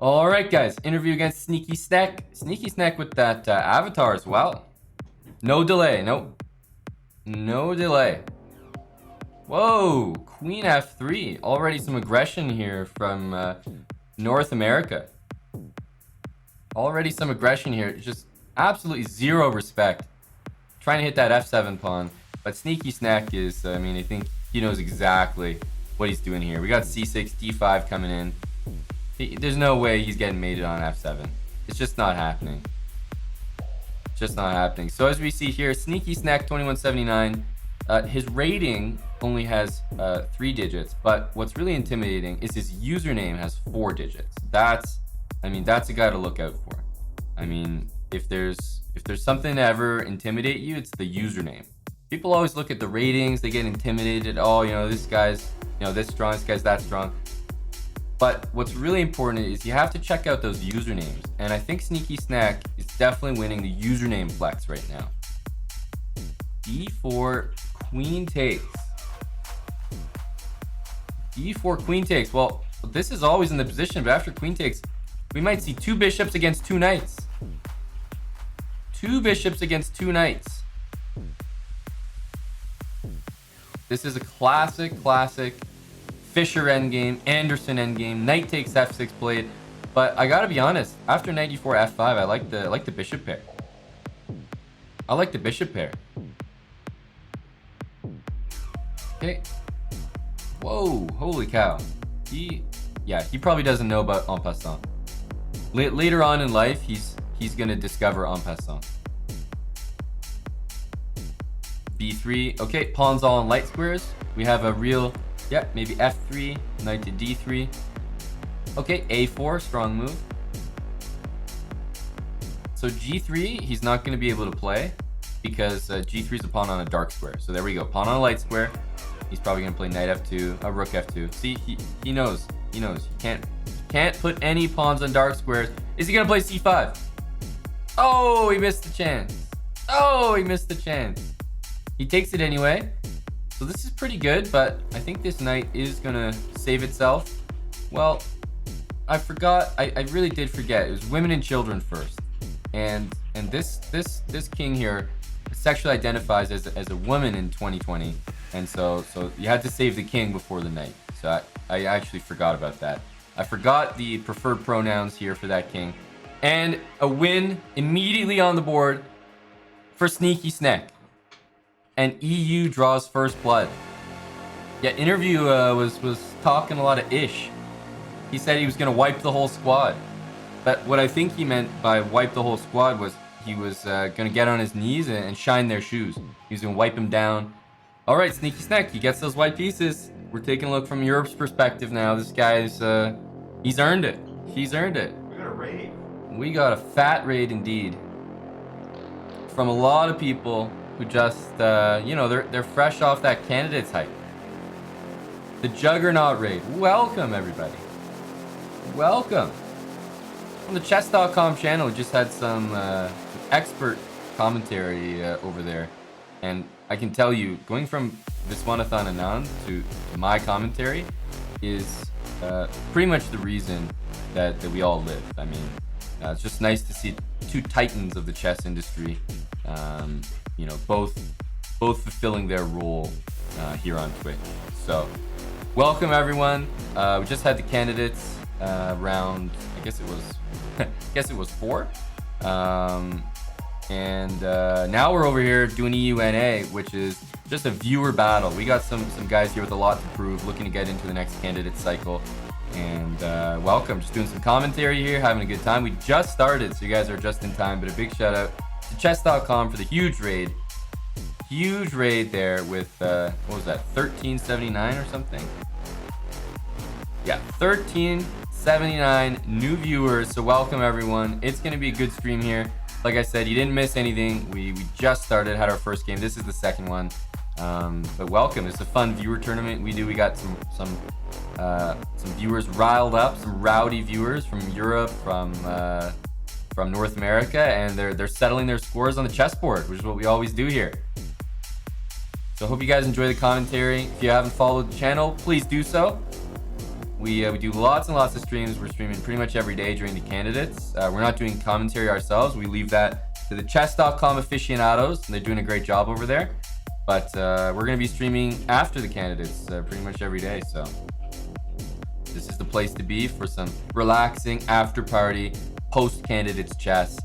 All right, guys. Interview against Sneaky Snack. Sneaky Snack with that avatar as well. No delay. Nope. No delay. Whoa. Queen F3. Already some aggression here from North America. Already some aggression here. Just absolutely zero respect. Trying to hit that F7 pawn. But Sneaky Snack is, I think he knows exactly what he's doing here. We got C6, D5 coming in. There's no way he's getting mated on F7. It's just not happening. Just not happening. So as we see here, Sneaky Snack 2179. His rating only has 3 digits, but what's really intimidating is his username has 4 digits. That's a guy to look out for. If there's something to ever intimidate you, it's the username. People always look at the ratings, they get intimidated. Oh, this guy's, this strong, this guy's that strong. But what's really important is you have to check out those usernames. And I think Sneaky Snack is definitely winning the username flex right now. D4 queen takes. D4 queen takes. Well, this is always in the position, but after queen takes, we might see 2 bishops against 2 knights. 2 bishops against 2 knights. This is a classic Fischer endgame, Anderson endgame, knight takes f6 played. But I gotta be honest, after knight e4 f5, I like the bishop pair. I like the bishop pair. Okay. Whoa, holy cow. He probably doesn't know about en passant. Later on in life, he's gonna discover en passant. B3. Okay, pawns all in light squares. We have a real, maybe F3, knight to D3. Okay, A4, strong move. So G3, he's not going to be able to play because G3 is a pawn on a dark square. So there we go, pawn on a light square. He's probably going to play knight F2, a rook F2. See, he knows. He can't put any pawns on dark squares. Is he going to play C5? Oh, he missed the chance. Oh, he missed the chance. He takes it anyway. So this is pretty good, but I think this knight is gonna save itself. Well, I forgot. I really did forget. It was women and children first, and this king here sexually identifies as a woman in 2020, and so you had to save the king before the knight. So I actually forgot about that. I forgot the preferred pronouns here for that king, and a win immediately on the board for Sneaky Snack. And EU draws first blood. Yeah, interview was talking a lot of ish. He said he was gonna wipe the whole squad. But what I think he meant by wipe the whole squad was he was gonna get on his knees and shine their shoes. He was gonna wipe them down. All right, Sneaky Snack, he gets those white pieces. We're taking a look from Europe's perspective now. This guy's he's earned it. He's earned it. We got a raid. We got a fat raid indeed. From a lot of people who just, they're fresh off that candidate's hype. The Juggernaut raid. Welcome, everybody. Welcome. On the chess.com channel, we just had some expert commentary over there. And I can tell you, going from Viswanathan Anand to my commentary is pretty much the reason that we all live. It's just nice to see 2 titans of the chess industry both fulfilling their role here on Twitch. So welcome everyone. We just had the candidates round, I guess it was 4. And now we're over here doing EUNA, which is just a viewer battle. We got some guys here with a lot to prove, looking to get into the next candidate cycle. And welcome, just doing some commentary here, having a good time. We just started, so you guys are just in time, but a big shout out to chess.com for the huge raid there with what was that, 1379 or something? Yeah, 1379 new viewers. So welcome everyone. It's gonna be a good stream here. Like I said, you didn't miss anything. We just started, had our first game. This is the second one. But welcome. It's a fun viewer tournament we got some viewers riled up, some rowdy viewers from Europe, from North America, and they're settling their scores on the chessboard, which is what we always do here. So I hope you guys enjoy the commentary. If you haven't followed the channel, please do so. We do lots and lots of streams. We're streaming pretty much every day during the candidates. We're not doing commentary ourselves. We leave that to the chess.com aficionados, and they're doing a great job over there. But we're going to be streaming after the candidates pretty much every day. So this is the place to be for some relaxing after party post-candidates chess.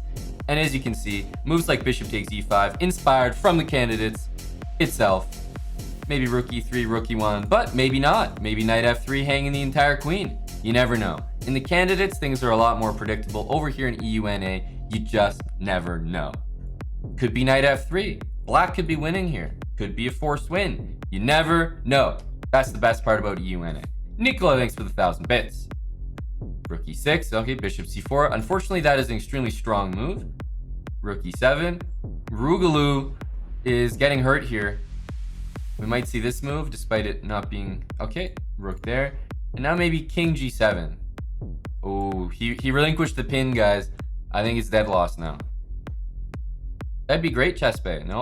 And as you can see, moves like bishop takes e5, inspired from the candidates itself. Maybe rook e3, rook e1, but maybe not. Maybe knight f3 hanging the entire queen. You never know. In the candidates, things are a lot more predictable. Over here in EUNA, you just never know. Could be knight f3. Black could be winning here. Could be a forced win. You never know. That's the best part about EUNA. Nicola, thanks for the 1,000 bits. Rook e6, okay, bishop c4. Unfortunately, that is an extremely strong move. Rook e7. Rougalou is getting hurt here. We might see this move, despite it not being... Okay, rook there. And now maybe king g7. Oh, he relinquished the pin, guys. I think it's dead loss now. That'd be great, chessbrah. No,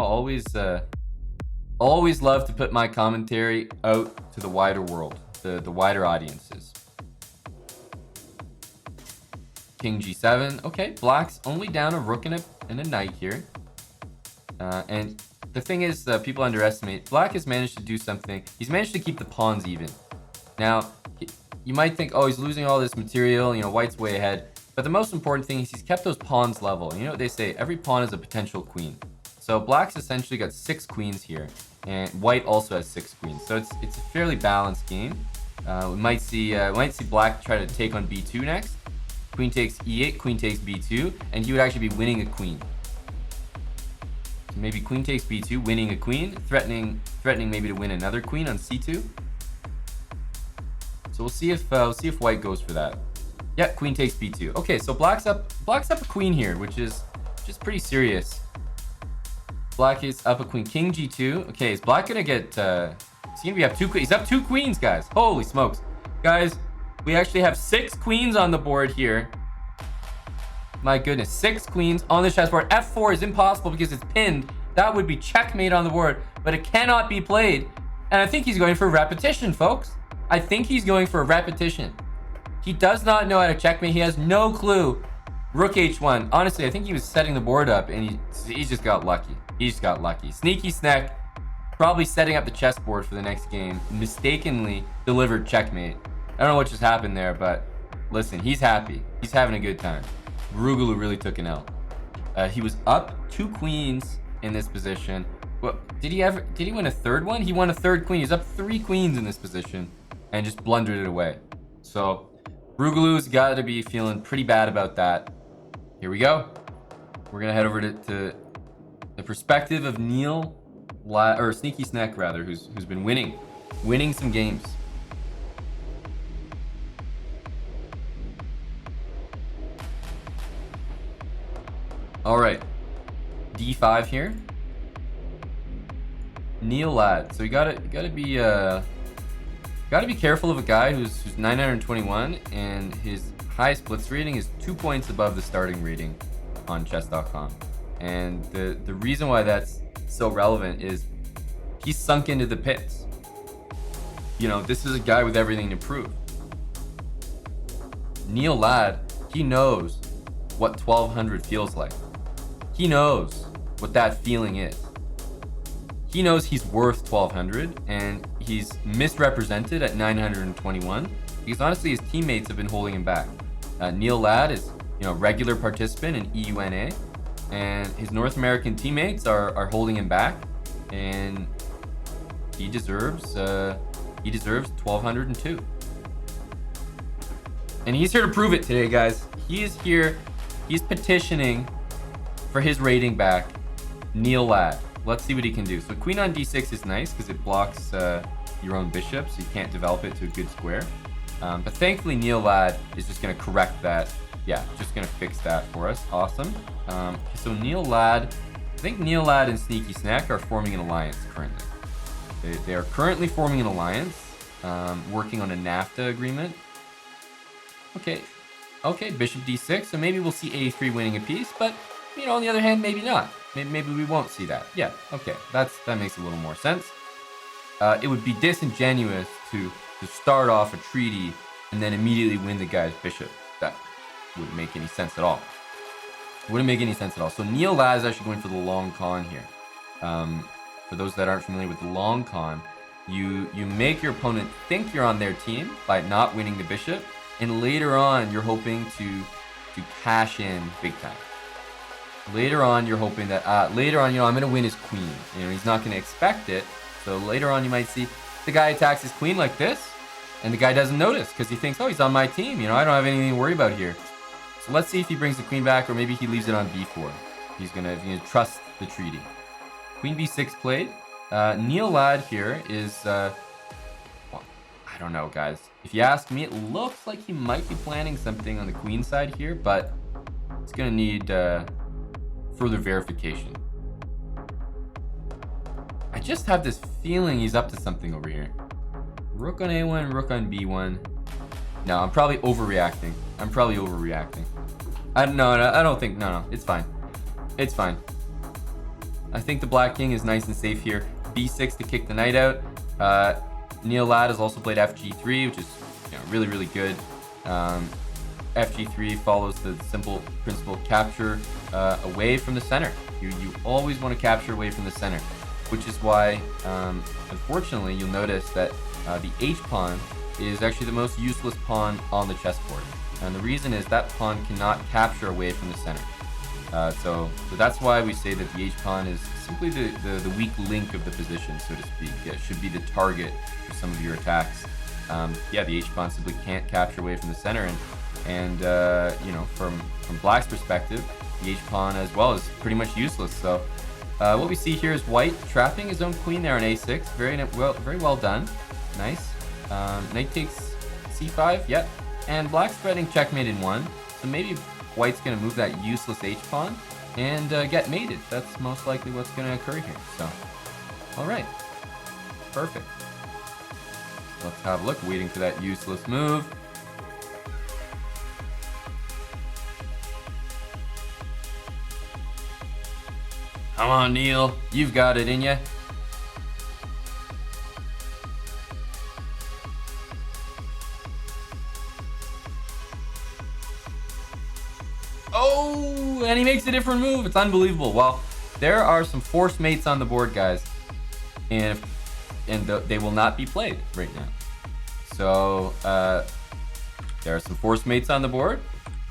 always love to put my commentary out to the wider world, the wider audiences. King g7. Okay, black's only down a rook and a knight here. And the thing is, people underestimate, black has managed to do something. He's managed to keep the pawns even. Now, you might think, oh, he's losing all this material, white's way ahead. But the most important thing is he's kept those pawns level. You know what they say, every pawn is a potential queen. So black's essentially got 6 queens here, and white also has 6 queens. So it's a fairly balanced game. We might see black try to take on b2 next. Queen takes e8, queen takes b2, and he would actually be winning a queen. So maybe queen takes b2, winning a queen, threatening maybe to win another queen on c2. So we'll see if white goes for that. Yeah, queen takes b2. Okay, so black's up a queen here, which is just pretty serious. Black is up a queen, king g2. Okay, is black gonna get? He's gonna be up 2 queens. He's up 2 queens, guys. Holy smokes, guys! We actually have 6 queens on the board here. My goodness, 6 queens on the chessboard. F4 is impossible because it's pinned. That would be checkmate on the board, but it cannot be played. And I think he's going for repetition, folks. I think he's going for a repetition. He does not know how to checkmate. He has no clue. Rook h1. Honestly, I think he was setting the board up and he just got lucky. He just got lucky. Sneaky snack, probably setting up the chessboard for the next game. Mistakenly delivered checkmate. I don't know what just happened there, but listen, he's happy. He's having a good time. Rougalou really took an L. He was up 2 queens in this position. Well, did he win a third one? He won a third queen. He's up 3 queens in this position and just blundered it away. So Rougalou's got to be feeling pretty bad about that. Here we go. We're gonna head over to the perspective of Sneaky Snack rather, who's been winning some games. All right, d5 here. Neil Ladd. So you gotta be careful of a guy who's 921 and his highest blitz rating is 2 points above the starting rating on chess.com. And the reason why that's so relevant is he's sunk into the pits. This is a guy with everything to prove. Neil Ladd, he knows what 1200 feels like. He knows what that feeling is. He knows he's worth 1200 and he's misrepresented at 921 because honestly his teammates have been holding him back. Neil Ladd is a regular participant in EUNA and his North American teammates are holding him back, and he deserves 1202. And he's here to prove it today, guys. He is here. He's petitioning for his rating back. Neil Ladd. Let's see what he can do. So queen on d6 is nice because it blocks your own bishop, so you can't develop it to a good square. But thankfully, Neil Ladd is just going to correct that. Yeah, just going to fix that for us. Awesome. So Neil Ladd, I think Neil Ladd and Sneaky Snack are forming an alliance currently. They are currently forming an alliance, working on a NAFTA agreement. Okay, bishop d6. So maybe we'll see a3 winning a piece, but on the other hand, maybe not. Maybe we won't see that. Yeah, okay, that makes a little more sense. It would be disingenuous to start off a treaty and then immediately win the guy's bishop. That wouldn't make any sense at all. Wouldn't make any sense at all. So Neil Ladd is actually going for the long con here. For those that aren't familiar with the long con, you make your opponent think you're on their team by not winning the bishop, and later on you're hoping to cash in big time. Later on you're hoping that later on, I'm going to win his queen. He's not going to expect it. So later on you might see the guy attacks his queen like this, and the guy doesn't notice because he thinks, oh, he's on my team. I don't have anything to worry about here. So let's see if he brings the queen back, or maybe he leaves it on b4. He's gonna trust the treaty. Queen b6 played. Neil Ladd here is, well, I don't know, guys. If you ask me, it looks like he might be planning something on the queen side here, but it's gonna need further verification. I just have this feeling he's up to something over here. Rook on a1, rook on b1. No, I'm probably overreacting. I don't think, no, it's fine. It's fine. I think the black king is nice and safe here. b6 to kick the knight out. Neil Ladd has also played fg3, which is really, really good. fg3 follows the simple principle, capture away from the center. You always want to capture away from the center, which is why, unfortunately, you'll notice that the h-pawn is actually the most useless pawn on the chessboard. And the reason is that pawn cannot capture away from the center. So that's why we say that the h-pawn is simply the weak link of the position, so to speak. It should be the target for some of your attacks. The h-pawn simply can't capture away from the center, and from black's perspective, the h-pawn as well is pretty much useless. So what we see here is white trapping his own queen there on a6. Very well done. Nice. Knight takes c5. Yep. And black's threatening checkmate in 1. So maybe white's going to move that useless h-pawn and get mated. That's most likely what's going to occur here. So, all right. Perfect. Let's have a look. Waiting for that useless move. Come on, Neil. You've got it in you. Oh, and he makes a different move. It's unbelievable. Well, there are some force mates on the board, guys, and they will not be played right now. So there are some force mates on the board.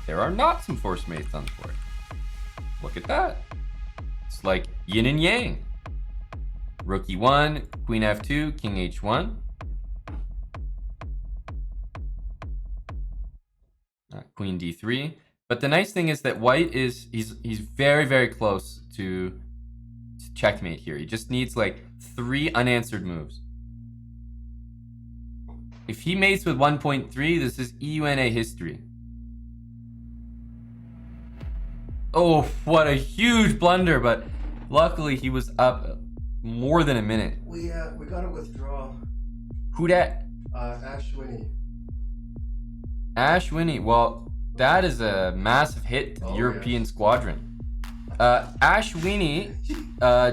There are not some force mates on the board. Look at that. It's like yin and yang. Rook e1, queen f2, king h1. Queen d3. But the nice thing is that white he's very, very close to checkmate here. He just needs like 3 unanswered moves. If he mates with 1.3, this is EUNA history. Oh, what a huge blunder, but luckily he was up more than a minute. We gotta withdraw. Who dat? Ashwini. Ashwini. Well, that is a massive hit to the European squadron. Ashwini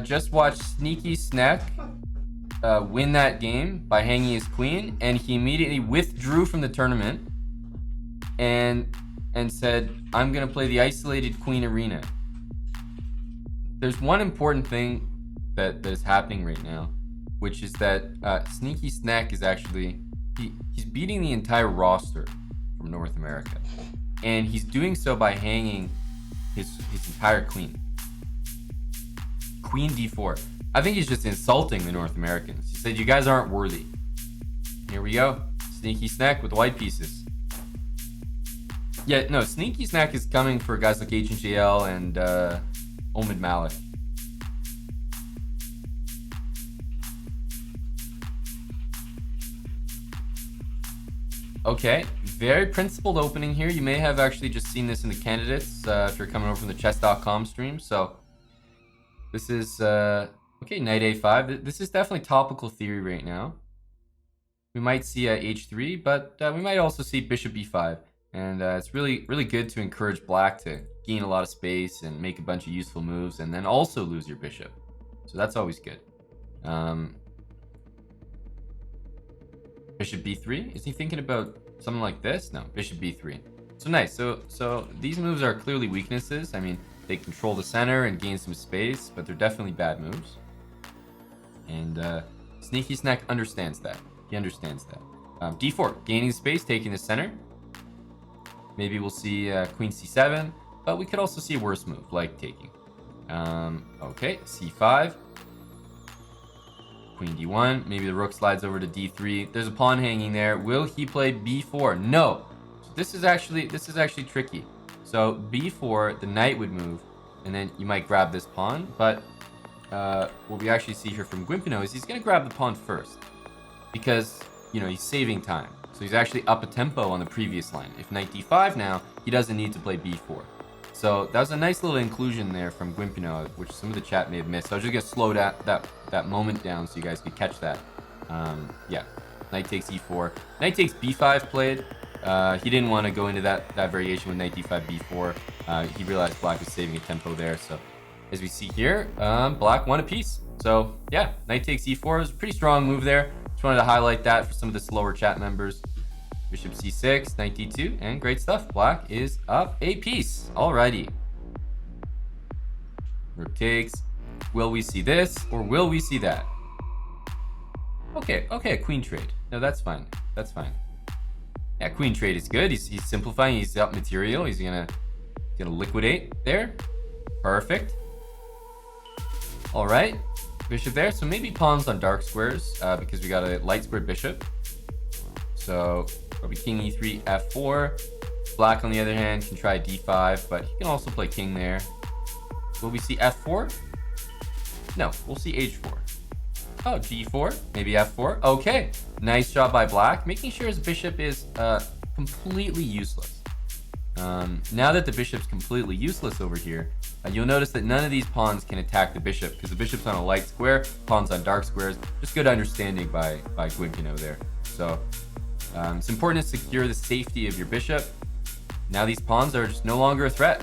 just watched Sneaky Snack win that game by hanging his queen, and he immediately withdrew from the tournament and said, I'm gonna play the isolated queen arena. There's one important thing that is happening right now, which is that Sneaky Snack is actually he's beating the entire roster from North America, and he's doing so by hanging his entire queen. Queen d4. I think he's just insulting the North Americans. He said, you guys aren't worthy. Here we go. Sneaky Snack with white pieces. Yeah, no, Sneaky Snack is coming for guys like HNJL and Omid Malik. Okay, very principled opening here. You may have actually just seen this in the candidates if you're coming over from the chess.com stream. So this is, okay, knight a5. This is definitely topical theory right now. We might see h3, but we might also see bishop b5. And it's really, really good to encourage black to gain a lot of space and make a bunch of useful moves and then also lose your bishop. So that's always good. Bishop b3. Is he thinking about Something like this? No, bishop b3. So nice. So these moves are clearly weaknesses. I mean, they control the center and gain some space, but they're definitely bad moves. And Sneaky Snack understands that. He understands that. d4, gaining space, taking the center. Maybe we'll see queen c7, but we could also see a worse move, like taking. Okay, c5. Queen d1. Maybe the rook slides over to d3. There's a pawn hanging there. Will he play b4? No. So this is actually tricky. So b4, the knight would move, and then you might grab this pawn. But what we actually see here from Guimpino is he's going to grab the pawn first, because he's saving time. So he's actually up a tempo on the previous line. If knight d5 now, he doesn't need to play b4. So that was a nice little inclusion there from Guimpino, which some of the chat may have missed. So I was just going to slow that moment down so you guys could catch that. Yeah, knight takes e4. Knight takes b5 played. He didn't want to go into that variation with knight d5, b4. He realized black was saving a tempo there. So as we see here, black won a piece. So yeah, knight takes e4 was a pretty strong move there. Just wanted to highlight that for some of the slower chat members. Bishop c6, knight d2, and great stuff. Black is up a piece. Alrighty. Rook takes. Will we see this or will we see that? Okay, queen trade. No, that's fine. That's fine. Yeah, queen trade is good. He's simplifying. He's up material. He's gonna liquidate there. Perfect. All right, bishop there. So maybe pawns on dark squares because we got a light squared bishop. So probably king e3, f4. Black, on the other hand, can try d5, but he can also play king there. Will we see f4? No, we'll see h4. Oh, g4, maybe f4. Okay, nice job by black, making sure his bishop is completely useless. Now that the bishop's completely useless over here, you'll notice that none of these pawns can attack the bishop because the bishop's on a light square, pawns on dark squares. Just good understanding by Guimpino there. So it's important to secure the safety of your bishop. Now these pawns are just no longer a threat.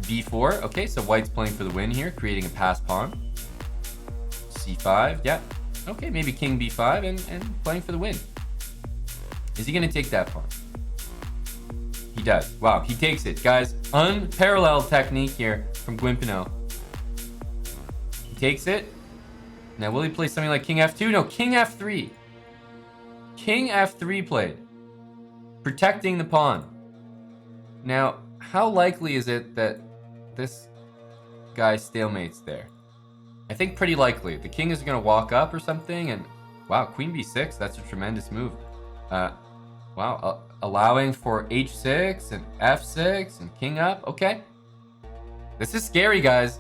b4, okay, so white's playing for the win here, creating a passed pawn. c5, yeah. Okay, maybe king b5 and playing for the win. Is he going to take that pawn? He does. Wow, he takes it. Guys, unparalleled technique here from Guimpino. He takes it. Now, will he play something like king f2? No, king f3. King f3 played. Protecting the pawn. Now, how likely is it that this guy stalemates there? I think pretty likely. The king is going to walk up or something, and wow, queen b6, that's a tremendous move. Wow, allowing for h6 and f6 and king up. Okay. This is scary, guys.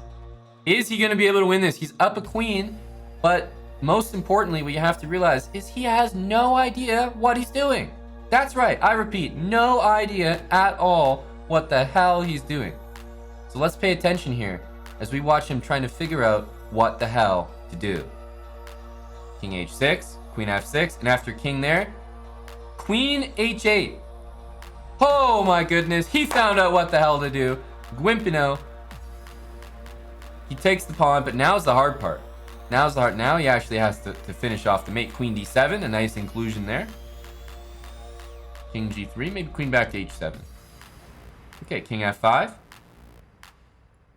Is he going to be able to win this? He's up a queen, but most importantly, what you have to realize is he has no idea what he's doing. That's right. I repeat, no idea at all what the hell he's doing. So let's pay attention here as we watch him trying to figure out what the hell to do. King h6, queen f6, and after king there, queen h8. Oh my goodness, he found out what the hell to do. Guimpino, he takes the pawn, but now's the hard part. Now he actually has to finish off the mate. Queen d7, a nice inclusion there. King g3, maybe queen back to h7. Okay, king f5.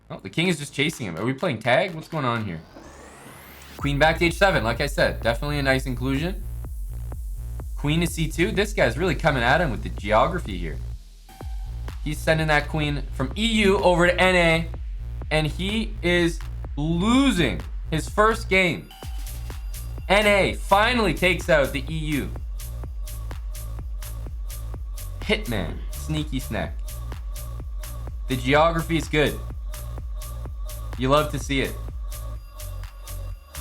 Oh, the king is just chasing him. Are we playing tag? What's going on here? Queen back to h7, like I said, definitely a nice inclusion. Queen to c2. This guy's really coming at him with the geography here. He's sending that queen from EU over to NA, and he is losing his first game. NA finally takes out the EU. Hitman, sneaky snack. The geography is good. You love to see it.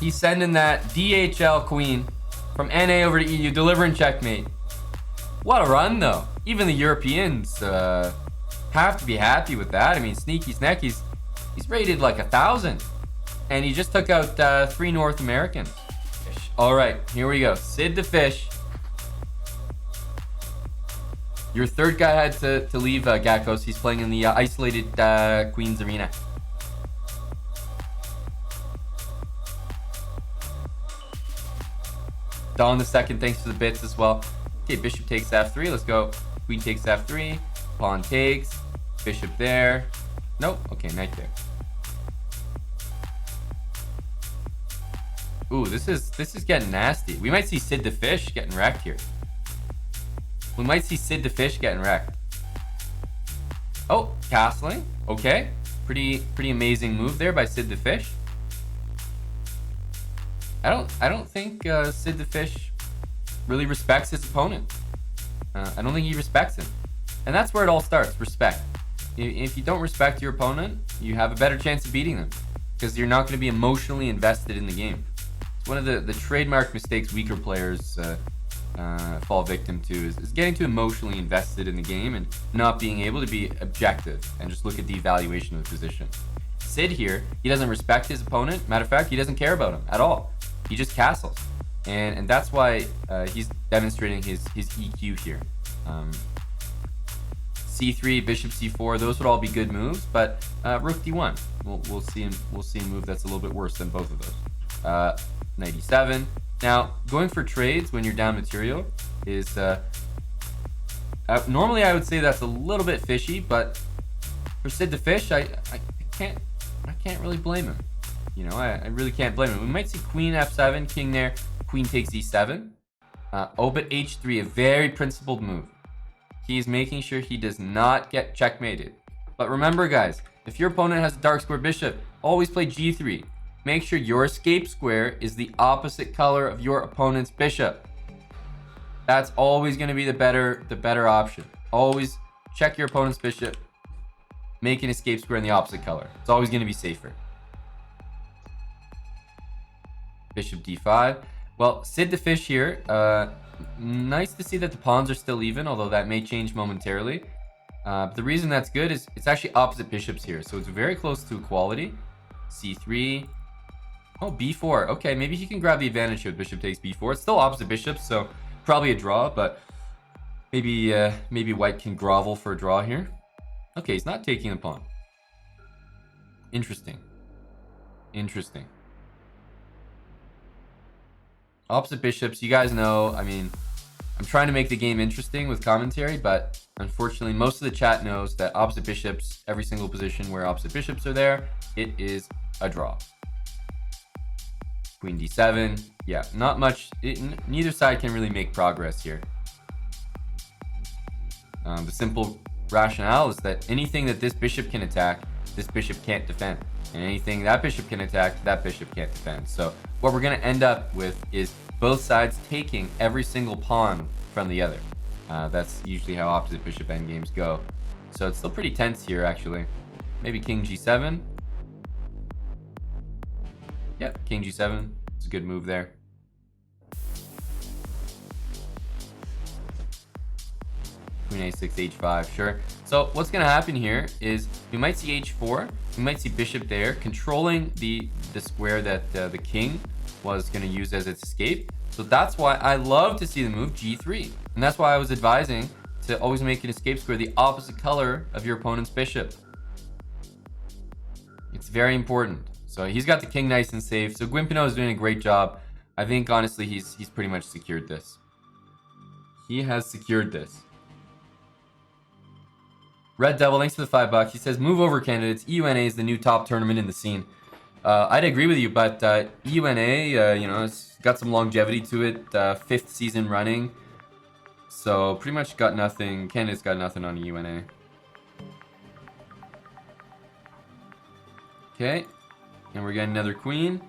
He's sending that DHL queen from NA over to EU, delivering checkmate. What a run, though. Even the Europeans have to be happy with that. I mean, sneaky snack, he's rated like 1,000. And he just took out 3 North Americans. All right, here we go. Sid the Fish. Your third guy had to leave Gakkos. He's playing in the isolated Queen's Arena. Don the second, thanks for the bits as well. Okay, bishop takes f3. Let's go. Queen takes f3. Pawn takes. Bishop there. Nope. Okay, knight there. Ooh, this is getting nasty. We might see Sid the Fish getting wrecked here. We might see Sid the Fish getting wrecked. Oh, castling. Okay. Pretty amazing move there by Sid the Fish. I don't think Sid the Fish really respects his opponent. I don't think he respects him. And that's where it all starts, respect. If you don't respect your opponent, you have a better chance of beating them because you're not going to be emotionally invested in the game. It's one of the trademark mistakes weaker players fall victim to is getting too emotionally invested in the game and not being able to be objective and just look at the evaluation of the position. Sid here, he doesn't respect his opponent. Matter of fact, he doesn't care about him at all. He just castles. And that's why he's demonstrating his EQ here. C3, bishop c4, those would all be good moves, but rook d1, we'll see a move that's a little bit worse than both of those. Knight e7. Now, going for trades when you're down material is normally I would say that's a little bit fishy, but for Sid the Fish, I can't really blame him. You know, I really can't blame him. We might see queen f7, king there, queen takes e7. Oh, but h3, a very principled move. He's making sure he does not get checkmated. But remember, guys, if your opponent has a dark square bishop, always play g3. Make sure your escape square is the opposite color of your opponent's bishop. That's always going to be the better option. Always check your opponent's bishop. Make an escape square in the opposite color. It's always going to be safer. Bishop d5. Well, Sid the Fish here. Nice to see that the pawns are still even, although that may change momentarily. But the reason that's good is it's actually opposite bishops here, so it's very close to equality. C3. Oh, b4. Okay, maybe he can grab the advantage here with bishop takes b4. It's still opposite bishops, so probably a draw, but maybe white can grovel for a draw here. Okay, he's not taking the pawn. Interesting. Opposite bishops, you guys know, I mean, I'm trying to make the game interesting with commentary, but unfortunately, most of the chat knows that opposite bishops, every single position where opposite bishops are there, it is a draw. Queen d7. Yeah, not much. Neither side can really make progress here. The simple rationale is that anything that this bishop can attack, this bishop can't defend. And anything that bishop can attack, that bishop can't defend. So what we're going to end up with is both sides taking every single pawn from the other. That's usually how opposite bishop endgames go. So it's still pretty tense here, actually. Maybe king g7. Yep, king g7. It's a good move there. Queen a6, h5, sure. So what's going to happen here is we might see h4. We might see bishop there, controlling the square that the king was going to use as its escape. So that's why I love to see the move g3. And that's why I was advising to always make an escape square the opposite color of your opponent's bishop. It's very important. So he's got the king nice and safe. So Guimpino is doing a great job. I think, honestly, he's pretty much secured this. He has secured this. Red Devil, thanks for the $5. He says, move over candidates. EUNA is the new top tournament in the scene. I'd agree with you, but EUNA, you know, it's got some longevity to it. 5th season running. So pretty much got nothing. Canada's got nothing on EUNA. Okay. And we're getting another queen.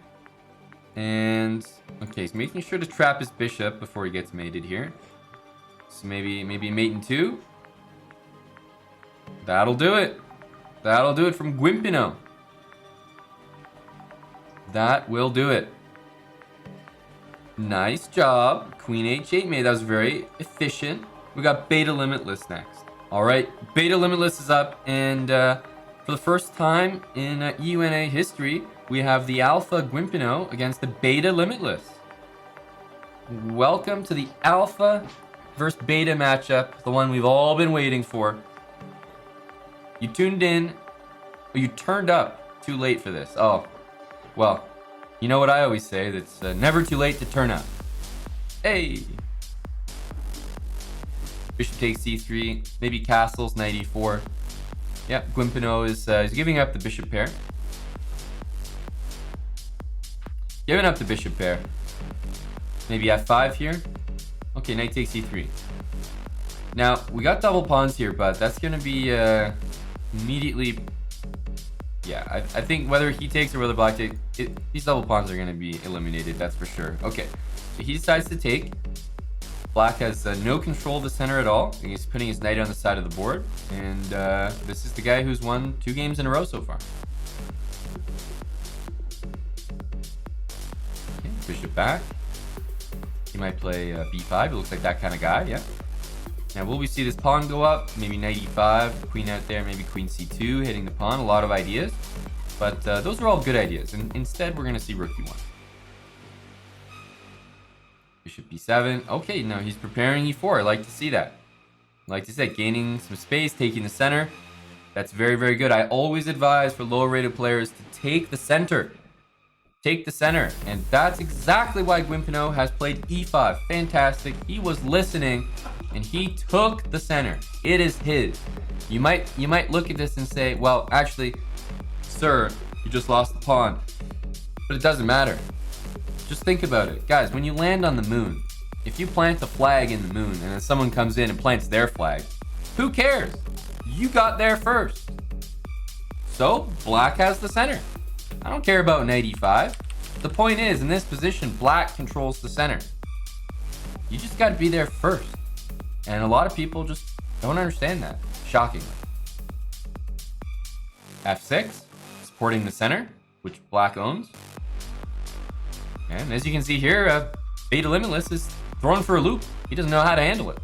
And, okay, he's making sure to trap his bishop before he gets mated here. So maybe mate in 2. That'll do it. That'll do it from Guimpino. That will do it. Nice job. Queen h8 mate. That was very efficient. We got Beta Limitless next. All right, Beta Limitless is up, and for the first time in EUNA history, we have the Alpha Guimpino against the Beta Limitless. Welcome to the Alpha versus Beta matchup, the one we've all been waiting for. You tuned in, or you turned up too late for this. Oh, well, you know what I always say, that's never too late to turn up. Hey! Bishop takes c3, maybe castles, knight e4. Yeah, Guimpino is giving up the bishop pair. Giving up the bishop pair. Maybe f5 here. Okay, knight takes e3. Now, we got double pawns here, but that's going to be immediately... Yeah, I think whether he takes or whether black takes, these double pawns are going to be eliminated, that's for sure. Okay, so he decides to take. Black has no control of the center at all. He's putting his knight on the side of the board. And this is the guy who's won 2 games in a row so far. Okay, bishop back. He might play b5. It looks like that kind of guy, yeah. Now, will we see this pawn go up? Maybe knight e5, queen out there, maybe queen c2, hitting the pawn. A lot of ideas. But those are all good ideas. And instead, we're going to see rook e1. Bishop b7. Okay, now he's preparing e4. I like to see that. I like to see that. Gaining some space, taking the center. That's very, very good. I always advise for lower rated players to take the center. Take the center. And that's exactly why Guimpino has played e5. Fantastic. He was listening and he took the center. It is his. You might look at this and say, well, actually, sir, you just lost the pawn. But it doesn't matter. Just think about it. Guys, when you land on the moon, if you plant a flag in the moon and then someone comes in and plants their flag, who cares? You got there first. So, black has the center. I don't care about knight e5. The point is, in this position, black controls the center. You just got to be there first. And a lot of people just don't understand that, shockingly. f6, supporting the center, which black owns. And as you can see here, Beta Limitless is thrown for a loop. He doesn't know how to handle it.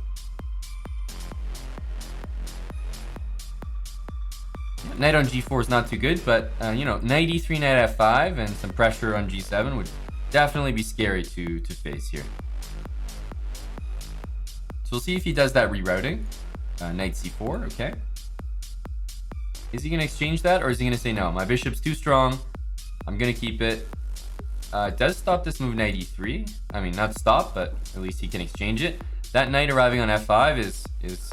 Knight on g4 is not too good, but you know, knight e3, knight f5, and some pressure on g7 would definitely be scary to face here. So we'll see if he does that rerouting. Knight c4, okay. Is he going to exchange that, or is he going to say, no, my bishop's too strong, I'm going to keep it. It does stop this move knight e3. I mean, not stop, but at least he can exchange it. That knight arriving on f5 is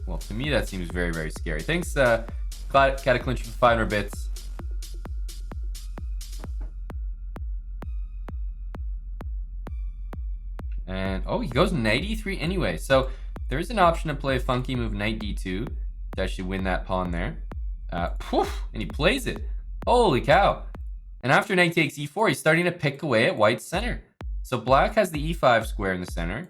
well, to me, that seems very, very scary. Thanks, Cataclynch for 500 bits. And, oh, he goes knight e3 anyway. So there is an option to play a funky move knight d2 to actually win that pawn there. Poof, and he plays it. Holy cow. And after knight takes e4, he's starting to pick away at white's center. So black has the e5 square in the center.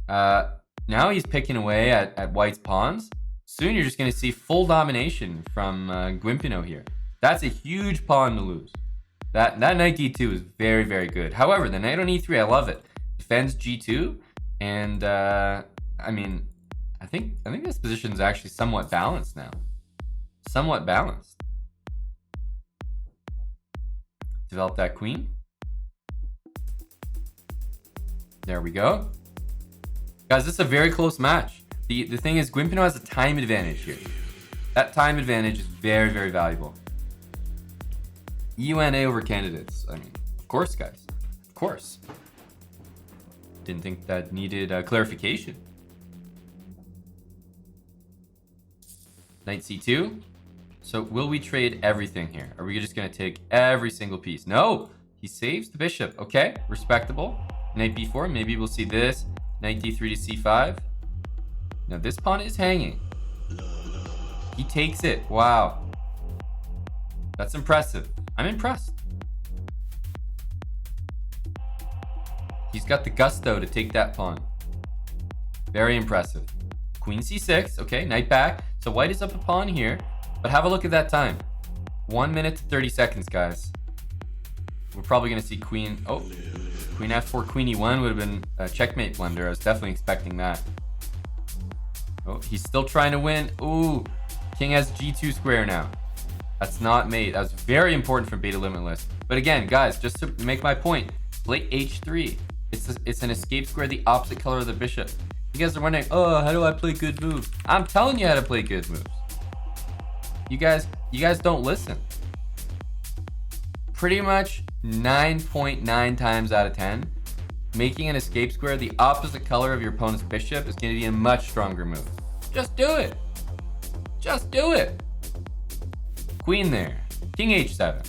Now he's picking away at white's pawns. Soon you're just going to see full domination from Guimpino here. That's a huge pawn to lose. That knight d2 is very, very good. However, the knight on e3, I love it. Defends g2, and I mean, I think this position is actually somewhat balanced now. Somewhat balanced. Develop that queen. There we go. Guys, this is a very close match. The thing is, Guimpino has a time advantage here. That time advantage is very, very valuable. UNA over candidates. I mean, of course, guys. Of course. Didn't think that needed clarification. Knight c2. So will we trade everything here? Are we just going to take every single piece? No! He saves the bishop. Okay, respectable. Knight b4. Maybe we'll see this. Knight d3 to c5. Now this pawn is hanging. He takes it. Wow. That's impressive. I'm impressed. He's got the gusto to take that pawn. Very impressive. Queen c6. Okay, knight back. So white is up a pawn here. But have a look at that time. 1 minute to 30 seconds, guys. We're probably going to see queen... Oh, queen f4, queen e1 would have been a checkmate blunder. I was definitely expecting that. Oh, he's still trying to win. Ooh, king has g2 square now. That's not mate. That was very important for Beta Limitless. But again, guys, just to make my point, play h3. It's an escape square, the opposite color of the bishop. You guys are wondering, oh, how do I play good moves? I'm telling you how to play good moves. You guys don't listen. Pretty much 9.9 times out of 10, making an escape square the opposite color of your opponent's bishop is going to be a much stronger move. Just do it. Just do it. Queen there. King h7.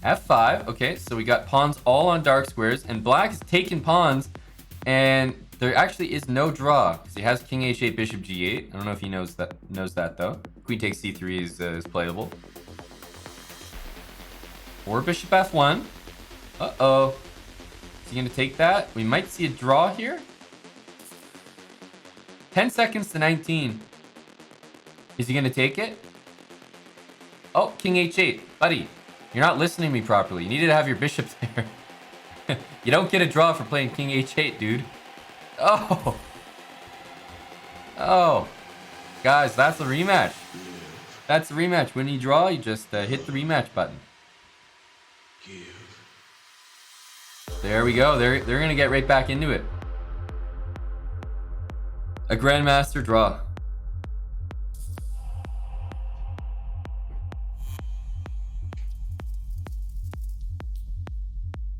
f5. Okay, so we got pawns all on dark squares, and black has taken pawns, and there actually is no draw because he has king h8, bishop g8. I don't know if he knows that though. Queen takes c3 is playable. Or bishop f1. Uh-oh. Is he going to take that? We might see a draw here. 10 seconds to 19. Is he going to take it? Oh, king h8. Buddy, you're not listening to me properly. You needed to have your bishop there. You don't get a draw for playing king h8, dude. Oh. Oh. Guys, that's a rematch. That's a rematch. When you draw, you just hit the rematch button. There we go. They're going to get right back into it. A grandmaster draw.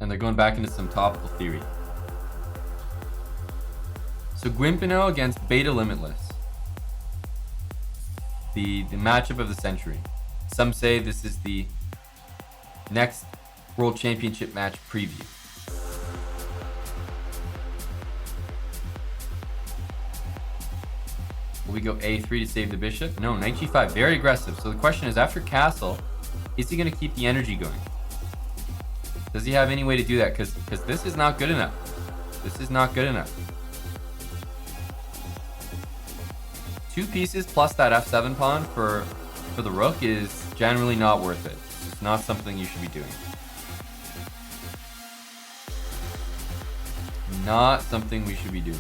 And they're going back into some topical theory. So Guimpino against Beta Limitless. The matchup of the century. Some say this is the next World Championship match preview. Will we go a3 to save the bishop? No, knight g5, very aggressive. So the question is, after castle, is he going to keep the energy going? Does he have any way to do that? Because this is not good enough. This is not good enough. 2 pieces plus that f7 pawn for the rook is generally not worth it. It's not something you should be doing. Not something we should be doing.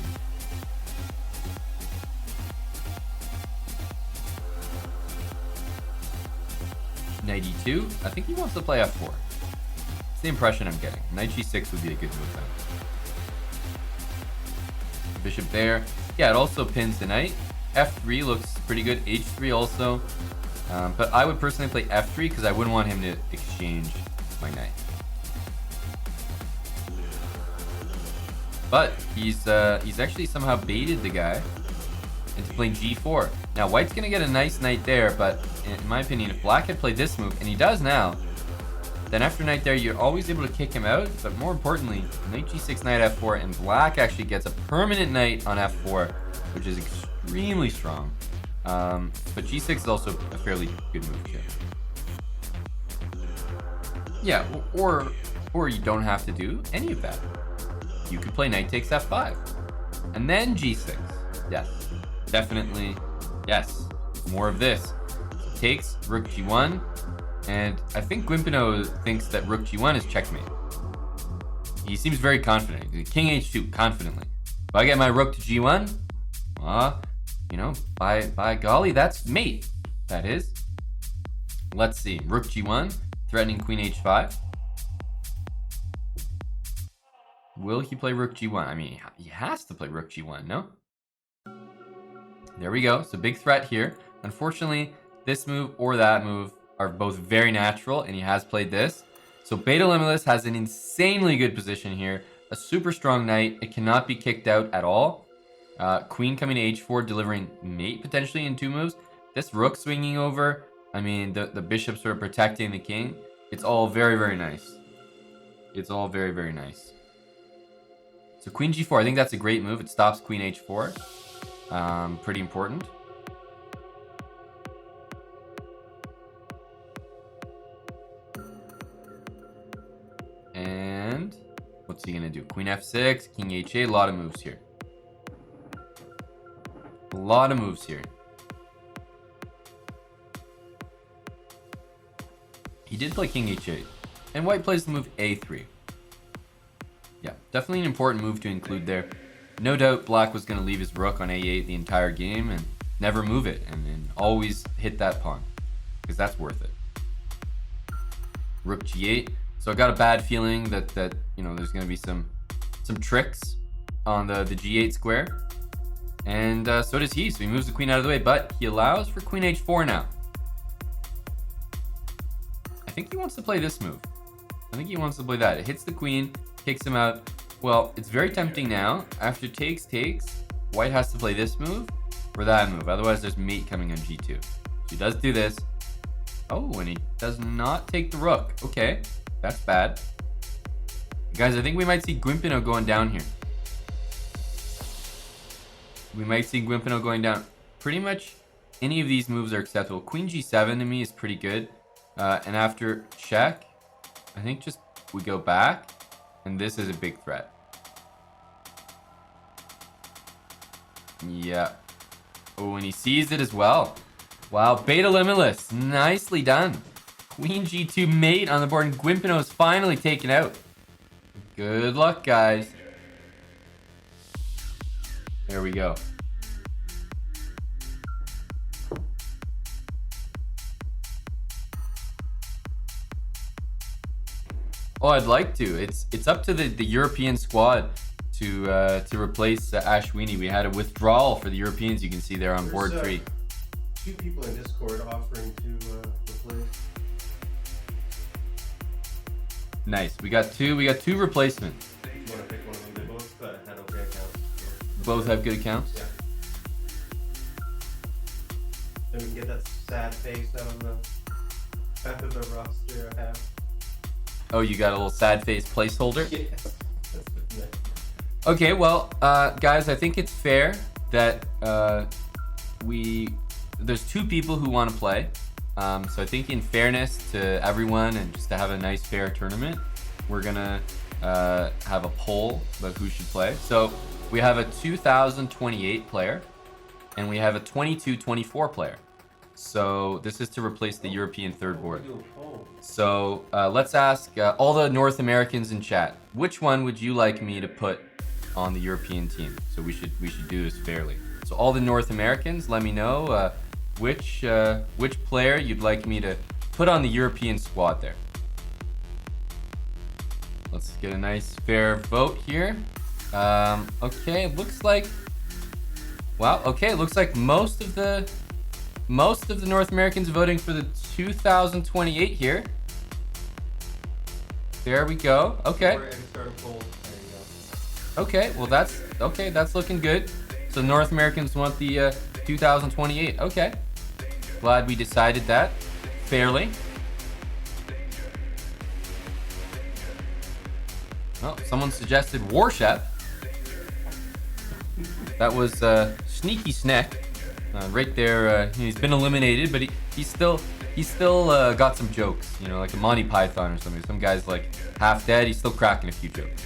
Knight e2. I think he wants to play f4. It's the impression I'm getting. Knight g6 would be a good move then. Bishop there. Yeah, it also pins the knight. f3 looks pretty good. h3 also. But I would personally play f3 because I wouldn't want him to exchange my knight. But he's actually somehow baited the guy into playing g4. Now white's gonna get a nice knight there, but in my opinion, if black had played this move, and he does now, then after knight there, you're always able to kick him out. But more importantly, knight g6, knight f4, and black actually gets a permanent knight on f4, which is extremely strong. But g6 is also a fairly good move here. Yeah, or you don't have to do any of that. You could play knight takes f5, and then g6. Yes, definitely. Yes, more of this. Takes rook g1, and I think Guimpino thinks that rook g1 is checkmate. He seems very confident. King h2 confidently. If I get my rook to g1, you know, by golly, that's mate. That is. Let's see. Rook g1, threatening queen h5. Will he play rook g1? I mean, he has to play rook g1, no? There we go. So big threat here. Unfortunately, this move or that move are both very natural, and he has played this. So Beta Limitless has an insanely good position here. A super strong knight. It cannot be kicked out at all. Queen coming to h4, delivering mate potentially in 2 moves. This rook swinging over. I mean, the bishop sort of protecting the king. It's all very, very nice. It's all very, very nice. So queen g4, I think that's a great move. It stops queen h4. Pretty important. And what's he gonna do? Queen f6, king h8, a lot of moves here. A lot of moves here. He did play king h8. And white plays the move a3. Yeah, definitely an important move to include there. No doubt black was going to leave his rook on a8 the entire game and never move it, and then always hit that pawn, because that's worth it. Rook g8. So I got a bad feeling that you know, there's going to be some tricks on the g8 square. And so does he. So he moves the queen out of the way, but he allows for queen h4 now. I think he wants to play this move. I think he wants to play that. It hits the queen, kicks him out. Well, it's very tempting now. After takes, white has to play this move or that move. Otherwise, there's mate coming on g2. So he does do this. Oh, and he does not take the rook. Okay, that's bad. Guys, I think we might see Guimpino going down here. We might see Guimpino going down. Pretty much any of these moves are acceptable. Queen g7 to me is pretty good. And after check, I think just we go back. And this is a big threat. Yeah. Oh, and he sees it as well. Wow, beta limitless. Nicely done. Queen g2 mate on the board, and Guimpino is finally taken out. Good luck, guys. There we go. Oh, I'd like to. It's up to the European squad to replace Ashwini. We had a withdrawal for the Europeans. You can see there on board 3. 2 people in Discord offering to replace. Nice. We got two replacements. You want to pick one of them? They both had okay accounts. So. Both have good accounts? Yeah. Then we can get that sad face out of the roster I have. Oh, you got a little sad face placeholder? Yes. Okay, well, guys, I think it's fair that there's 2 people who want to play. So I think in fairness to everyone and just to have a nice fair tournament, we're gonna have a poll about who should play. So we have a 2028 player and we have a 2224 player. So this is to replace the European third board. So let's ask all the North Americans in chat, which one would you like me to put on the European team? So we should do this fairly. So all the North Americans, let me know which player you'd like me to put on the European squad there. Let's get a nice fair vote here. Okay, it looks like, wow, okay, it looks like most of the North Americans voting for the 2028 here. There we go. Okay. Okay, well that's looking good. So North Americans want the 2028. Okay. Glad we decided that fairly. Oh, someone suggested Warshep. That was Sneaky Snack. Right there, he's been eliminated, but he's still got some jokes, you know, like a Monty Python or something. Some guy's like half dead, he's still cracking a few jokes.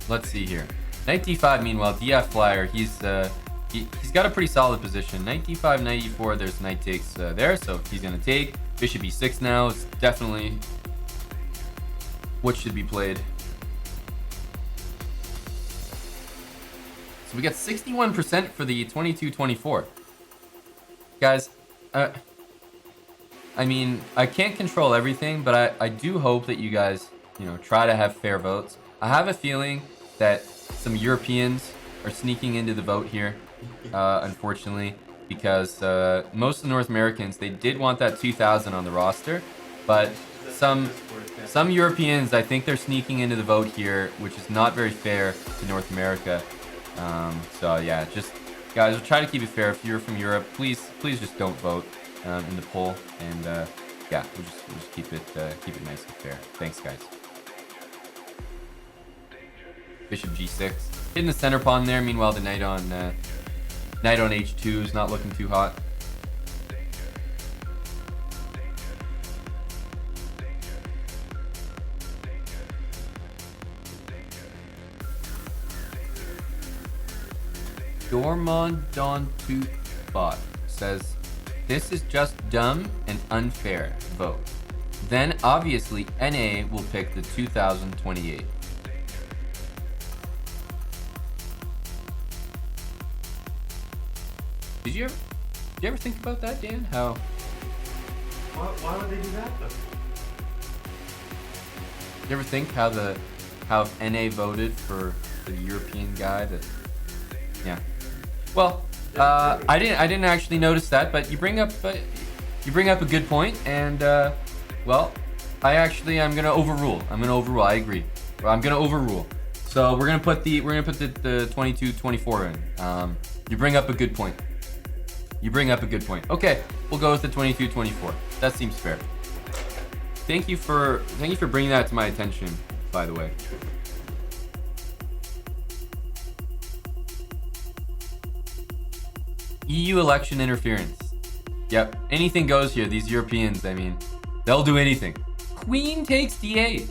Let's see here. Knight d5, meanwhile, DF flyer, he's got a pretty solid position. Knight d5, knight e4, there's knight takes there, so he's gonna take. Bishop e6 now, it's definitely what should be played. So we got 61% for the 22-24. Guys, I mean, I can't control everything, but I do hope that you guys, you know, try to have fair votes. I have a feeling that some Europeans are sneaking into the vote here, unfortunately, because most of the North Americans, they did want that 2000 on the roster, but some Europeans, I think they're sneaking into the vote here, which is not very fair to North America. So yeah, just guys, we'll try to keep it fair. If you're from Europe, please just don't vote in the poll, and yeah, we'll just keep it nice and fair. Thanks, guys. Bishop g6, hitting the center pawn there. Meanwhile, the knight on h2 is not looking too hot. Dormond Don Bot says, "This is just dumb and unfair. Vote. Then obviously NA will pick the 2028." Did you ever think about that, Dan? How? Why would they do that though? You ever think how the how if NA voted for the European guy that, yeah. Well, I didn't actually notice that, but you bring up a good point, and well, I'm gonna overrule. I agree. I'm gonna overrule. So we're gonna put the 22-24 in. You bring up a good point. Okay, we'll go with the 22-24. That seems fair. Thank you for bringing that to my attention, by the way. EU election interference. Yep, anything goes here. These Europeans, I mean, they'll do anything. Queen takes d8.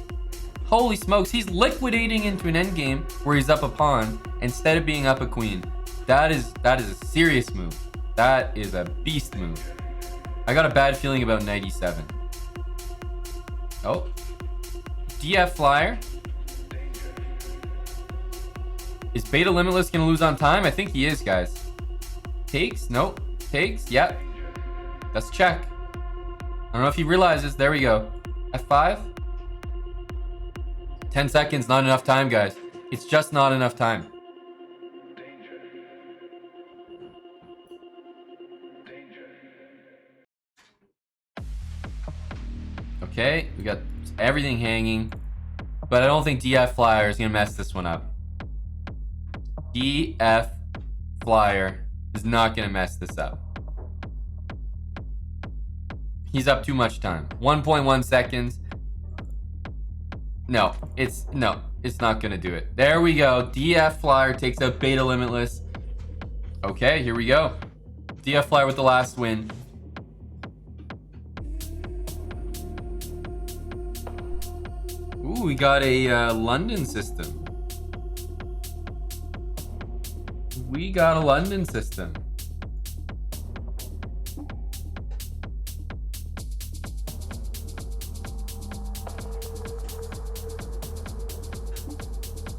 Holy smokes, he's liquidating into an endgame where he's up a pawn instead of being up a queen. That is a serious move. That is a beast move. I got a bad feeling about knight e7. Oh. DF flyer. Is Beta Limitless gonna lose on time? I think he is, guys. Takes? Nope. Takes? Yep. Let's check. I don't know if he realizes. There we go. F5. 10 seconds, not enough time, guys. It's just not enough time. Okay, we got everything hanging, but I don't think DF Flyer is gonna mess this one up. DF Flyer is not gonna mess this up. He's up too much time. 1.1 seconds. No, it's not gonna do it. There we go. DF Flyer takes out Beta Limitless. Okay, here we go. DF Flyer with the last win. Ooh, we got a London system. We got a London system.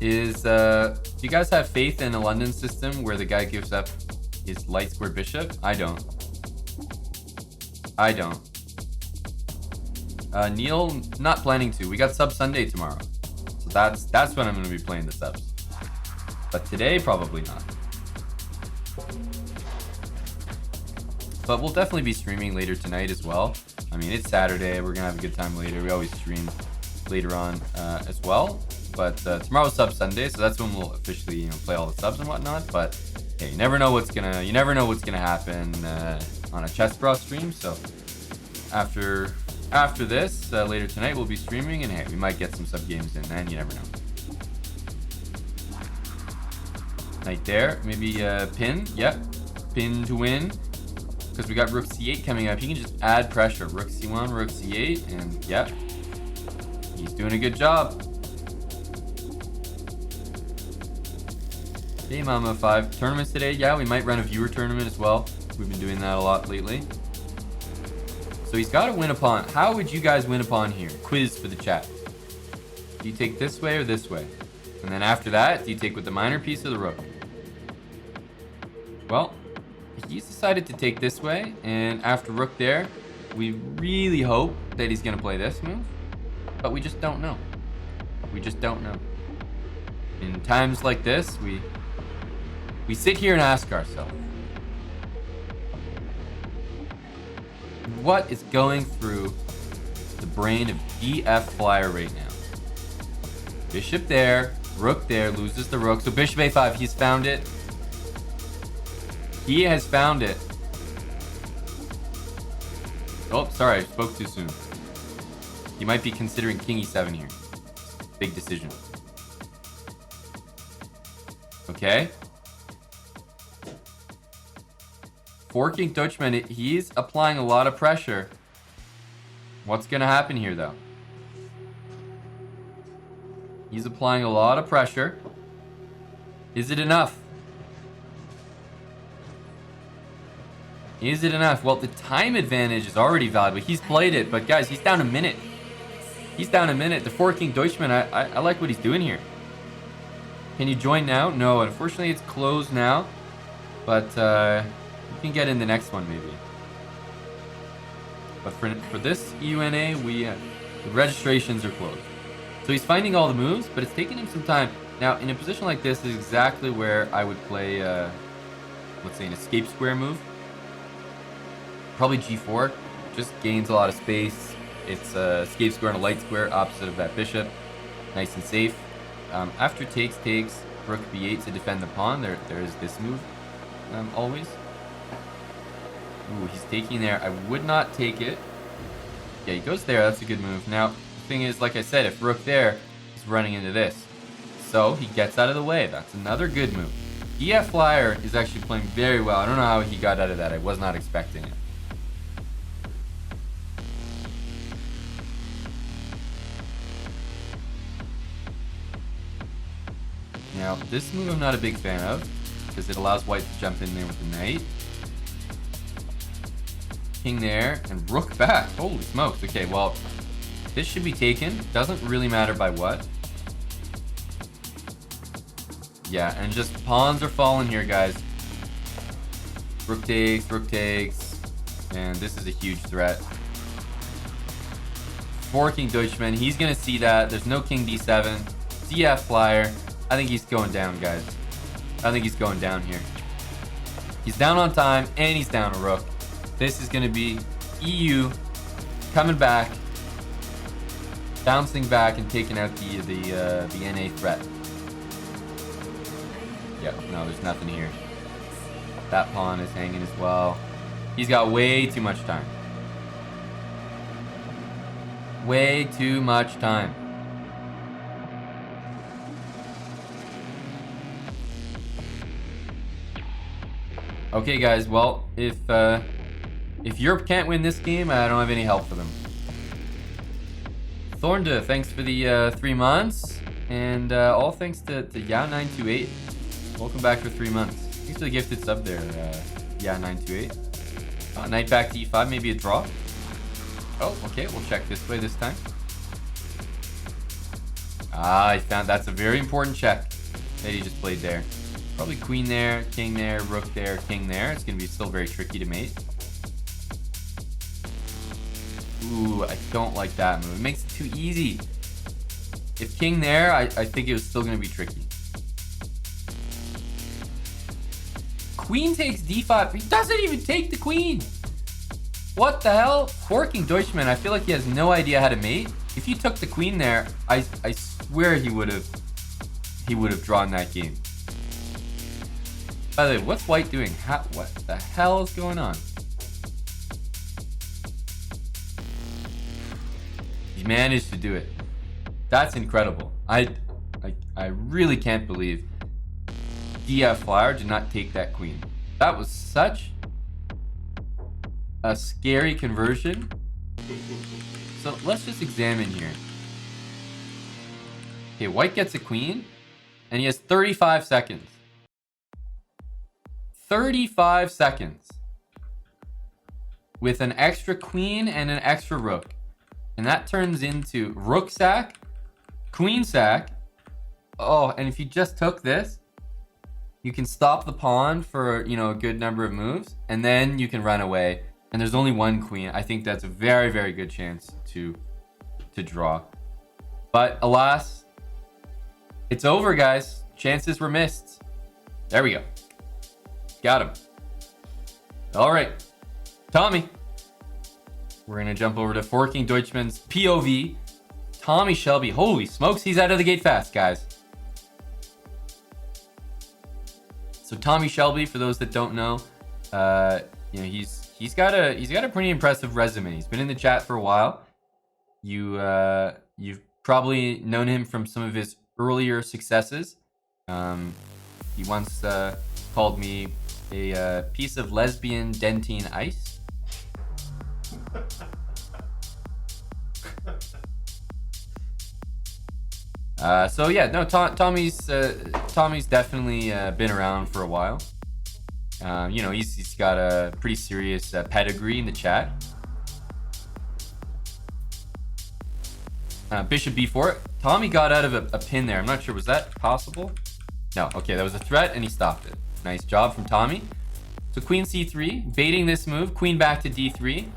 Do you guys have faith in a London system where the guy gives up his light square bishop? I don't. Neil, not planning to. We got Sub Sunday tomorrow. So that's when I'm going to be playing the subs. But today, probably not. But we'll definitely be streaming later tonight as well. I mean, it's Saturday. We're going to have a good time later. We always stream later on as well. But tomorrow's Sub Sunday, so that's when we'll officially, play all the subs and whatnot. But hey, you never know what's gonna happen on a chessbrah stream. So after this, later tonight we'll be streaming, and hey, we might get some sub games in, and you never know. Knight there, maybe pin. Yep, pin to win. Because we got Rook C8 coming up, he can just add pressure. Rook C1, Rook C8, and yep, he's doing a good job. Hey Mama 5, tournaments today? Yeah, we might run a viewer tournament as well. We've been doing that a lot lately. So he's got to win a pawn. How would you guys win a pawn here? Quiz for the chat. Do you take this way or this way? And then after that, do you take with the minor piece or the rook? Well, he's decided to take this way, and after rook there, we really hope that he's going to play this move, but we just don't know. We just don't know. In times like this, we sit here and ask ourselves, what is going through the brain of DF Flyer right now? Bishop there, rook there, loses the rook. So bishop a5, he's found it. He has found it. Oh, sorry, I spoke too soon. He might be considering king e7 here. Big decision. Okay. Forking Dutchman, he's applying a lot of pressure. What's going to happen here, though? He's applying a lot of pressure. Is it enough? Is it enough? Well, the time advantage is already valuable. He's played it, but guys, he's down a minute. He's down a minute. The Forking Dutchman, I like what he's doing here. Can you join now? No, unfortunately it's closed now. But you can get in the next one maybe. But for this EUNA, the registrations are closed. So he's finding all the moves, but it's taking him some time. Now, in a position like this is exactly where I would play, let's say, an escape square move. Probably g4. Just gains a lot of space. It's a escape square and a light square opposite of that bishop. Nice and safe. After takes, rook b8 to defend the pawn. There is this move, always. Ooh, he's taking there. I would not take it. Yeah, he goes there. That's a good move. Now, the thing is, like I said, if rook there, he's running into this. So he gets out of the way. That's another good move. EF Flyer is actually playing very well. I don't know how he got out of that. I was not expecting it. Now, this move I'm not a big fan of, because it allows white to jump in there with the knight. King there, and rook back. Holy smokes. Okay, well, this should be taken. Doesn't really matter by what. Yeah, and just pawns are falling here, guys. Rook takes, and this is a huge threat. Forking Deutschman, he's gonna see that. There's no king d7. DF Flyer. I think he's going down, guys. I think he's going down here. He's down on time, and he's down a rook. This is gonna be EU coming back, bouncing back, and taking out the NA threat. Yep, no, there's nothing here. That pawn is hanging as well. He's got way too much time. Way too much time. Okay, guys. Well, if Europe can't win this game, I don't have any help for them. Thornda, thanks for the 3 months, and all thanks to Ya928. Welcome back for 3 months. Thanks for the gifted sub there, Ya928. Knight back to e5, maybe a draw. Oh, okay. We'll check this way this time. I found that's a very important check that he just played there. Probably queen there, king there, rook there, king there. It's going to be still very tricky to mate. Ooh, I don't like that move. It makes it too easy. If king there, I think it was still going to be tricky. Queen takes d5. He doesn't even take the queen. What the hell? Forking Deutschman, I feel like he has no idea how to mate. If he took the queen there, I swear he would have drawn that game. By the way, what's white doing? What the hell is going on? He managed to do it. That's incredible. I really can't believe DF Flyer did not take that queen. That was such a scary conversion. So let's just examine here. Okay, white gets a queen, and he has 35 seconds. 35 seconds with an extra queen and an extra rook. And that turns into rook sack, queen sack. Oh, and if you just took this, you can stop the pawn for, a good number of moves, and then you can run away. And there's only one queen. I think that's a very, very good chance to draw. But alas, it's over, guys. Chances were missed. There we go. Got him. All right, Tommy. We're gonna jump over to Forking Deutschman's POV. Tommy Shelby. Holy smokes, he's out of the gate fast, guys. So Tommy Shelby, for those that don't know, he's got a pretty impressive resume. He's been in the chat for a while. You've probably known him from some of his earlier successes. He once called me a piece of lesbian dentine ice. So yeah, no, Tommy's definitely been around for a while. He's got a pretty serious pedigree in the chat. Bishop b4. Tommy got out of a pin there. I'm not sure, was that possible? No, okay, that was a threat and he stopped it. Nice job from Tommy. So queen c3, baiting this move, queen back to d3.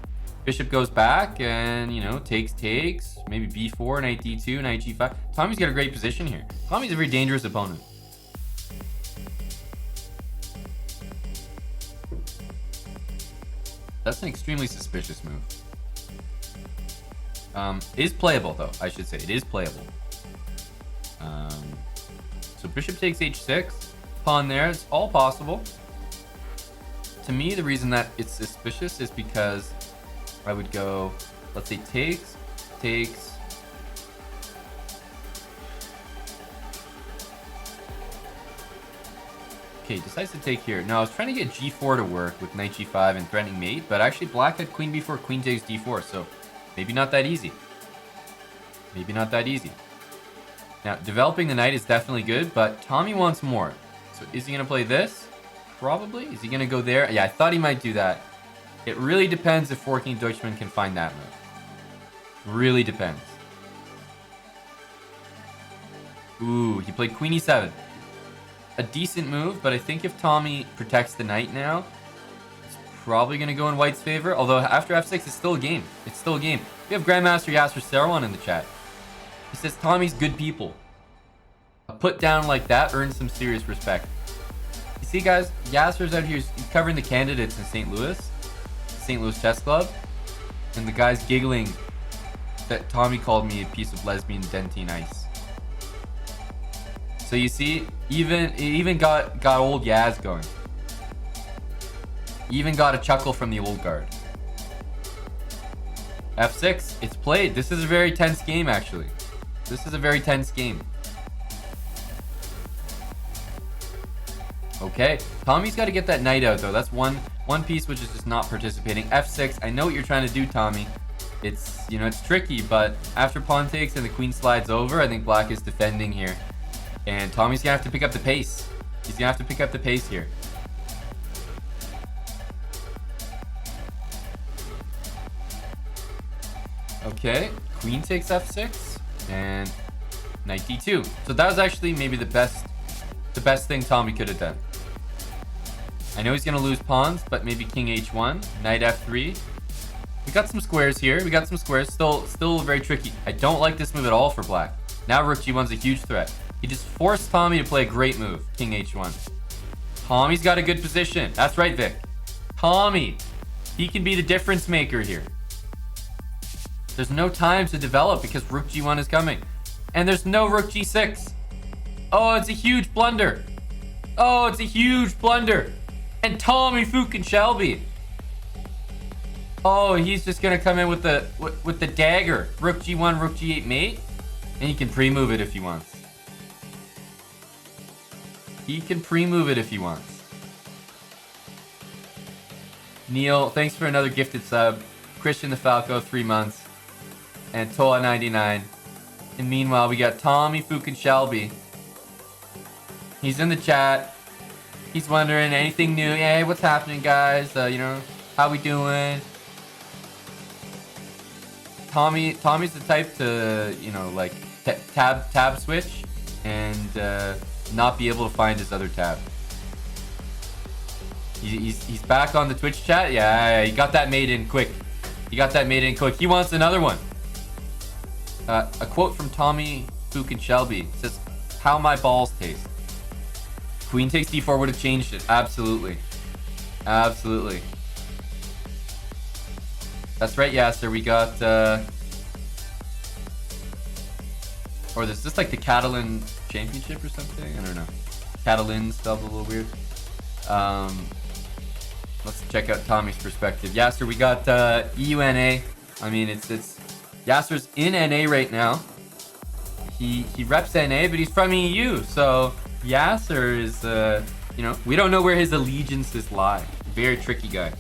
Bishop goes back and, you know, takes. Maybe b4, knight d2, knight g5. Tommy's got a great position here. Tommy's a very dangerous opponent. That's an extremely suspicious move. It is playable, though, I should say. It is playable. So bishop takes h6. Pawn there. It's all possible. To me, the reason that it's suspicious is because I would go, let's say, takes. Okay, decides to take here. Now, I was trying to get g4 to work with knight g5 and threatening mate, but actually black had queen b4, queen takes d4, so maybe not that easy. Maybe not that easy. Now, developing the knight is definitely good, but Tommy wants more. So is he going to play this? Probably. Is he going to go there? Yeah, I thought he might do that. It really depends if Forking Deutschman can find that move. Really depends. Ooh, he played queen e7. A decent move, but I think if Tommy protects the knight now, it's probably going to go in white's favor. Although after f6, it's still a game. It's still a game. We have Grandmaster Yasser Serwan in the chat. He says Tommy's good people. A put down like that earns some serious respect. You see, guys, Yasser's out here, he's covering the candidates in St. Louis Chess Club, and the guy's giggling that Tommy called me a piece of lesbian dentine ice. So you see, it even got old Yaz going. Even got a chuckle from the old guard. f6, it's played. This is a very tense game, actually. This is a very tense game. Okay, Tommy's got to get that knight out, though. That's one piece which is just not participating. f6, I know what you're trying to do, Tommy. It's, you know, it's tricky, but after pawn takes and the queen slides over, I think black is defending here. And Tommy's going to have to pick up the pace. He's going to have to pick up the pace here. Okay, queen takes f6 and knight d2. So that was actually maybe the best thing Tommy could have done. I know he's going to lose pawns, but maybe king h1, knight f3. We got some squares here. We got some squares. Still very tricky. I don't like this move at all for black. Now rook g1's a huge threat. He just forced Tommy to play a great move, king h1. Tommy's got a good position. That's right, Vic. Tommy, he can be the difference maker here. There's no time to develop because rook g1 is coming. And there's no rook g6. Oh, it's a huge blunder. Oh, it's a huge blunder. And Tommy fucking Shelby. Oh, he's just gonna come in with the dagger. Rook g1, rook g8 mate. And he can pre-move it if he wants. He can pre-move it if he wants. Neil, thanks for another gifted sub. Christian the Falco, 3 months. And Toa 99. And meanwhile, we got Tommy fucking Shelby. He's in the chat. He's wondering anything new. Hey, what's happening, guys? You know, how we doing? Tommy's the type to, you know, like tab switch and not be able to find his other tab. He's back on the Twitch chat. Yeah, he got that made in quick. He wants another one. A quote from Tommy fucking Shelby says, "How my balls taste." Queen takes d4 would have changed it. Absolutely. Absolutely. That's right, Yasser. We got... Or is this like the Catalan Championship or something? I don't know. Catalan spelled a little weird. Let's check out Tommy's perspective. Yasser, we got EUNA. I mean, it's Yasser's in NA right now. He reps NA, but he's from EU. So Yasser is, you know, we don't know where his allegiances lie. Very tricky guy.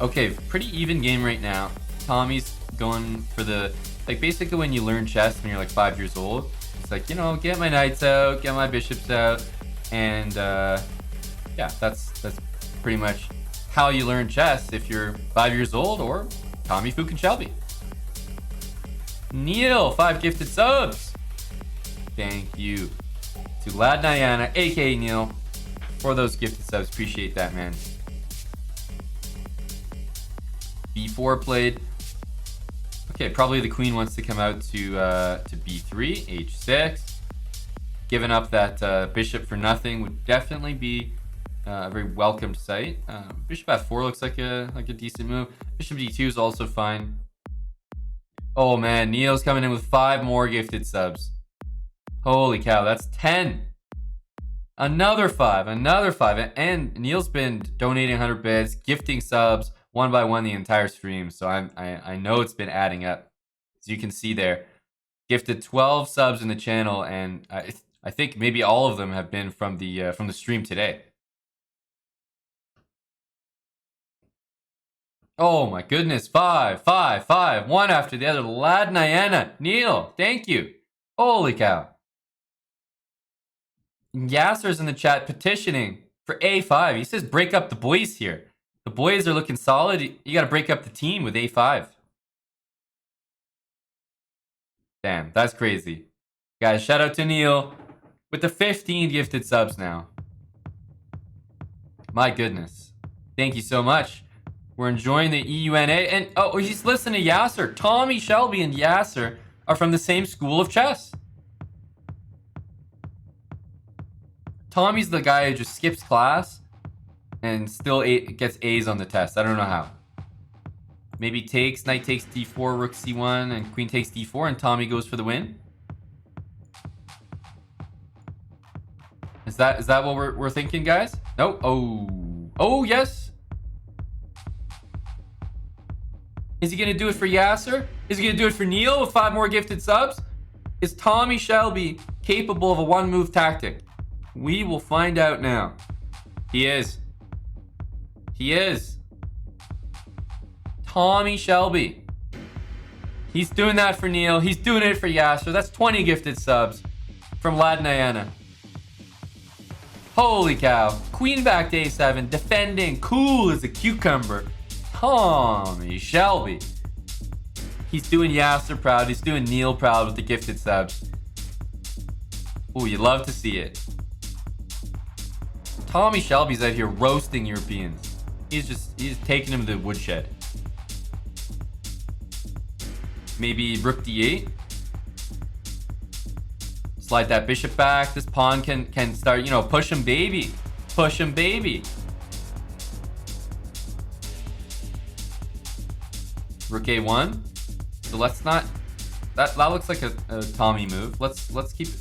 Okay, pretty even game right now. Tommy's going for the, like, basically when you learn chess when you're like 5 years old, it's like, you know, get my knights out, get my bishops out, and yeah, that's pretty much how you learn chess if you're 5 years old, or Tommy fucking Shelby. Neil, 5 gifted subs. Thank you to Lad Diana, aka Neil. for those gifted subs. Appreciate that, man. B4 played. Okay, probably the queen wants to come out to B3, H6. Giving up that bishop for nothing would definitely be a very welcomed sight. Bishop F4 looks like a decent move. Bishop D2 is also fine. Oh man, Neil's coming in with 5 more gifted subs. Holy cow, that's 10. Another 5, and Neil's been donating 100 bits, gifting subs one by one the entire stream. So I know it's been adding up. As you can see there, gifted 12 subs in the channel, and I think maybe all of them have been from the stream today. Oh my goodness, 5, 5, 5, one after the other. Ladniana, Neil, thank you. Holy cow. Yasser's in the chat petitioning for A5. He says break up the boys here. The boys are looking solid. You got to break up the team with A5. Damn, that's crazy. Guys, shout out to Neil with the 15 gifted subs now. My goodness. Thank you so much. We're enjoying the EUNA. And oh, he's listening to Yasser. Tommy Shelby and Yasser are from the same school of chess. Tommy's the guy who just skips class and still gets A's on the test. I don't know how. Maybe takes, knight takes d4, rook c1, and queen takes d4, and Tommy goes for the win. Is that what we're thinking, guys? No. Oh yes. Is he gonna do it for Yasser? Is he gonna do it for Neil with 5 more gifted subs? Is Tommy Shelby capable of a one-move tactic? We will find out now. He is. He is. Tommy Shelby. He's doing that for Neil. He's doing it for Yasser. That's 20 gifted subs from Ladniana. Holy cow. Queen back to A7. Defending. Cool as a cucumber. Tommy Shelby. He's doing Yasser proud. He's doing Neil proud with the gifted subs. Ooh, you'd love to see it. Tommy Shelby's out here roasting Europeans. He's taking them to the woodshed. Maybe rook d8. Slide that bishop back. This pawn can start, push him, baby. Push him, baby. Rook a1. So let's not. That looks like a Tommy move. Let's keep it.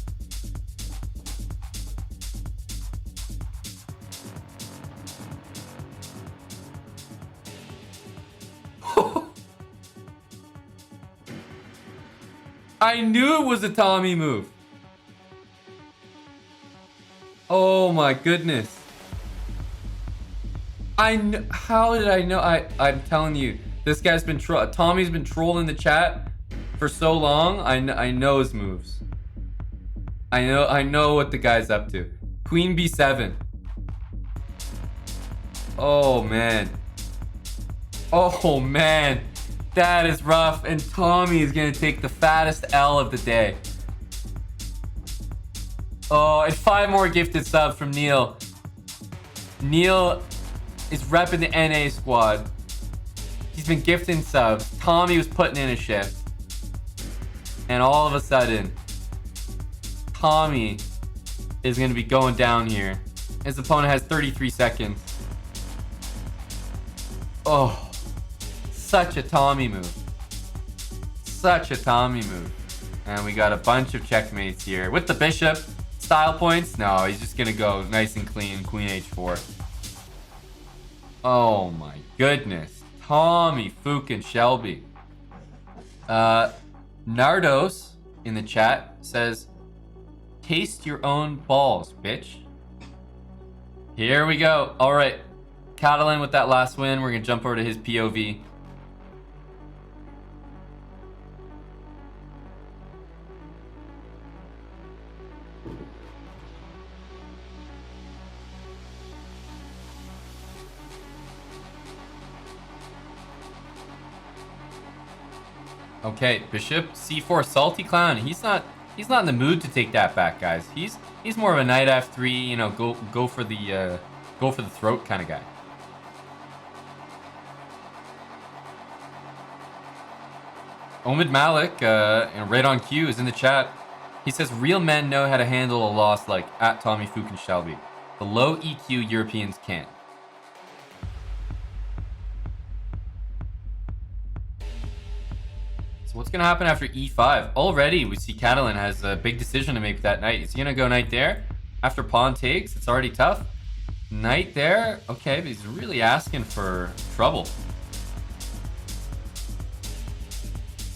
I knew it was a Tommy move. Oh my goodness. How did I know? I'm telling you, this guy's been Tommy's been trolling the chat for so long. I know his moves. I know what the guy's up to. Queen b7. Oh man. Oh man. That is rough, and Tommy is gonna take the fattest L of the day. Oh, and 5 more gifted subs from Neil. Neil is repping the NA squad. He's been gifting subs. Tommy was putting in a shift. And all of a sudden, Tommy is gonna be going down here. His opponent has 33 seconds. Oh. Such a Tommy move. Such a Tommy move. And we got a bunch of checkmates here. With the bishop, style points? No, he's just gonna go nice and clean, queen h4. Oh my goodness. Tommy fucking Shelby. Nardos in the chat says, taste your own balls, bitch. Here we go. All right. Catalan with that last win. We're gonna jump over to his POV. Okay, bishop c4, salty clown. He's not He's not in the mood to take that back, guys. He's more of a knight f3, you know, go for the throat kind of guy. Omid Malik, and right on cue, is in the chat. He says, real men know how to handle a loss like at Tommy Fukin Shelby. The low EQ Europeans can't. So what's going to happen after e5? Already, we see Catalan has a big decision to make with that knight. Is he going to go knight there? After pawn takes, it's already tough. Knight there? Okay, but he's really asking for trouble.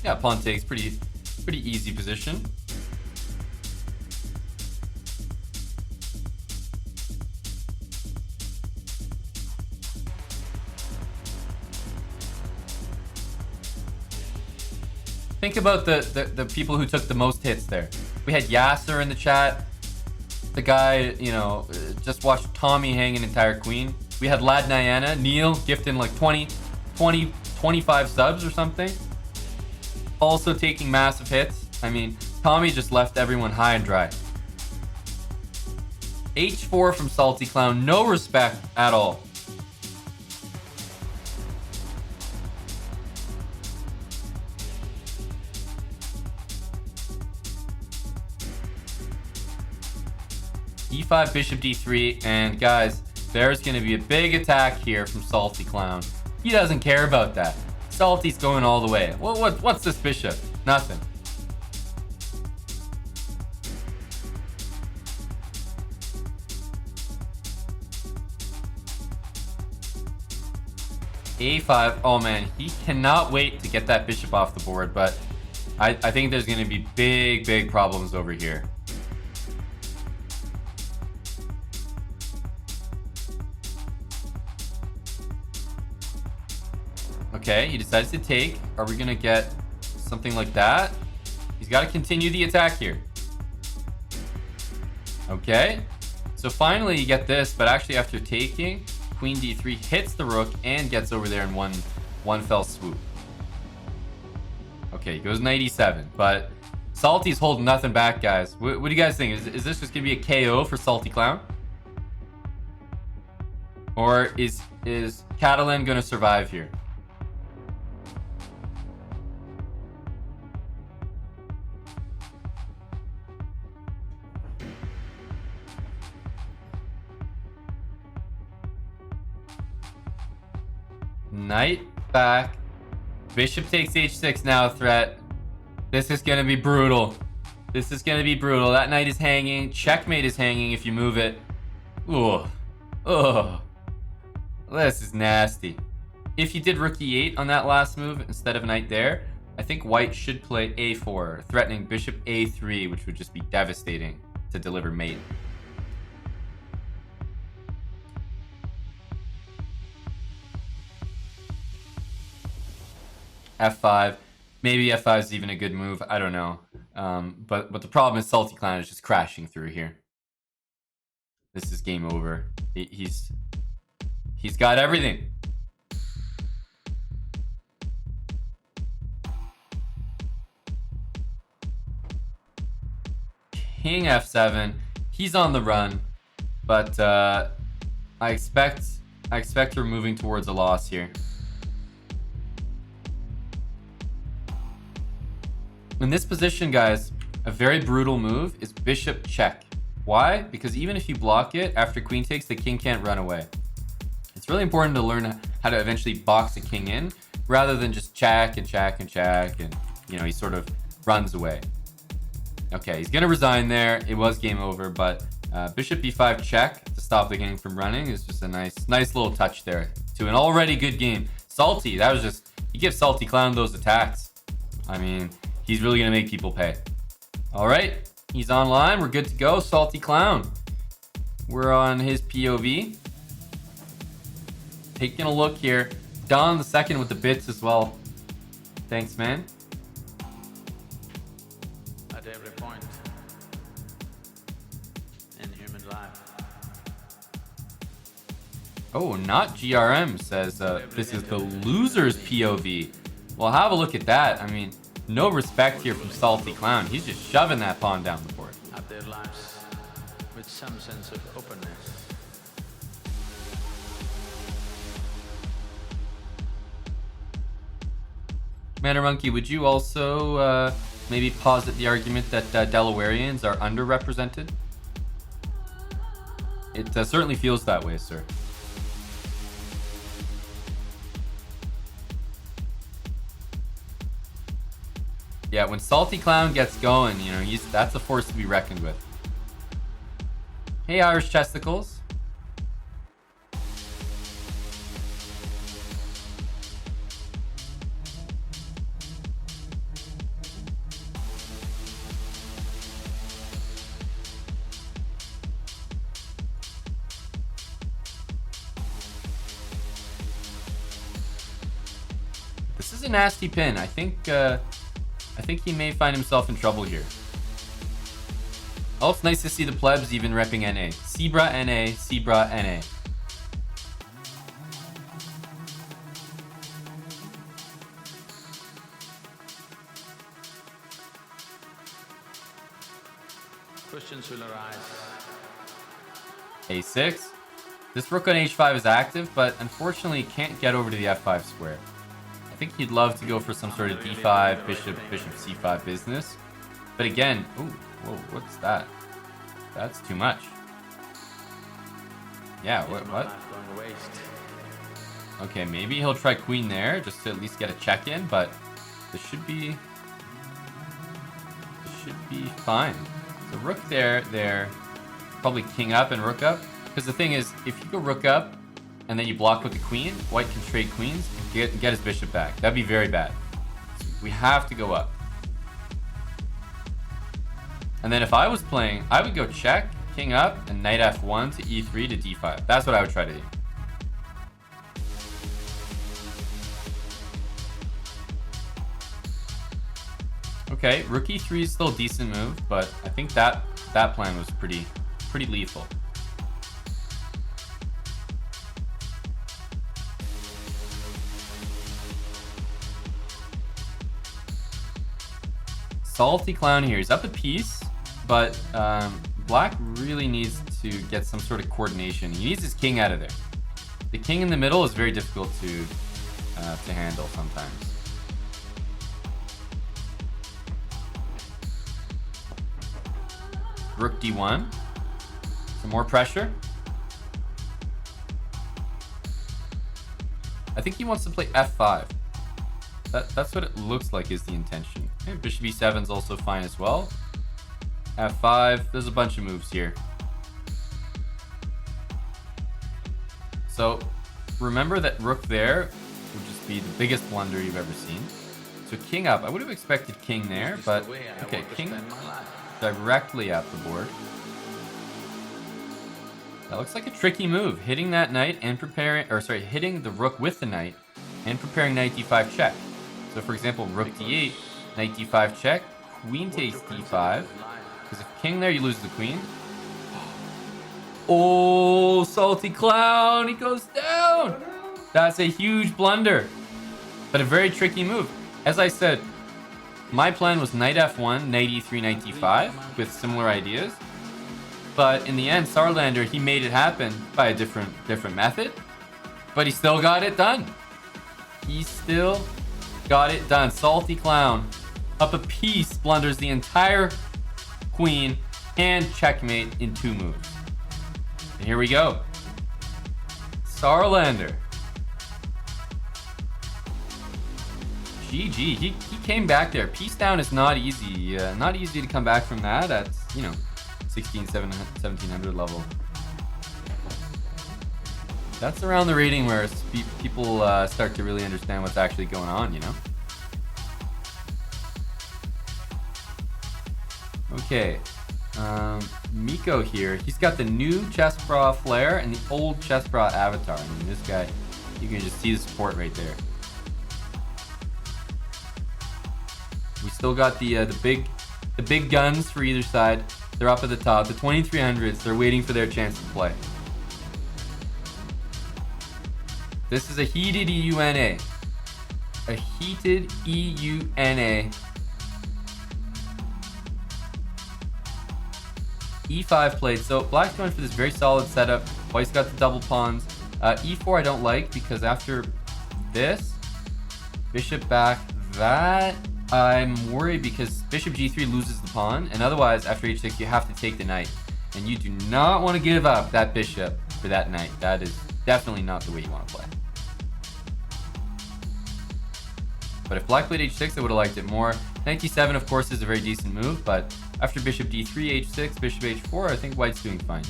Yeah, pawn takes, pretty easy position. Think about the people who took the most hits there. We had Yasser in the chat. The guy, you know, just watched Tommy hang an entire queen. We had Lad Nyana, Neil gifting like 25 subs or something. Also taking massive hits. I mean, Tommy just left everyone high and dry. H4 from Salty Clown, no respect at all. E5, bishop d3, and guys, there's going to be a big attack here from Salty Clown. He doesn't care about that. Salty's going all the way. What's this bishop? Nothing. A5, oh man, he cannot wait to get that bishop off the board, but I think there's going to be big problems over here. Okay, he decides to take. Are we going to get something like that? He's got to continue the attack here. Okay, so finally you get this, but actually after taking, queen d3 hits the rook and gets over there in one fell swoop. Okay, he goes knight e7, but Salty's holding nothing back, guys. What do you guys think? Is this just going to be a KO for Salty Clown? Or is Catalan going to survive here? Knight back. Bishop takes h6 now, threat. This is going to be brutal. This is going to be brutal. That knight is hanging. Checkmate is hanging if you move it. Ugh. Ugh. This is nasty. If you did rook e8 on that last move instead of knight there, I think white should play a4, threatening bishop a3, which would just be devastating to deliver mate. F5. Maybe F5 is even a good move. I don't know. But the problem is Salty Clown is just crashing through here. This is game over. He's got everything. King F7. He's on the run, but I expect we're moving towards a loss here. In this position, guys, a very brutal move is bishop check. Why? Because even if you block it, after queen takes, the king can't run away. It's really important to learn how to eventually box the king in, rather than just check and check and check, and, you know, he sort of runs away. Okay, he's going to resign there. It was game over, but bishop b5 check to stop the king from running is just a nice little touch there to an already good game. Salty, that was just, he gives Salty Clown those attacks. I mean, he's really going to make people pay. All right, he's online. We're good to go. Salty Clown. We're on his POV. Taking a look here. Don the second with the bits as well. Thanks, man. At every point in human life. Oh, not GRM says this is the loser's POV. Well, have a look at that. I mean, No respect here from Salty Clown. He's just shoving that pawn down the board. At their lives with some sense of openness. Manor Monkey, would you also maybe posit the argument that Delawareans are underrepresented? It certainly feels that way, sir. Yeah, when Salty Clown gets going, you know, that's a force to be reckoned with. Hey, Irish Chesticles. This is a nasty pin. I think he may find himself in trouble here. Oh, it's nice to see the plebs even repping NA. chessbrah NA, chessbrah NA. Questions will arise. A6. This rook on h5 is active, but unfortunately can't get over to the f5 square. I think he'd love to go for some sort of d5, bishop c5 business. But again, ooh, whoa, what's that? That's too much. Yeah, what? Okay, maybe he'll try queen there, just to at least get a check in, but this should be fine. So rook there, probably king up and rook up. Because the thing is, if you go rook up, and then you block with the queen, white can trade queens and get his bishop back. That'd be very bad. So we have to go up. And then if I was playing, I would go check, king up, and knight f1 to e3 to d5. That's what I would try to do. Okay, rook e3 is still a decent move, but I think that plan was pretty lethal. Salty Clown here. He's up a piece, but Black really needs to get some sort of coordination. He needs his king out of there. The king in the middle is very difficult to handle sometimes. Rook d1. Some more pressure. I think he wants to play f5. That's what it looks like is the intention. Okay, bishop e7 is also fine as well. f5. There's a bunch of moves here. So remember that rook there would just be the biggest blunder you've ever seen. So king up. I would have expected king there, but okay, king directly up the board. That looks like a tricky move. Hitting that knight and hitting the rook with the knight and preparing knight d5 check. So for example, rook d8, knight d5 check, queen takes d5. Because if king there, you lose the queen. Oh, Salty Clown, he goes down. That's a huge blunder, but a very tricky move. As I said, my plan was knight f1, knight e3, knight d5 with similar ideas. But in the end, Sarlander, he made it happen by a different method. But he still got it done. He still got it done. Salty Clown, up a piece, blunders the entire queen and checkmate in 2 moves. And here we go. Sarlander. GG. He came back there. Piece down is not easy. Not easy to come back from that at, 1700 level. That's around the rating where people start to really understand what's actually going on, Okay. Miko here. He's got the new chessbrah flair and the old chessbrah avatar. I mean, this guy, you can just see the support right there. We still got the big guns for either side. They're up at the top. The 2300s, they're waiting for their chance to play. This is a heated EUNA. A heated EUNA E5 played. So black's going for this very solid setup. White's got the double pawns. E4 I don't like because after this, bishop back, that I'm worried because bishop G3 loses the pawn, and otherwise after H6 you have to take the knight, and you do not want to give up that bishop for that knight. That is definitely not the way you want to play. But if black played H6, I would have liked it more. Knight D7 of course is a very decent move, but after bishop D3, H6, bishop H4, I think white's doing fine.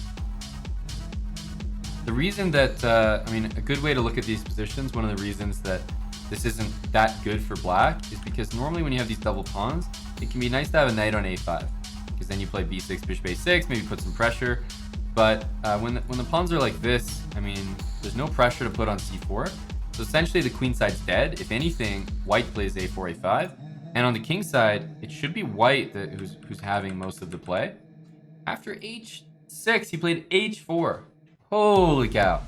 The reason that, I mean, a good way to look at these positions, one of the reasons that this isn't that good for black is because normally when you have these double pawns, it can be nice to have a knight on A5, because then you play B6, bishop A6, maybe put some pressure. But when the pawns are like this, I mean, there's no pressure to put on C4. So essentially the queen side's dead. If anything, white plays A4, A5. And on the king side, it should be white who's having most of the play. After H6, he played H4. Holy cow.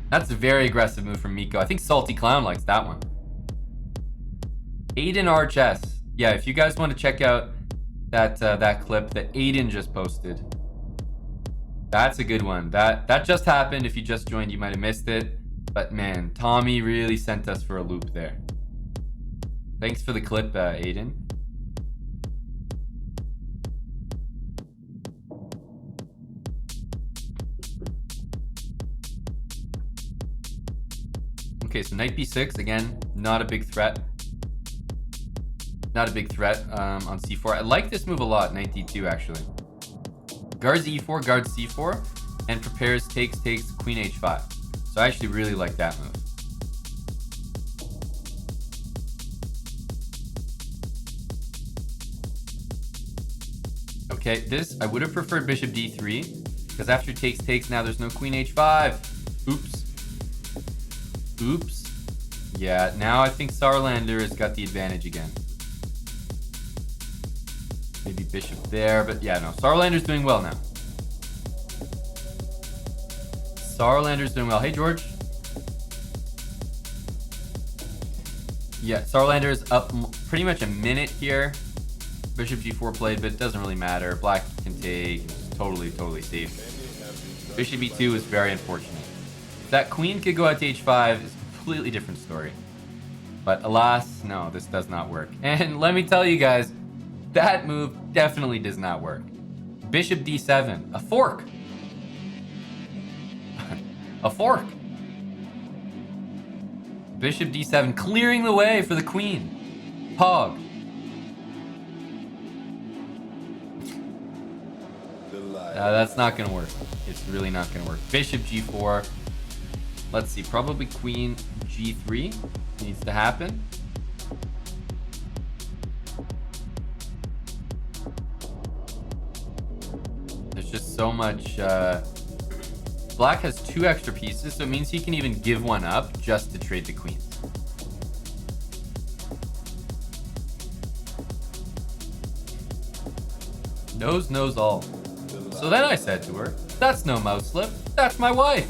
That's a very aggressive move from Miko. I think Salty Clown likes that one. Aiden RHS. Yeah, if you guys want to check out that clip that Aiden just posted, that's a good one. That just happened. If you just joined, you might have missed it. But man, Tommy really sent us for a loop there. Thanks for the clip, Aiden. Okay, so knight b6, again, not a big threat. Not a big threat on c4. I like this move a lot, knight d2 actually. Guards e4, guards c4, and prepares, takes, queen h5. So I actually really like that move. Okay, this, I would have preferred bishop d3, because after takes, now there's no queen h5. Oops. Yeah, now I think Sarlander has got the advantage again. Maybe bishop there, but yeah, no. Sarlander's doing well now. Sarlander's doing well. Hey, George. Yeah, Sarlander is up pretty much a minute here. Bishop g4 played, but it doesn't really matter. Black can take. Totally safe. Bishop e2 is very unfortunate. If that queen could go out to h5, it's a completely different story. But alas, no, this does not work. And let me tell you guys, that move definitely does not work. Bishop d7, a fork. A fork. Bishop d7, clearing the way for the queen. Pog. That's not gonna work. It's really not gonna work. Bishop g4. Let's see, probably queen g3 needs to happen. There's just so much. Black has 2 extra pieces, so it means he can even give one up just to trade the queens. Knows all. So then I said to her, that's no mouse slip, that's my wife.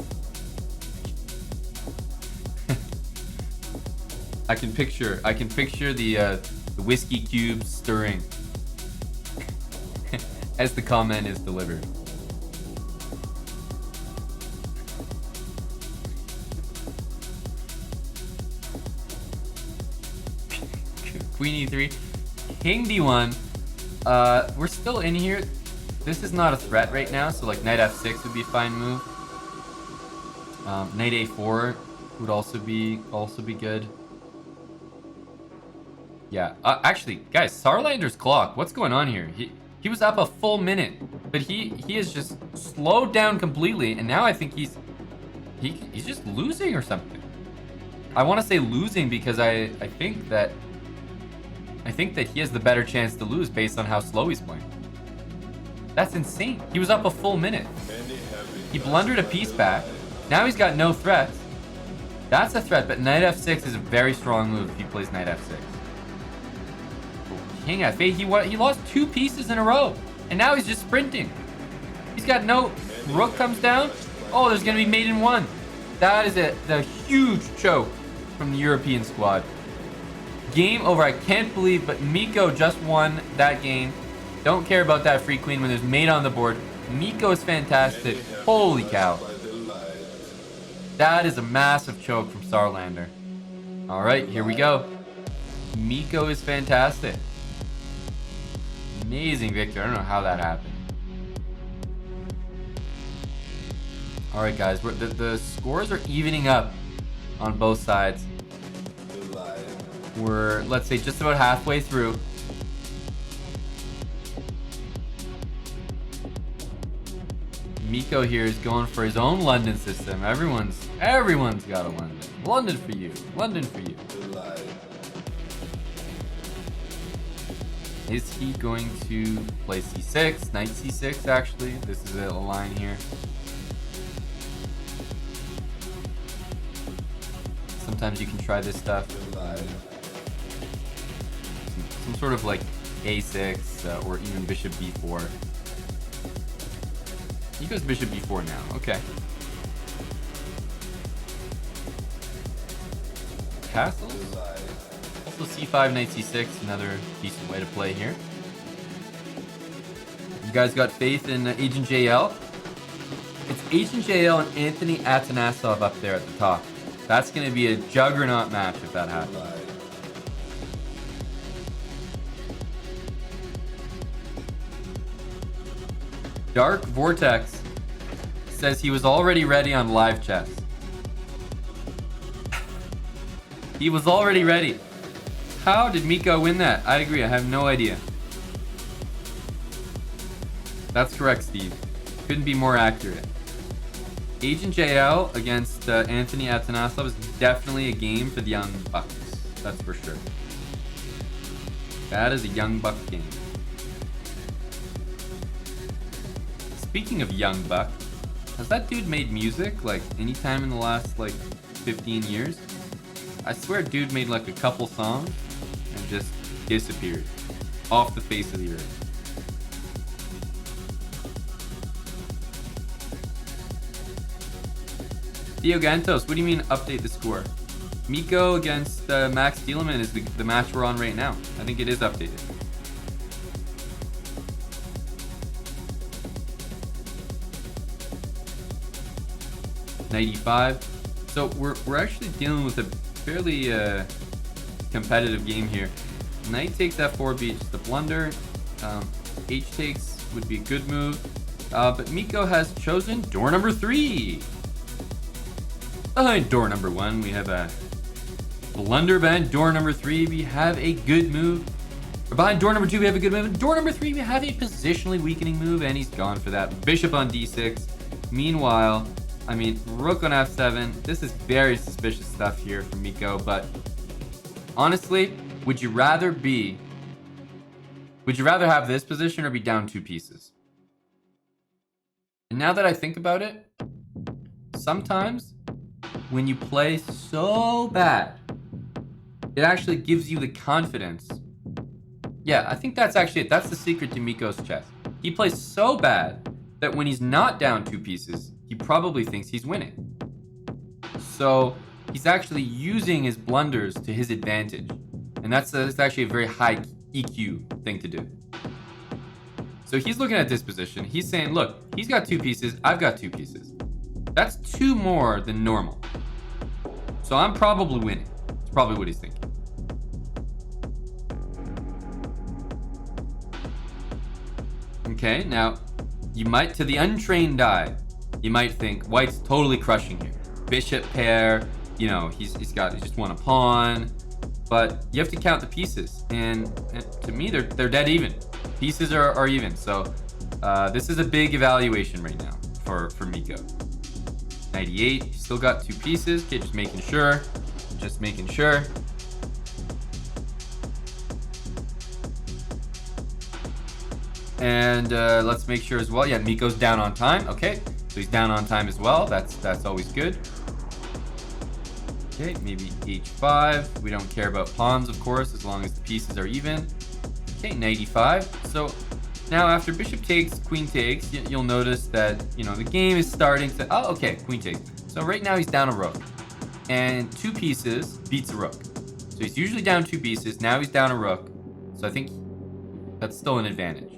I can picture the whiskey cubes stirring as the comment is delivered. Queen e3, king d1. We're still in here. This is not a threat right now, so like knight f6 would be a fine move. Knight a4 would also be good. Yeah, actually, guys, Sarlander's clock. What's going on here? He was up a full minute, but he is just slowed down completely, and now I think he's just losing or something. I want to say losing because I think that he has the better chance to lose based on how slow he's playing. That's insane. He was up a full minute. He blundered a piece back. Now he's got no threats. That's a threat, but knight f6 is a very strong move if he plays knight f6. King f8, he lost 2 pieces in a row, and now he's just sprinting. He's got no... Rook comes down. Oh, there's going to be mate in 1. That is the huge choke from the European squad. Game over. I can't believe, but Miko just won that game. Don't care about that free queen when there's mate on the board. Miko is fantastic. Holy cow. That is a massive choke from Starlander. Alright, here we go. Miko is fantastic. Amazing victory. I don't know how that happened. Alright guys, the scores are evening up on both sides. We're, let's say, just about halfway through. Miko here is going for his own London system. Everyone's got a London. London for you. London for you. Is he going to play c6? Knight c6, actually. This is a line here. Sometimes you can try this stuff. Some sort of like a6 or even bishop b4. He goes bishop b4 now. Okay. Castles. Also c5, knight c6. Another decent way to play here. You guys got faith in Agent JL? It's Agent JL and Anthony Atanasov up there at the top. That's going to be a juggernaut match if that happens. Dark Vortex says he was already ready on live chess. He was already ready. How did Miko win that? I agree. I have no idea. That's correct, Steve. Couldn't be more accurate. Agent JL against Anthony Atanasov is definitely a game for the Young Bucks. That's for sure. That is a Young Buck game. Speaking of Young Buck, has that dude made music like anytime in the last like 15 years? I swear dude made like a couple songs and just disappeared off the face of the earth. Theo Gantos, what do you mean update the score? Miko against Max Thielemann is the match we're on right now. I think it is updated. .95. So we're actually dealing with a fairly competitive game here. Knight takes f4 beats the blunder. H takes would be a good move. But Miko has chosen door number 3. Behind door number 1, we have a blunder. Behind door number 3, we have a good move. Or behind door number 2, we have a good move. And door number 3, we have a positionally weakening move, and he's gone for that. Bishop on d6. Meanwhile, I mean, rook on f7. This is very suspicious stuff here from Miko, but honestly, would you rather have this position or be down 2 pieces? And now that I think about it, sometimes when you play so bad, it actually gives you the confidence. Yeah, I think that's actually it. That's the secret to Miko's chess. He plays so bad that when he's not down 2 pieces, he probably thinks he's winning. So he's actually using his blunders to his advantage. And that's actually a very high EQ thing to do. So he's looking at this position. He's saying, look, he's got 2 pieces. I've got 2 pieces. That's 2 more than normal. So I'm probably winning. That's probably what he's thinking. Okay, now you might, to the untrained eye, you might think White's totally crushing here. Bishop pair, you know, he's just won a pawn, but you have to count the pieces, and to me they're dead even. Pieces are even, so this is a big evaluation right now for Miko. 98, he's still got 2 pieces. Okay, just making sure. And let's make sure as well. Yeah, Miko's down on time. Okay, so he's down on time as well. That's always good. Okay, maybe h5. We don't care about pawns, of course, as long as the pieces are even. Okay, 95. So now after bishop takes, queen takes, you'll notice that, you know, the game is starting to... Oh, okay, queen takes. So right now he's down a rook. And 2 pieces beats a rook. So he's usually down 2 pieces. Now he's down a rook. So I think that's still an advantage.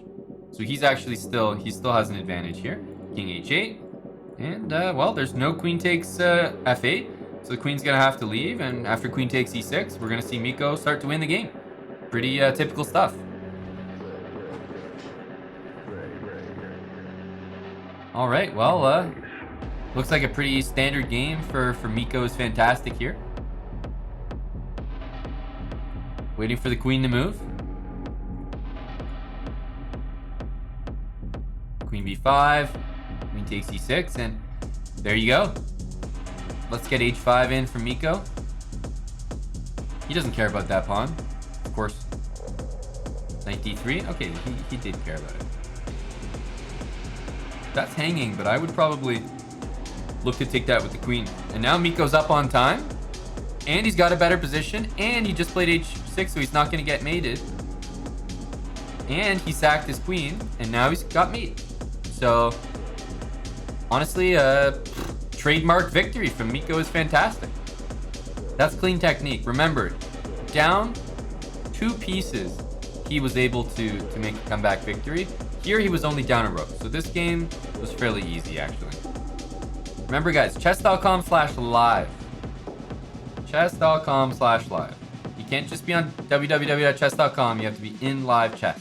So he's actually he still has an advantage here. King h8. And, well, there's no queen takes f8. So the queen's gonna have to leave. And after queen takes e6, we're gonna see Miko start to win the game. Pretty typical stuff. All right, well, looks like a pretty standard game for Miko's Fantastic here. Waiting for the queen to move. Queen b5, queen takes e6, and there you go. Let's get h5 in for Miko. He doesn't care about that pawn, of course. Knight d3, okay, he did care about it. That's hanging, but I would probably look to take that with the queen. And now Miko's up on time, and he's got a better position, and he just played h6, so he's not going to get mated. And he sacked his queen, and now he's got mate. So, honestly, trademark victory from Miko is fantastic. That's clean technique. Remember, down 2 pieces, he was able to make a comeback victory. Here, he was only down a rook. So this game was fairly easy, actually. Remember, guys, chess.com/live. Chess.com/live. You can't just be on www.chess.com. You have to be in live chess.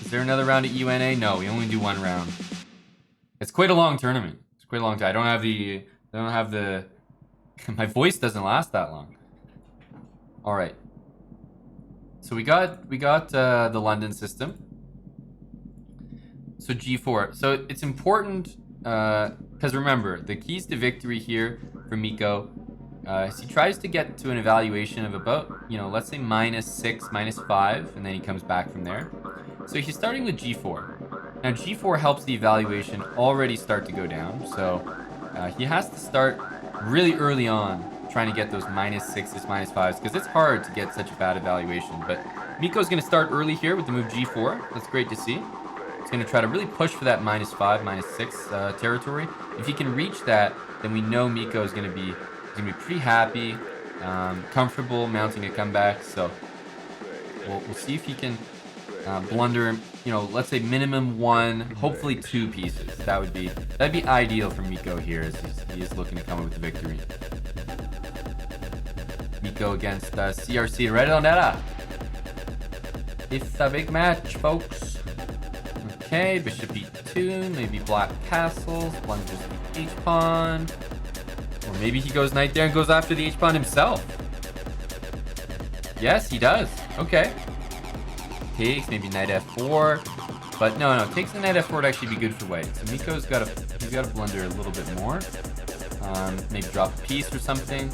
Is there another round at UNA? No, we only do 1 round. It's quite a long tournament. It's quite a long time. I don't have the my voice doesn't last that long. All right. So we got the London system. So G4. So it's important because remember, the keys to victory here for Miko, he tries to get to an evaluation of about, let's say -6, -5, and then he comes back from there. So he's starting with G4. Now G4 helps the evaluation already start to go down. So he has to start really early on trying to get those -6s, -5s, because it's hard to get such a bad evaluation. But Miko's going to start early here with the move G4. That's great to see. He's going to try to really push for that -5, -6 territory. If he can reach that, then we know Miko is going to be pretty happy, comfortable mounting a comeback. So we'll see if he can blunder, let's say minimum 1, hopefully 2 pieces. That'd be ideal for Miko here, as he is looking to come up with the victory. Miko against CRC Redonera. It's a big match, folks. Okay, bishop e2, maybe black castles, plunges the h-pawn. Or maybe he goes knight there and goes after the h-pawn himself. Yes, he does. Okay. Takes, maybe knight f4. But no, takes the knight f4 would actually be good for white. So Miko's got to blunder a little bit more. Maybe drop a piece or something.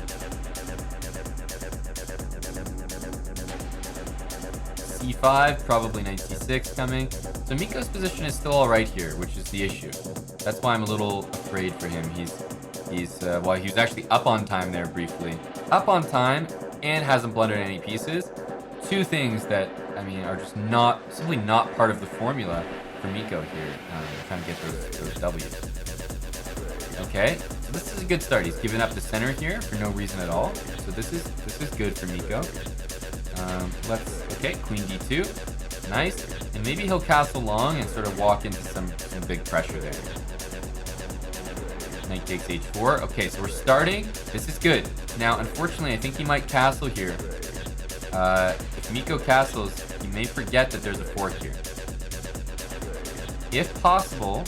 e5, probably knight c6 coming. So Miko's position is still all right here, which is the issue. That's why I'm a little afraid for him. Well, he was actually up on time there briefly. Up on time and hasn't blundered any pieces. 2 things that, are just simply not part of the formula for Miko here. Trying to get those W's. Okay, so this is a good start. He's given up the center here for no reason at all. So this is good for Miko. Okay, queen d2, nice, and maybe he'll castle long and sort of walk into some big pressure there. Knight takes h4. Okay, so we're starting. This is good. Now, unfortunately, I think he might castle here. If Miko castles, he may forget that there's a fork here. If possible,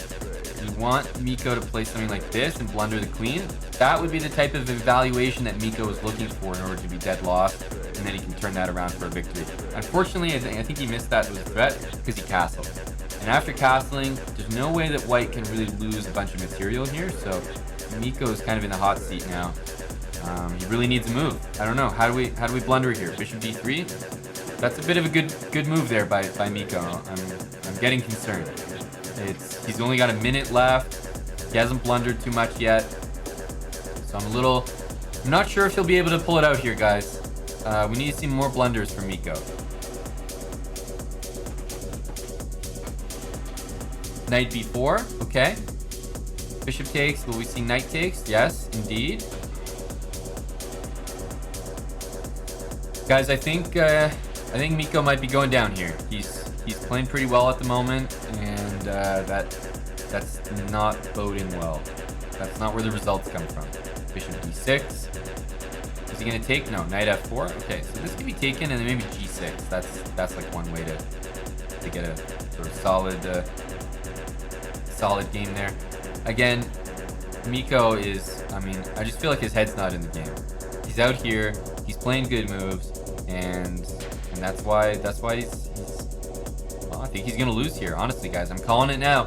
you want Miko to play something like this and blunder the queen. That would be the type of evaluation that Miko is looking for in order to be dead lost, and then he can turn that around for a victory. Unfortunately, I think he missed that with a threat because he castled. And after castling, there's no way that white can really lose a bunch of material here, so Miko is kind of in the hot seat now. He really needs a move. I don't know. How do we blunder here? Bishop d3? That's a bit of a good move there by Miko. I'm getting concerned. He's only got a minute left. He hasn't blundered too much yet. So I'm not sure if he'll be able to pull it out here, guys. We need to see more blunders from Miko. Knight b4, okay. Bishop takes, will we see knight takes? Yes, indeed. Guys, I think I think Miko might be going down here. He's playing pretty well at the moment, and that's not boding well. That's not where the results come from. Bishop d6. Is he gonna take? No, knight f4. Okay, so this can be taken, and then maybe g6. That's like one way to get a sort of solid game there. Again, Miko is. I mean, I just feel like his head's not in the game. He's out here. He's playing good moves, and that's why he's well, I think he's gonna lose here. Honestly, guys, I'm calling it now.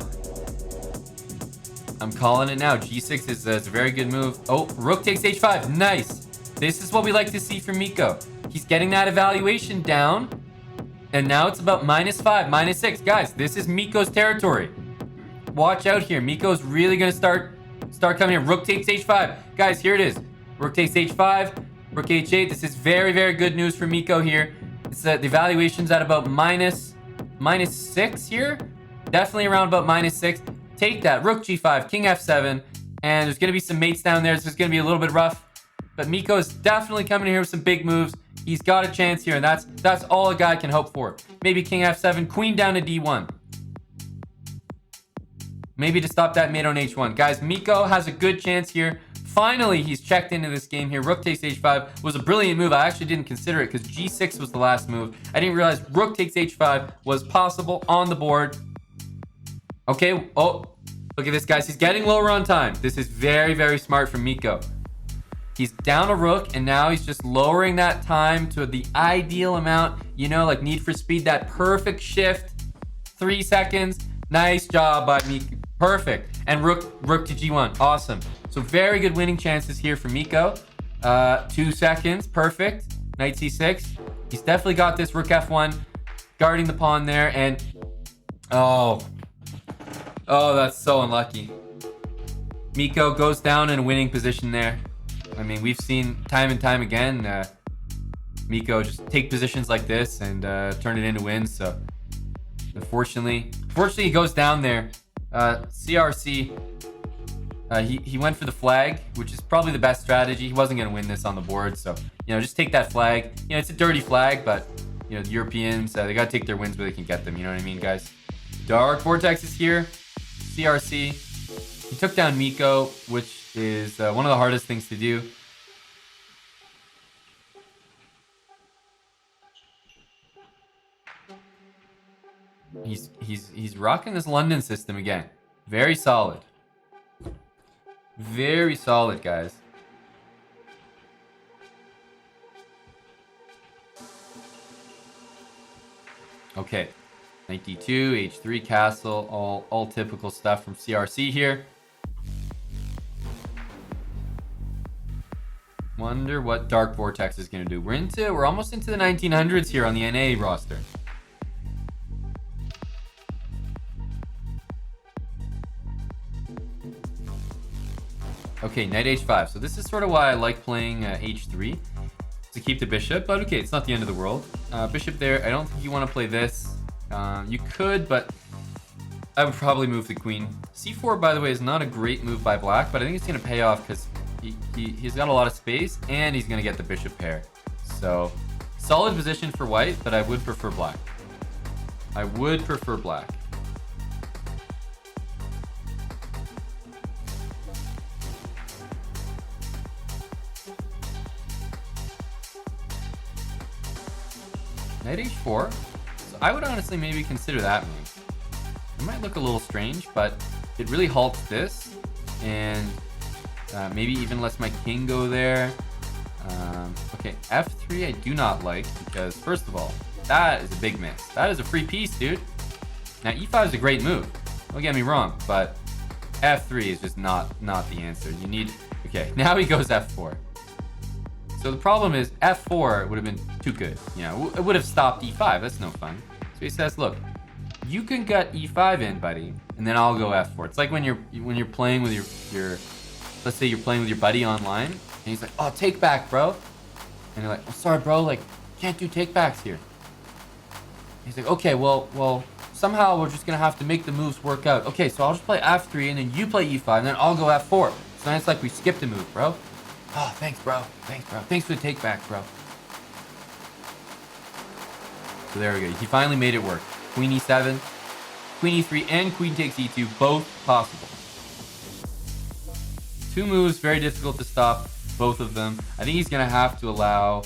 G6 is a very good move. Oh, rook takes h5. Nice. This is what we like to see from Miko. He's getting that evaluation down, and now it's about -5, -6. Guys, this is Miko's territory. Watch out here. Miko's really gonna start coming in. Rook takes h5. Guys, here it is. Rook takes h5. Rook h8. This is very, very good news for Miko here. It's the evaluation's at about -6 here. Definitely around about -6. Take that. Rook g5, king f7, and there's going to be some mates down there. This is going to be a little bit rough, but Miko is definitely coming in here with some big moves. He's got a chance here, and that's all a guy can hope for. Maybe king f7, queen down to d1. Maybe to stop that mate on h1. Guys, Miko has a good chance here. Finally, he's checked into this game here. Rook takes h5 was a brilliant move. I actually didn't consider it because g6 was the last move. I didn't realize rook takes h5 was possible on the board. Okay, oh, look at this, guys. He's getting lower on time. This is very, very smart from Miko. He's down a rook, and now he's just lowering that time to the ideal amount. You know, like Need for Speed, that perfect shift. 3 seconds. Nice job by Miko. Perfect. And rook to g1. Awesome. So very good winning chances here for Miko. 2 seconds. Perfect. Knight c6. He's definitely got this. Rook f1. Guarding the pawn there. And oh, that's so unlucky. Miko goes down in a winning position there. I mean, we've seen time and time again Miko just take positions like this and turn it into wins. So unfortunately he goes down there. CRC, he went for the flag, which is probably the best strategy. He wasn't going to win this on the board, so just take that flag. It's a dirty flag, but the Europeans, they got to take their wins where they can get them. You know what I mean, guys? Dark Vortex is here. CRC, he took down Miko, which is one of the hardest things to do. He's rocking this London system again. Very solid. Very solid, guys. Okay. Knight d2, h3, castle, all typical stuff from CRC here. Wonder what Dark Vortex is going to do. We're almost into the 1900s here on the NA roster. Okay, knight h5. So this is sort of why I like playing h3 to keep the bishop. But okay, it's not the end of the world. Bishop there. I don't think you want to play this. You could, but I would probably move the queen. c4, by the way, is not a great move by black, but I think it's going to pay off because he's got a lot of space and he's going to get the bishop pair. So solid position for white, but I would prefer black. I would prefer black. Knight h4. So I would honestly maybe consider that move. It might look a little strange, but it really halts this, and maybe even lets my king go there. Okay, f3 I do not like because, first of all, that is a big miss. That is a free piece, dude. Now e5 is a great move. Don't get me wrong, but f3 is just not the answer. You need. Okay, now he goes f4. So the problem is f4 would have been too good. It would have stopped e5. That's no fun. So he says, look, you can get e5 in, buddy, and then I'll go f4. It's like when you're playing with your let's say you're playing with your buddy online, and he's like, oh, take back, bro. And you're like, oh, sorry, bro, like, can't do take backs here. He's like, okay, well, somehow we're just gonna have to make the moves work out. Okay, so I'll just play f3, and then you play e5, and then I'll go f4. So then it's like we skipped a move, bro. Oh, thanks, bro. Thanks, bro. Thanks for the take back, bro. So there we go. He finally made it work. Queen e7, queen e3, and queen takes e2, both possible. 2 moves, very difficult to stop both of them. I think he's going to have to allow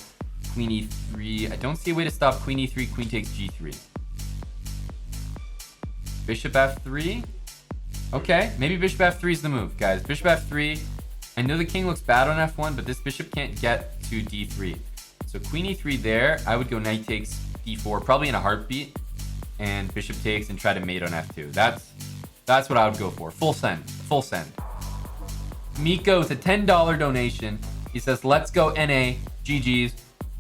queen e3. I don't see a way to stop queen e3, queen takes g3. Bishop f3. Okay, maybe bishop f3 is the move, guys. Bishop f3. I know the king looks bad on f1, but this bishop can't get to d3. So queen e3 there. I would go knight takes d4, probably in a heartbeat, and bishop takes and try to mate on f2. That's what I would go for. Full send. Full send. Miko with a $10 donation. He says, let's go NA. GG's.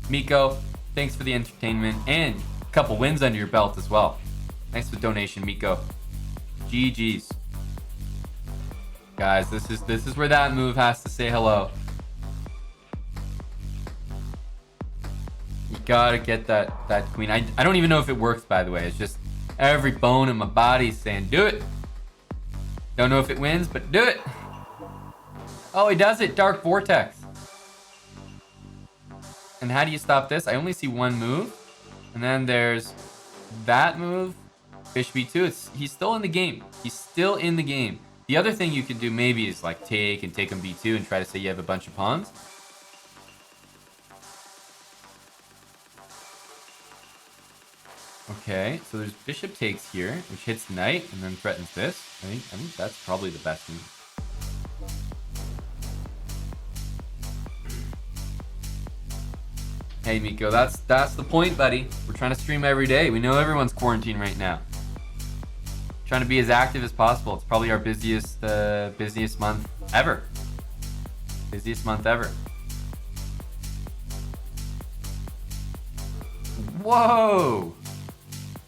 Miko, thanks for the entertainment and a couple wins under your belt as well. Thanks for the donation, Miko. GG's. Guys, this is where that move has to say hello. You gotta get that queen. I don't even know if it works, by the way. It's just every bone in my body is saying, do it. Don't know if it wins, but do it. Oh, he does it. Dark Vortex. And how do you stop this? I only see one move. And then there's that move. Bishop e2. He's still in the game. He's still in the game. The other thing you could do maybe is like take and take on b2 and try to say you have a bunch of pawns. Okay, so there's bishop takes here, which hits knight and then threatens this. I think that's probably the best move. Hey Miko, that's the point, buddy. We're trying to stream every day. We know everyone's quarantined right now. Trying to be as active as possible. It's probably our busiest month ever. Busiest month ever. Whoa!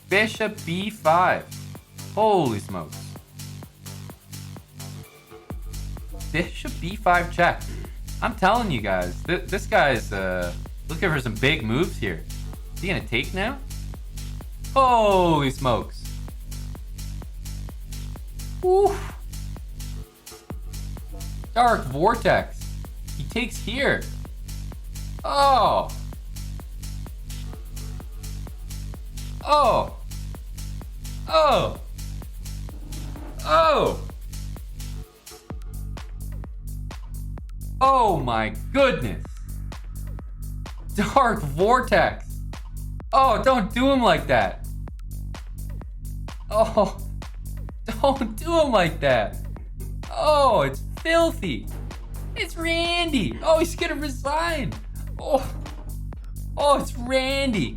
Bishop b5. Holy smokes. Bishop b5 check. I'm telling you guys, this guy's looking for some big moves here. Is he gonna take now? Holy smokes. Oof. Dark Vortex. He takes here. Oh. Oh. Oh. Oh. Oh my goodness. Dark Vortex. Oh, don't do him like that. Oh. Don't do him like that. Oh, it's filthy. It's Randy. Oh, he's gonna resign. Oh, it's Randy.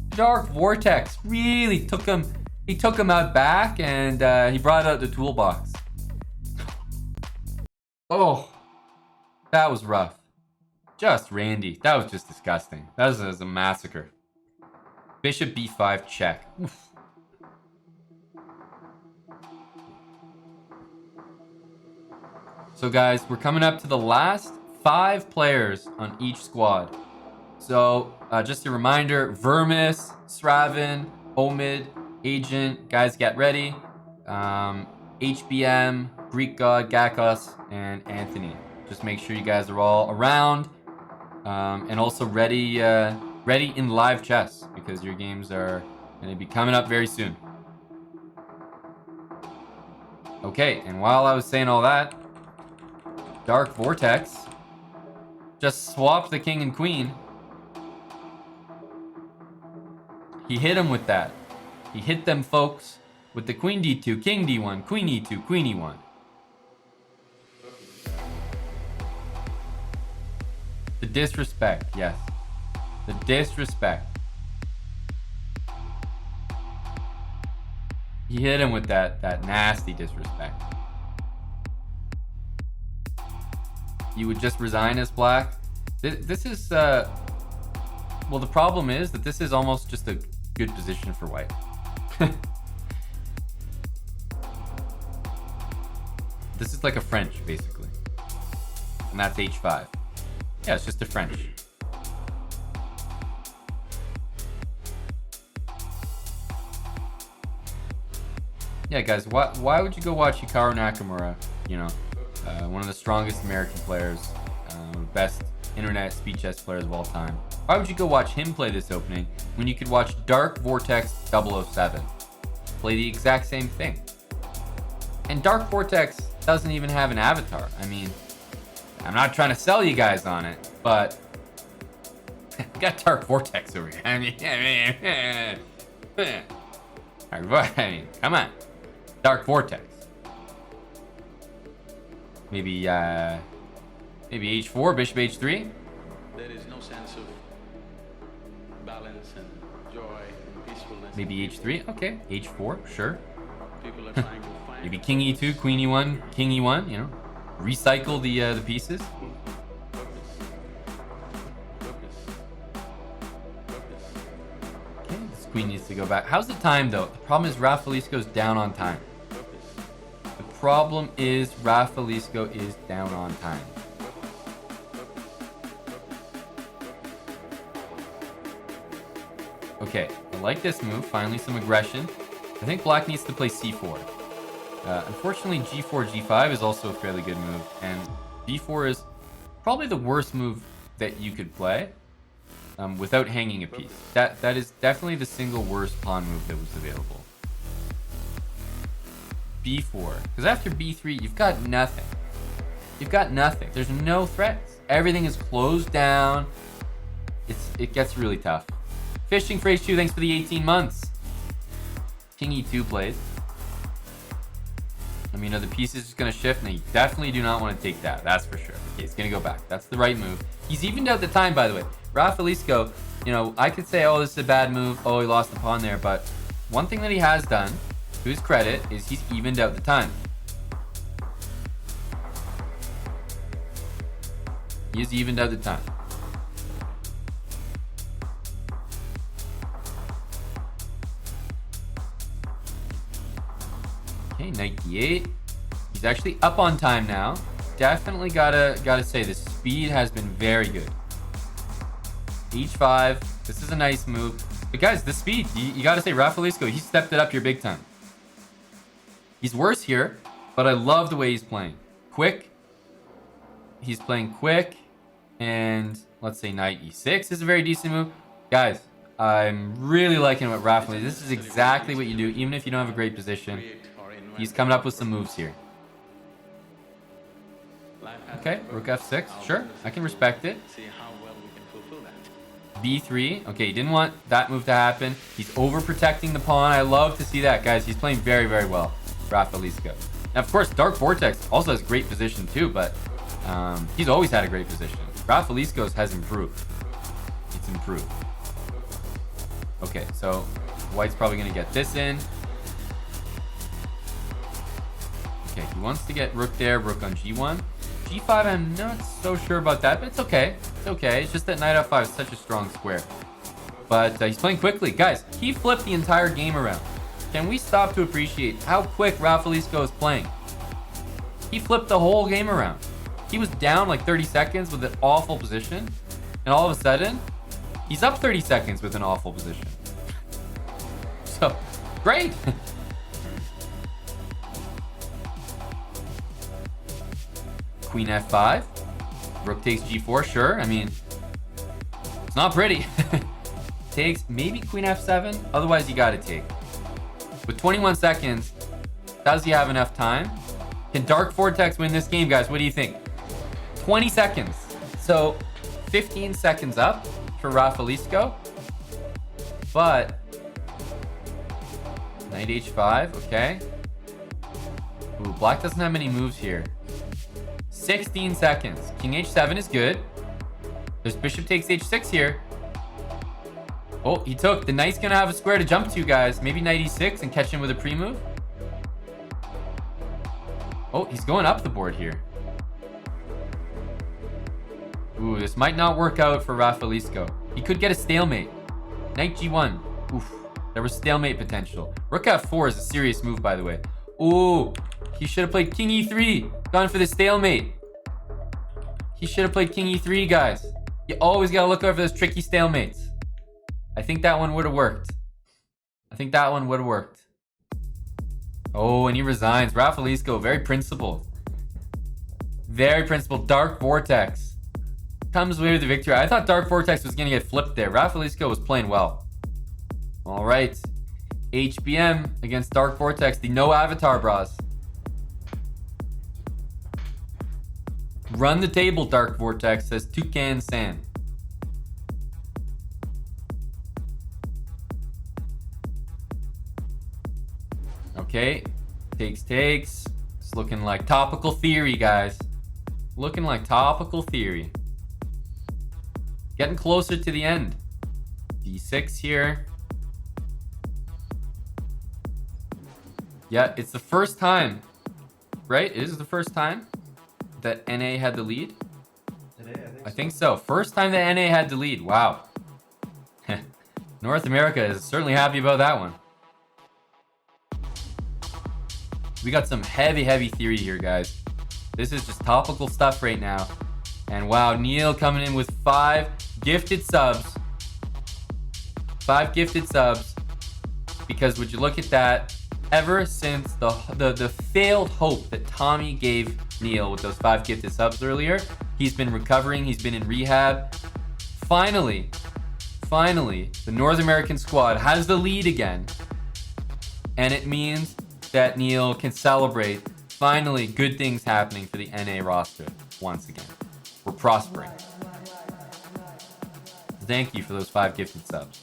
Dark Vortex really took him. He took him out back and he brought out the toolbox. Oh, that was rough. Just Randy. That was just disgusting. That was a massacre. Bishop b5 check. Oof. So guys, we're coming up to the last 5 players on each squad. So just a reminder, Vermis, Sraven, Omid, Agent, guys get ready. HBM, Greek God, Gakos, and Anthony. Just make sure you guys are all around and also ready in live chess because your games are going to be coming up very soon. Okay, and while I was saying all that, Dark Vortex just swapped the king and queen. He hit him with that. He hit them folks with the queen d2, king d1, queen e2, queen e1. The disrespect, yes. The disrespect. He hit him with that nasty disrespect. You would just resign as black. This is, well, the problem is that this is almost just a good position for white. This is like a French, basically. And that's h5. Yeah, it's just a French. Yeah, guys, why would you go watch Hikaru Nakamura? You know, one of the strongest American players, best internet speed chess players of all time. Why would you go watch him play this opening when you could watch Dark Vortex 007 play the exact same thing? And Dark Vortex doesn't even have an avatar. I mean, I'm not trying to sell you guys on it, but we got Dark Vortex over here. I mean, come on. Dark Vortex. Maybe h4, bishop h3. There is no sense of balance and joy and peacefulness. Maybe h3. Okay, h4, sure. People are trying to find. Maybe king e2, queen e1, king e1. You know, recycle the pieces. Okay, this queen needs to go back. How's the time though? The problem is Rafalisco's down on time. The problem is Rafalisco is down on time. Okay, I like this move. Finally, some aggression. I think black needs to play c4. Unfortunately, g4, g5 is also a fairly good move, and b4 is probably the worst move that you could play without hanging a piece. That is definitely the single worst pawn move that was available. b4, because after b3, you've got nothing. You've got nothing. There's no threats. Everything is closed down. It gets really tough. Fishing for H2, thanks for the 18 months. King E2 plays. I mean, are the pieces just going to shift? And you definitely do not want to take that. That's for sure. Okay, he's going to go back. That's the right move. He's evened out the time, by the way. Rafalisco, you know, I could say, oh, this is a bad move. Oh, he lost the pawn there. But one thing that he has done, to his credit, is he's evened out the time. He has evened out the time. Okay, knight d8. He's actually up on time now. Definitely gotta say the speed has been very good. h5. This is a nice move. But guys, the speed, you gotta say Rafalisco, he stepped it up here big time. He's worse here, but I love the way he's playing. Quick. He's playing quick. And let's say knight e6 is a very decent move. Guys, I'm really liking what Rafalisco. This is exactly what you do, even if you don't have a great position. He's coming up with some moves here. Okay, rook f6. Sure, I can respect it. b3. Okay, he didn't want that move to happen. He's overprotecting the pawn. I love to see that, guys. He's playing very, very well, Rafalisco. Now, of course, Dark Vortex also has great position too, but he's always had a great position. Rafalisco's has improved. It's improved. Okay, so white's probably going to get this in. Okay, he wants to get rook there, rook on g1. g5, I'm not so sure about that, but it's okay. It's okay. It's just that knight f5 is such a strong square. But he's playing quickly. Guys, he flipped the entire game around. Can we stop to appreciate how quick Rafalisco is playing? He flipped the whole game around. He was down like 30 seconds with an awful position, and all of a sudden, he's up 30 seconds with an awful position. So, great! Queen f5. Rook takes g4, sure. I mean, it's not pretty. Takes maybe queen f7. Otherwise, you gotta take. With 21 seconds, does he have enough time? Can Dark Vortex win this game, guys? What do you think? 20 seconds. So, 15 seconds up for Rafalisco. But, knight h5, okay. Ooh, black doesn't have many moves here. 16 seconds. King h7 is good. There's bishop takes h6 here. Oh, he took. The knight's gonna have a square to jump to, guys. Maybe knight e6 and catch him with a pre-move. Oh, he's going up the board here. Ooh, this might not work out for Rafalisco. He could get a stalemate. Knight g1. Oof, there was stalemate potential. Rook f4 is a serious move, by the way. Ooh, he should have played king e3. Gone for the stalemate. He should have played king e3, guys. You always gotta look out for those tricky stalemates. I think that one would have worked. I think that one would have worked. Oh, and he resigns. Rafalisco, very principled. Very principled. Dark Vortex. comes away with the victory. I thought Dark Vortex was going to get flipped there. Rafalisco was playing well. All right. HBM against Dark Vortex, the no avatar bras. Run the table, Dark Vortex, says Toucan San. Okay. Takes. It's looking like topical theory, guys. Looking like topical theory. Getting closer to the end. D6 here. Yeah, it's the first time, right? It is the first time that NA had the lead. Today, I think so. First time that NA had the lead. Wow. North America is certainly happy about that one. We got some heavy theory here, guys. This is just topical stuff right now. And wow, Neil coming in with 5 gifted subs. 5 gifted subs. Because would you look at that? Ever since the failed hope that Tommy gave Neil with those 5 gifted subs earlier, he's been recovering, he's been in rehab. Finally, the North American squad has the lead again. And it means that Neil can celebrate. Finally, good things happening for the NA roster once again. We're prospering. Thank you for those 5 gifted subs.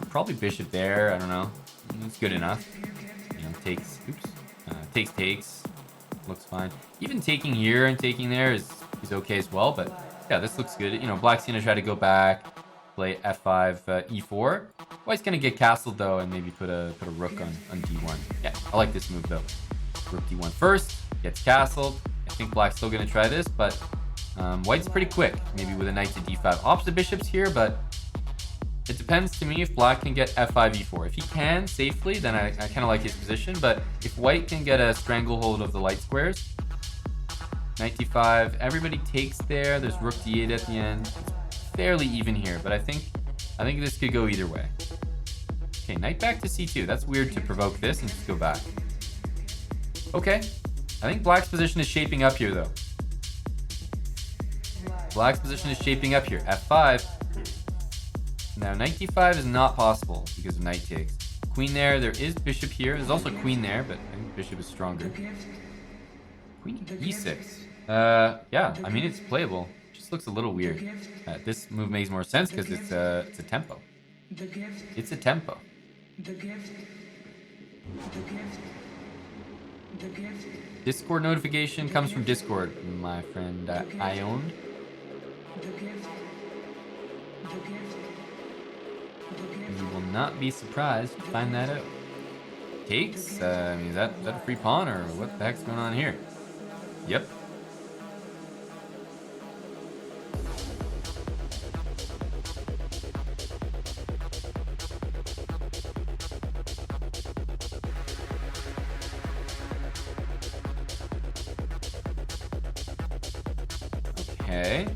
Probably Bishop there, I don't know. It's good enough. You know, takes. Looks fine. Even taking here and taking there is okay as well, but yeah, this looks good. You know, Black's gonna try to go back, play F5, E4. White's gonna get castled though, and maybe put a rook on D1. Yeah, I like this move though. Rook D1 first, gets castled. I think Black's still gonna try this, but White's pretty quick. Maybe with a knight to D5. Opposite bishops here, but it depends to me if Black can get F5, E4. If he can safely, then I kind of like his position. But if White can get a stranglehold of the light squares, knight D5, everybody takes there. There's rook D8 at the end. It's fairly even here, but I think this could go either way. Okay, knight back to C2. That's weird to provoke this and just go back. Okay, I think Black's position is shaping up here though. Black's position is shaping up here. F5. Now, knight d5 is not possible because of knight takes. Queen there is bishop here. There's also queen there, but I think bishop is stronger. Queen e6. Yeah, I mean, it's playable. It just looks a little weird. This move makes more sense because it's a tempo. It's a tempo. Discord notification comes from Discord, my friend Ione. You will not be surprised to find that out. Takes? I mean, is that a free pawn or what the heck's going on here? Yep. Okay.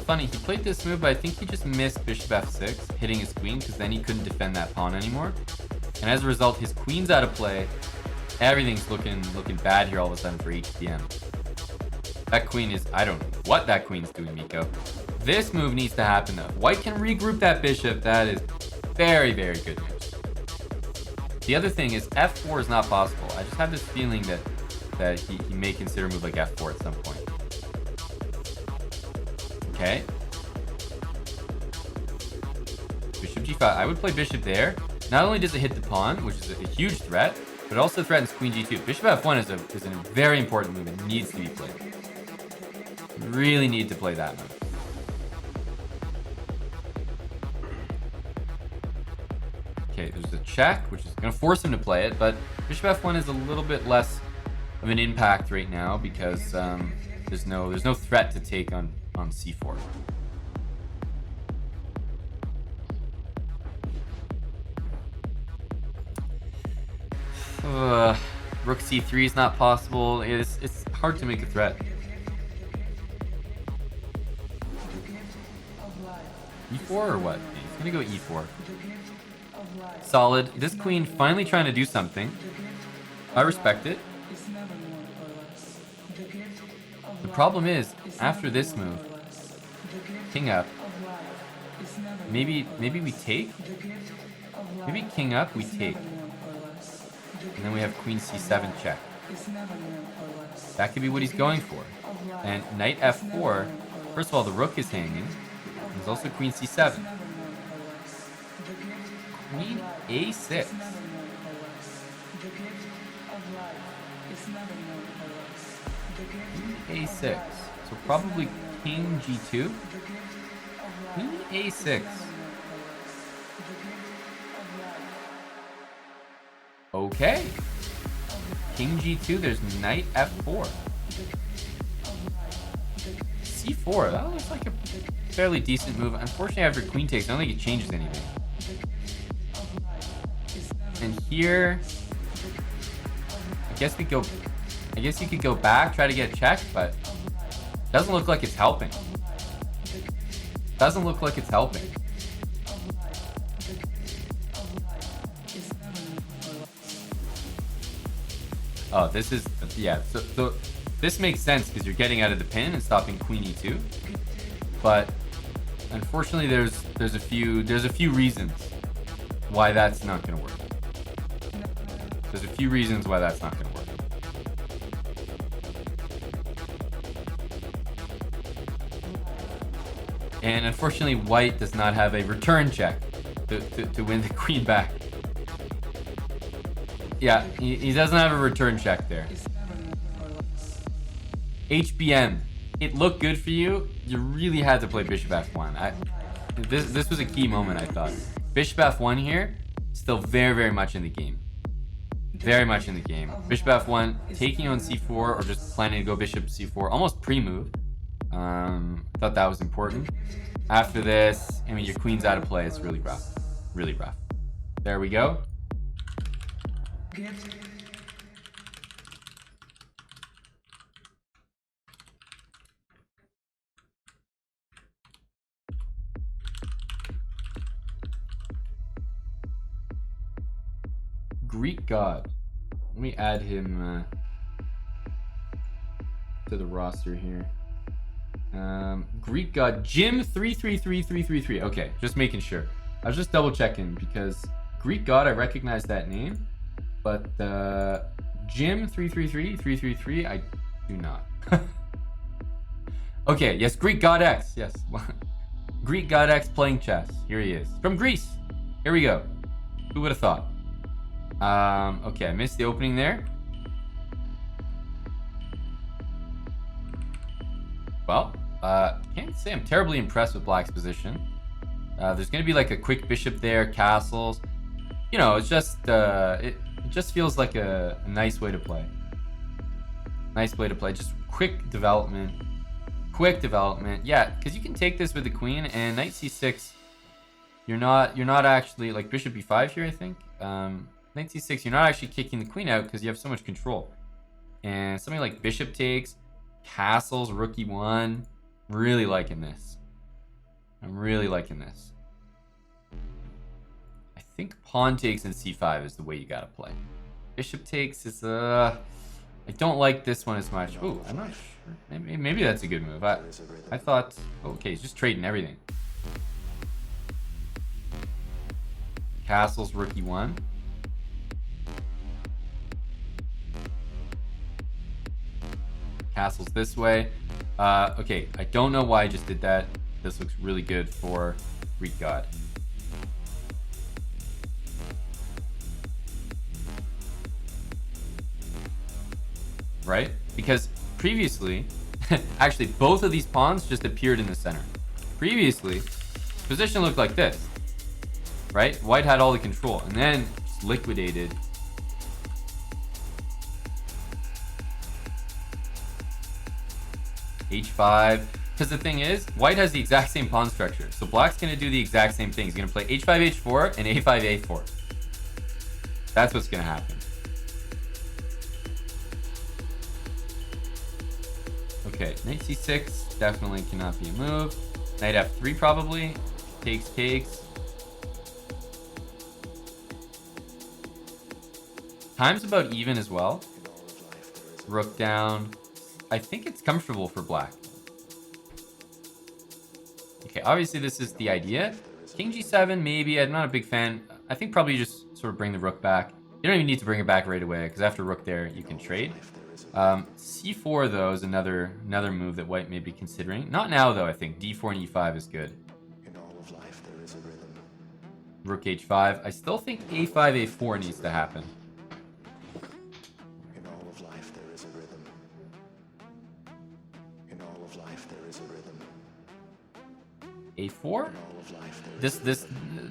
Funny, he played this move, but I think he just missed bishop f6, hitting his queen, because then he couldn't defend that pawn anymore. And as a result, his queen's out of play. Everything's looking bad here all of a sudden for HBM. That queen is, I don't know what that queen's doing, Miko. This move needs to happen though. White can regroup that bishop. That is very, very good news. The other thing is f4 is not possible. I just have this feeling that he may consider a move like f4 at some point. Okay. Bishop g5. I would play bishop there. Not only does it hit the pawn, which is a huge threat, but it also threatens queen g2. Bishop f1 is a very important move. It needs to be played. You really need to play that move. Okay, there's a check, which is going to force him to play it, but bishop f1 is a little bit less of an impact right now because there's no threat to take on c4. Rook c3 is not possible. It's hard to make a threat. e4 or what? He's gonna go e4. Solid. This queen finally trying to do something. I respect it. The problem is, after this move, king up. Maybe we take. Maybe king up, we take. And then we have queen c7 check. That could be what he's going for. And knight f4. First of all, the rook is hanging. There's also queen c7. Queen a6. Queen a6. So probably king g2. Queen a6. Okay. King g2, there's knight f4. c4, that looks like a fairly decent move. Unfortunately, after queen takes, I don't think it changes anything. And here, I guess you could go back, try to get a check, but it doesn't look like it's helping. Doesn't look like it's helping. Oh, this is, yeah, so this makes sense because you're getting out of the pin and stopping queen e2. But unfortunately, there's a few reasons why that's not going to work. There's a few reasons why that's not going to work. And unfortunately, white does not have a return check to win the queen back. Yeah, he doesn't have a return check there. HBM, it looked good for you. You really had to play bishop f1. This was a key moment, I thought. Bishop f1 here, still very, very much in the game. Very much in the game. Bishop f1, taking on c4, or just planning to go bishop c4, almost pre-move. I thought that was important. After this, I mean, your queen's out of play. It's really rough. Really rough. There we go. Greek God. Let me add him to the roster here. Greek God Jim 333333. Okay, just making sure. I was just double checking because Greek God, I recognize that name, but Jim 333333, I do not. Okay, yes, Greek God X. Yes, Greek God X playing chess. Here he is from Greece. Here we go. Who would have thought? Okay, I missed the opening there. Well, can't say I'm terribly impressed with black's position. There's going to be like a quick bishop there, castles. You know, it's just it just feels like a nice way to play. Nice way to play. Just quick development. Quick development. Yeah, because you can take this with the queen and knight c6. You're not actually like bishop e5 here, I think. Knight c6, you're not actually kicking the queen out because you have so much control. And something like bishop takes, castles, rook e1. Really liking this. I'm really liking this. I think pawn takes and c5 is the way you gotta play. Bishop takes is I don't like this one as much. Ooh, I'm not sure. Maybe that's a good move. I thought, okay, he's just trading everything. Castles, rook e1. Castles this way. Okay, I don't know why I just did that. This looks really good for Greek God. Right? Because previously, actually both of these pawns just appeared in the center. Previously, position looked like this. Right? White had all the control and then just liquidated. H5, because the thing is, white has the exact same pawn structure, so black's going to do the exact same thing. He's going to play H5, H4, and A5, A4. That's what's going to happen. Okay, knight C6 definitely cannot be a move. Knight F3 probably. Takes. Time's about even as well. Rook down. I think it's comfortable for black. Okay, obviously this is the idea. King G7, maybe. I'm not a big fan. I think probably just sort of bring the rook back. You don't even need to bring it back right away, because after rook there, you can trade. C4, though, is another move that white may be considering. Not now, though, I think. D4 and E5 is good. Rook H5. I still think A5, A4 needs to happen. A4? This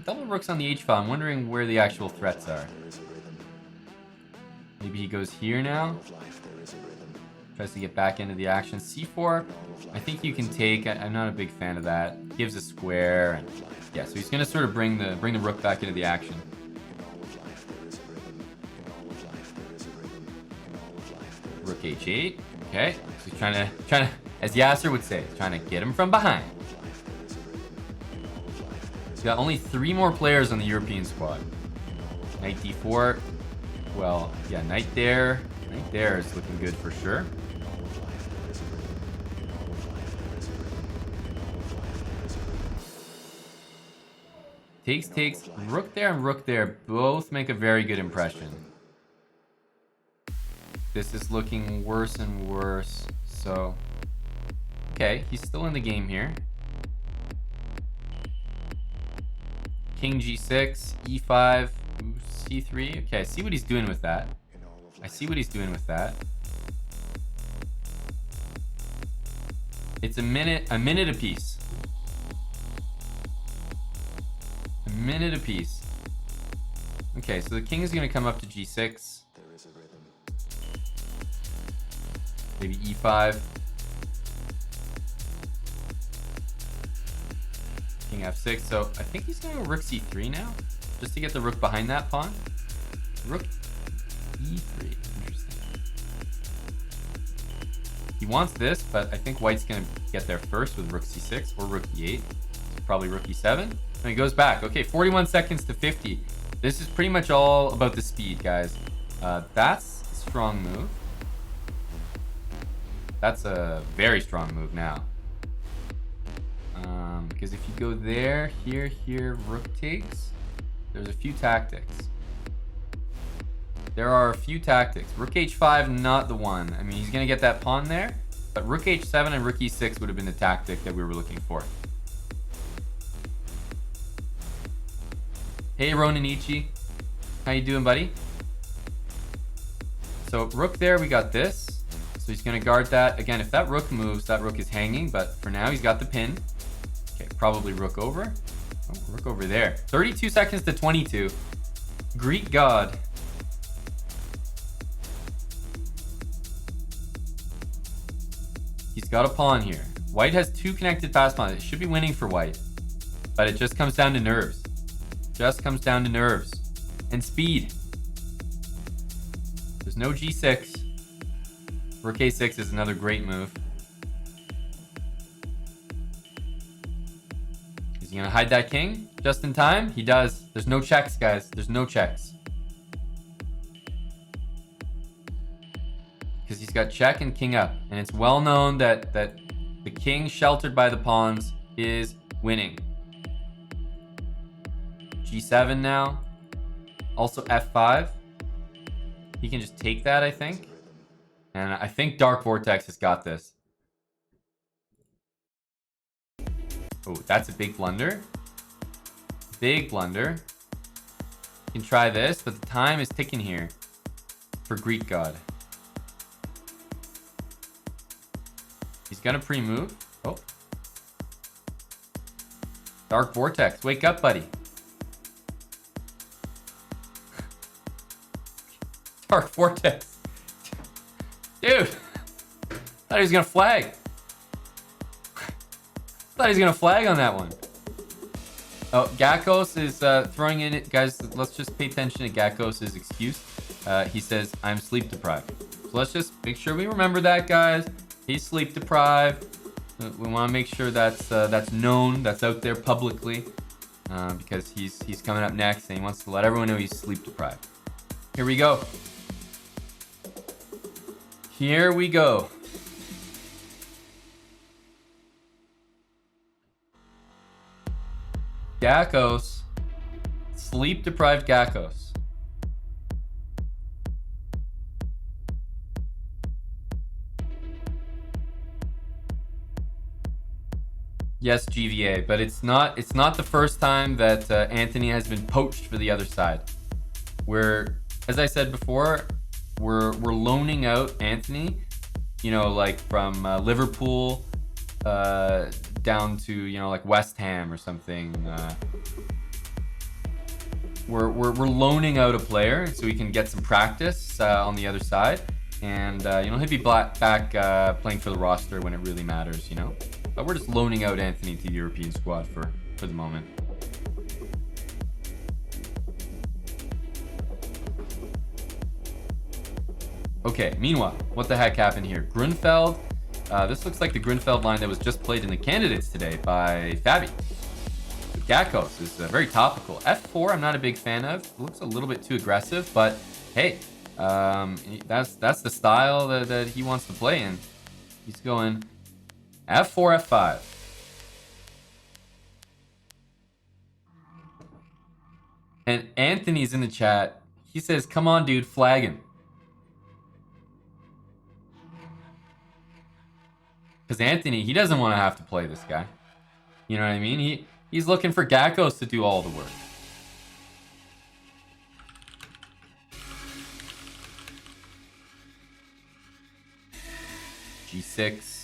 double rook's on the H file. I'm wondering where the actual threats are. Maybe he goes here now. Tries to get back into the action. C4, I think you can take. I'm not a big fan of that. Gives a square, and yeah, so he's gonna sort of bring the rook back into the action. Rook H8. Okay, so he's trying to, as Yasser would say, trying to get him from behind. He's got only 3 more players on the European squad. Knight D4. Well, yeah, knight there. Knight there is looking good for sure. Takes. Rook there and rook there both make a very good impression. This is looking worse and worse. So, okay, he's still in the game here. King G6, E5, C3. Okay, I see what he's doing with that. It's a minute apiece. A minute apiece. Okay, so the king is going to come up to G6. Maybe E5. King F6. So I think he's going to go rook C3 now, just to get the rook behind that pawn. Rook E3. Interesting. He wants this, but I think white's going to get there first with rook C6 or rook E8. So probably rook E7. And he goes back. Okay, 41 seconds to 50. This is pretty much all about the speed, guys. That's a strong move. That's a very strong move now. Because if you go there, here, rook takes, there's a few tactics. There are a few tactics. Rook H5, not the one. I mean, he's going to get that pawn there, but rook H7 and rook E6 would have been the tactic that we were looking for. Hey, Roninichi. How you doing, buddy? So rook there, we got this. So he's going to guard that. Again, if that rook moves, that rook is hanging, but for now he's got the pin. Okay, probably rook over. Oh, rook over there. 32 seconds to 22. Greek god. He's got a pawn here. White has 2 connected pass pawns. It should be winning for white, but it just comes down to nerves. Just comes down to nerves and speed. There's no G6. Rook A6 is another great move. Is he gonna hide that king just in time? He does. There's no checks, guys. There's no checks. Because he's got check and king up. And it's well known that the king sheltered by the pawns is winning. G7 now. Also F5. He can just take that, I think. And I think Dark Vortex has got this. Oh, that's a big blunder. Big blunder. You can try this, but the time is ticking here for Greek God. He's gonna pre-move. Oh. Dark Vortex, wake up, buddy. Dark Vortex. Dude. Thought he was gonna flag. Thought he was gonna flag on that one. Oh, Gakkos is throwing in it. Guys, let's just pay attention to Gakkos' excuse. He says, I'm sleep deprived. So let's just make sure we remember that, guys. He's sleep deprived. We want to make sure that's known, that's out there publicly, because he's coming up next and he wants to let everyone know he's sleep deprived. Here we go. Here we go. Gakkos. Sleep deprived Gakkos. Yes, GVA, but it's not the first time that Anthony has been poached for the other side. As I said before, we're loaning out Anthony, you know, like from Liverpool down to, you know, like West Ham or something. We're loaning out a player so he can get some practice on the other side, and you know, he'll be back playing for the roster when it really matters, you know. But we're just loaning out Anthony to the European squad for the moment. Okay, meanwhile, what the heck happened here? Grunfeld. This looks like the Grunfeld line that was just played in the candidates today by Fabi. Gakkos is very topical. F4 I'm not a big fan of. It looks a little bit too aggressive, but hey, that's the style that he wants to play in. He's going F4, F5. And Anthony's in the chat. He says, come on, dude, flagging. Because Anthony, he doesn't want to have to play this guy. You know what I mean? He's looking for Gakkos to do all the work. G6.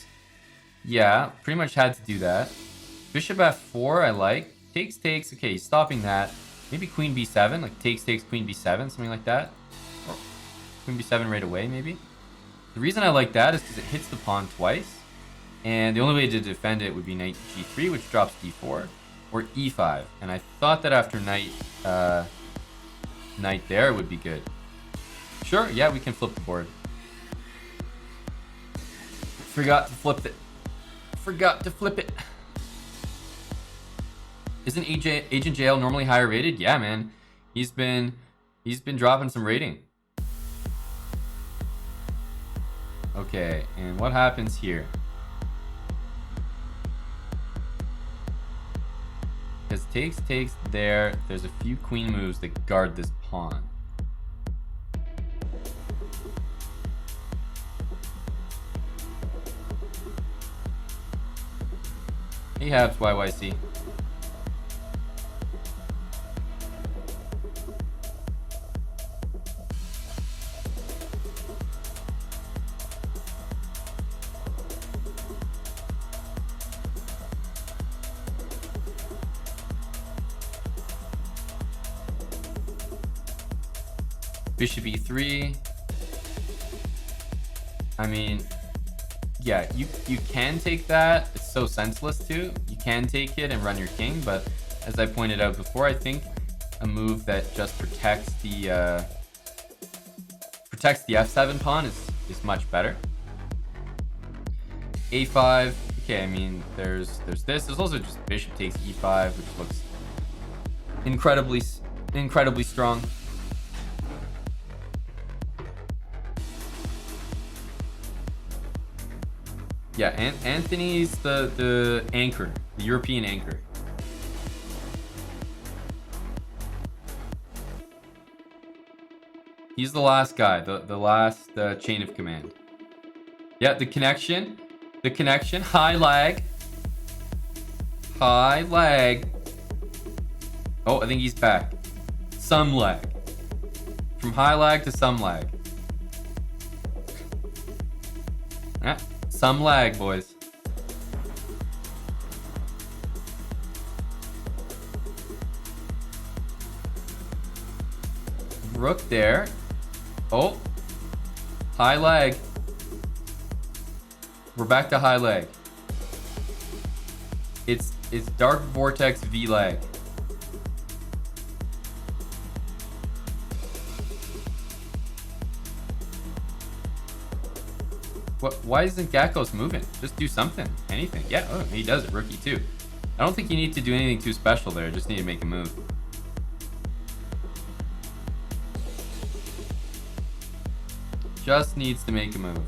Yeah, pretty much had to do that. Bishop F4, I like. Takes. Okay, he's stopping that. Maybe Queen B7, like takes, Queen B7, something like that. Or Queen B7 right away, maybe. The reason I like that is because it hits the pawn twice. And the only way to defend it would be knight G3, which drops D4, or E5. And I thought that after knight there would be good. Sure, yeah, we can flip the board. Forgot to flip it. Isn't Agent JL normally higher rated? Yeah, man. He's been dropping some rating. Okay, and what happens here? Because takes there. There's a few queen moves that guard this pawn. Hey Habs, YYC. Bishop E3. I mean, yeah, you can take that. It's so senseless too. You can take it and run your king, but as I pointed out before, I think a move that just protects the F7 pawn is much better. A5. Okay, I mean, there's this. There's also just bishop takes E5, which looks incredibly strong. Yeah, Anthony's the anchor, the European anchor. He's the last guy, the last chain of command. Yeah, the connection, high lag. Oh, I think he's back. Some lag. From high lag to some lag. Yeah. Some lag, boys. Rook there. Oh. High lag. We're back to high lag. It's Dark Vortex V lag. Why isn't Gakkos moving? Just do something. Anything. Yeah, oh, he does it. Rookie too. I don't think you need to do anything too special there. Just need to make a move. Just needs to make a move.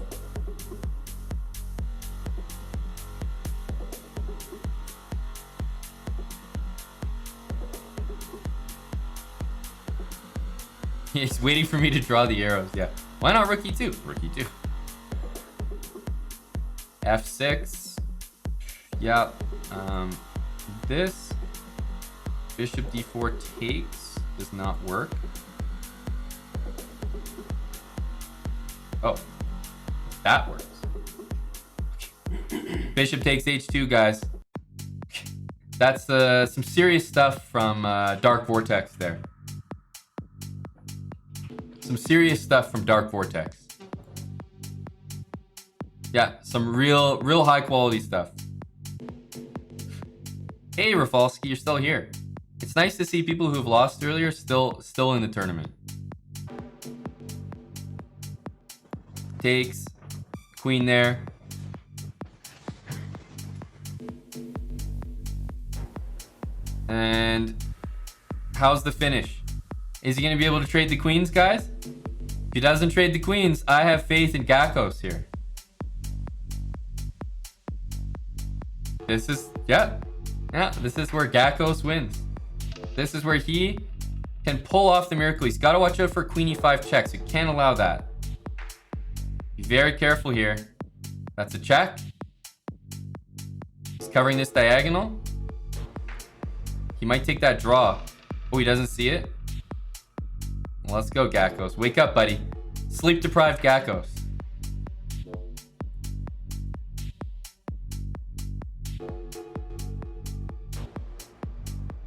He's waiting for me to draw the arrows. Yeah. Why not rook e2? Rook e2. f6. Yeah. This bishop d4 takes does not work. Oh, that works. Bishop takes h2, guys. That's some serious stuff from Dark Vortex there. Some serious stuff from Dark Vortex. Yeah, some real high quality stuff. Hey, Rafalski, you're still here. It's nice to see people who've lost earlier still in the tournament. Takes, queen there. And how's the finish? Is he going to be able to trade the queens, guys? If he doesn't trade the queens, I have faith in Gakos here. This is, yeah, this is where Gakos wins. This is where he can pull off the miracle. He's got to watch out for queen e5 checks. You can't allow that. Be very careful here. That's a check. He's covering this diagonal. He might take that draw. Oh, he doesn't see it? Well, let's go, Gakos. Wake up, buddy. Sleep-deprived Gakos.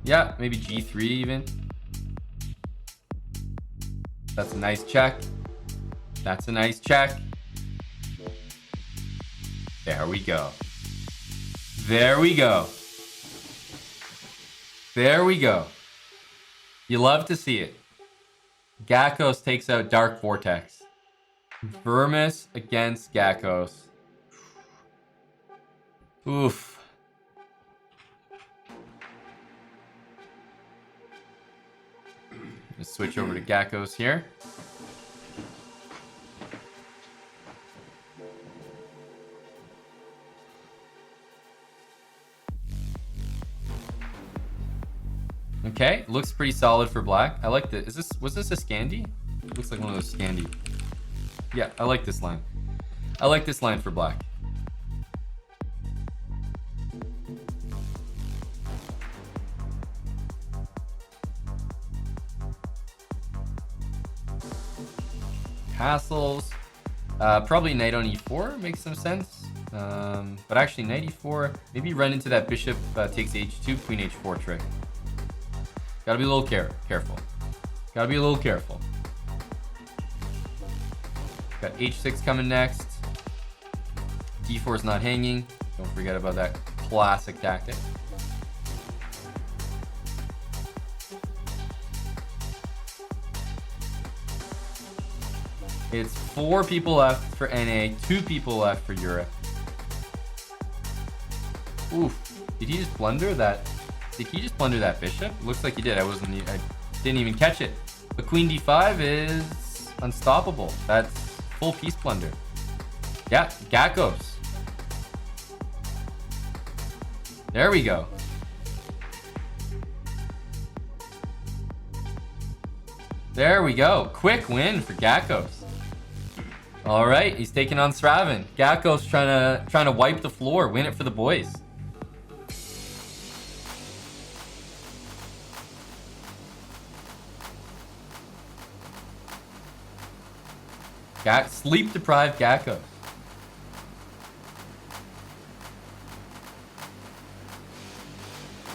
Yeah, maybe g3 even. That's a nice check. That's a nice check. There we go. There we go. There we go. You love to see it. Gakos takes out Dark Vortex. Vermis against Gakos. Oof. Let's switch over to Gakos here. Okay, looks pretty solid for black. I like this. Was this a Scandi? Looks like one of those Scandi. Yeah, I like this line. I like this line for black. Castles. Probably knight on e4 makes some sense. But actually knight e4, maybe run into that bishop takes h2, queen h4 trick. Gotta be a little careful. Gotta be a little careful. Got h6 coming next. d4 is not hanging. Don't forget about that classic tactic. It's 4 people left for NA, 2 people left for Europe. Oof. Did he just blunder that? Did he just blunder that bishop? Looks like he did. I didn't even catch it. But queen d5 is unstoppable. That's full piece blunder. Yeah, Gakos. There we go. There we go. Quick win for Gakos. All right, he's taking on Sravan. Gakos trying to wipe the floor, win it for the boys. Sleep-deprived Gakos.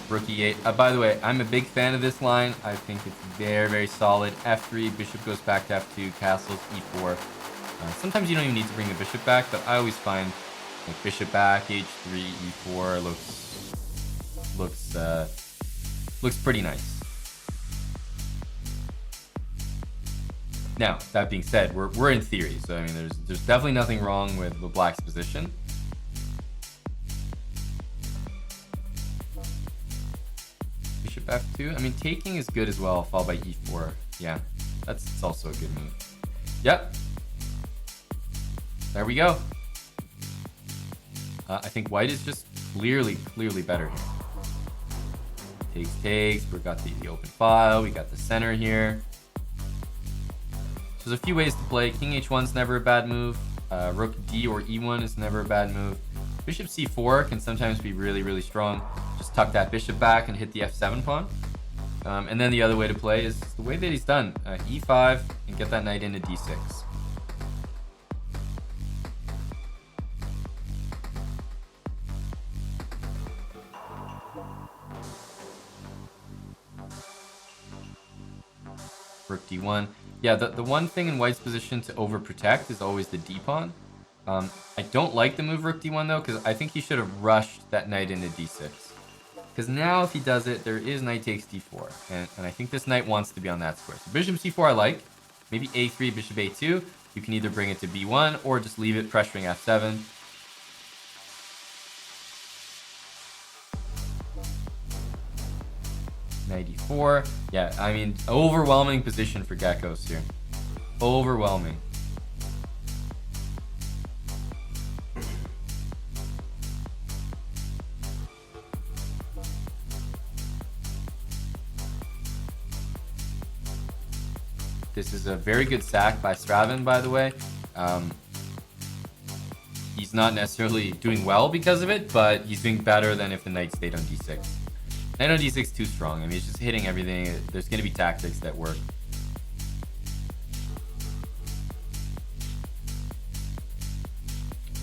Rook e8. By the way, I'm a big fan of this line. I think it's very, very solid. F3, bishop goes back to F2, castles, e4. Sometimes you don't even need to bring the bishop back, but I always find like bishop back, h3, e4 looks pretty nice. Now, that being said, we're in theory, so I mean, there's definitely nothing wrong with the black's position. Bishop f2. I mean, taking is good as well, followed by e4. Yeah, that's also a good move. Yep. There we go. I think white is just clearly better here. Takes. We got the open file. We got the center here. There's a few ways to play. King h1 is never a bad move. Rook d or e1 is never a bad move. Bishop c4 can sometimes be really, really strong. Just tuck that bishop back and hit the f7 pawn. And then the other way to play is the way that he's done. E5 and get that knight into d6. Rook d1. Yeah, the one thing in white's position to overprotect is always the d-pawn. I don't like the move rook d1 though, because I think he should have rushed that knight into d6. Because now if he does it, there is knight takes d4. And I think this knight wants to be on that square. So bishop c4 I like. Maybe a3, bishop a2. You can either bring it to b1 or just leave it pressuring f7. Knight e4. Yeah, I mean, overwhelming position for Geckos here. Overwhelming. This is a very good sack by Straven, by the way. He's not necessarily doing well because of it, but he's doing better than if the knight stayed on d6. Knight on d6 too strong. I mean, it's just hitting everything. There's going to be tactics that work.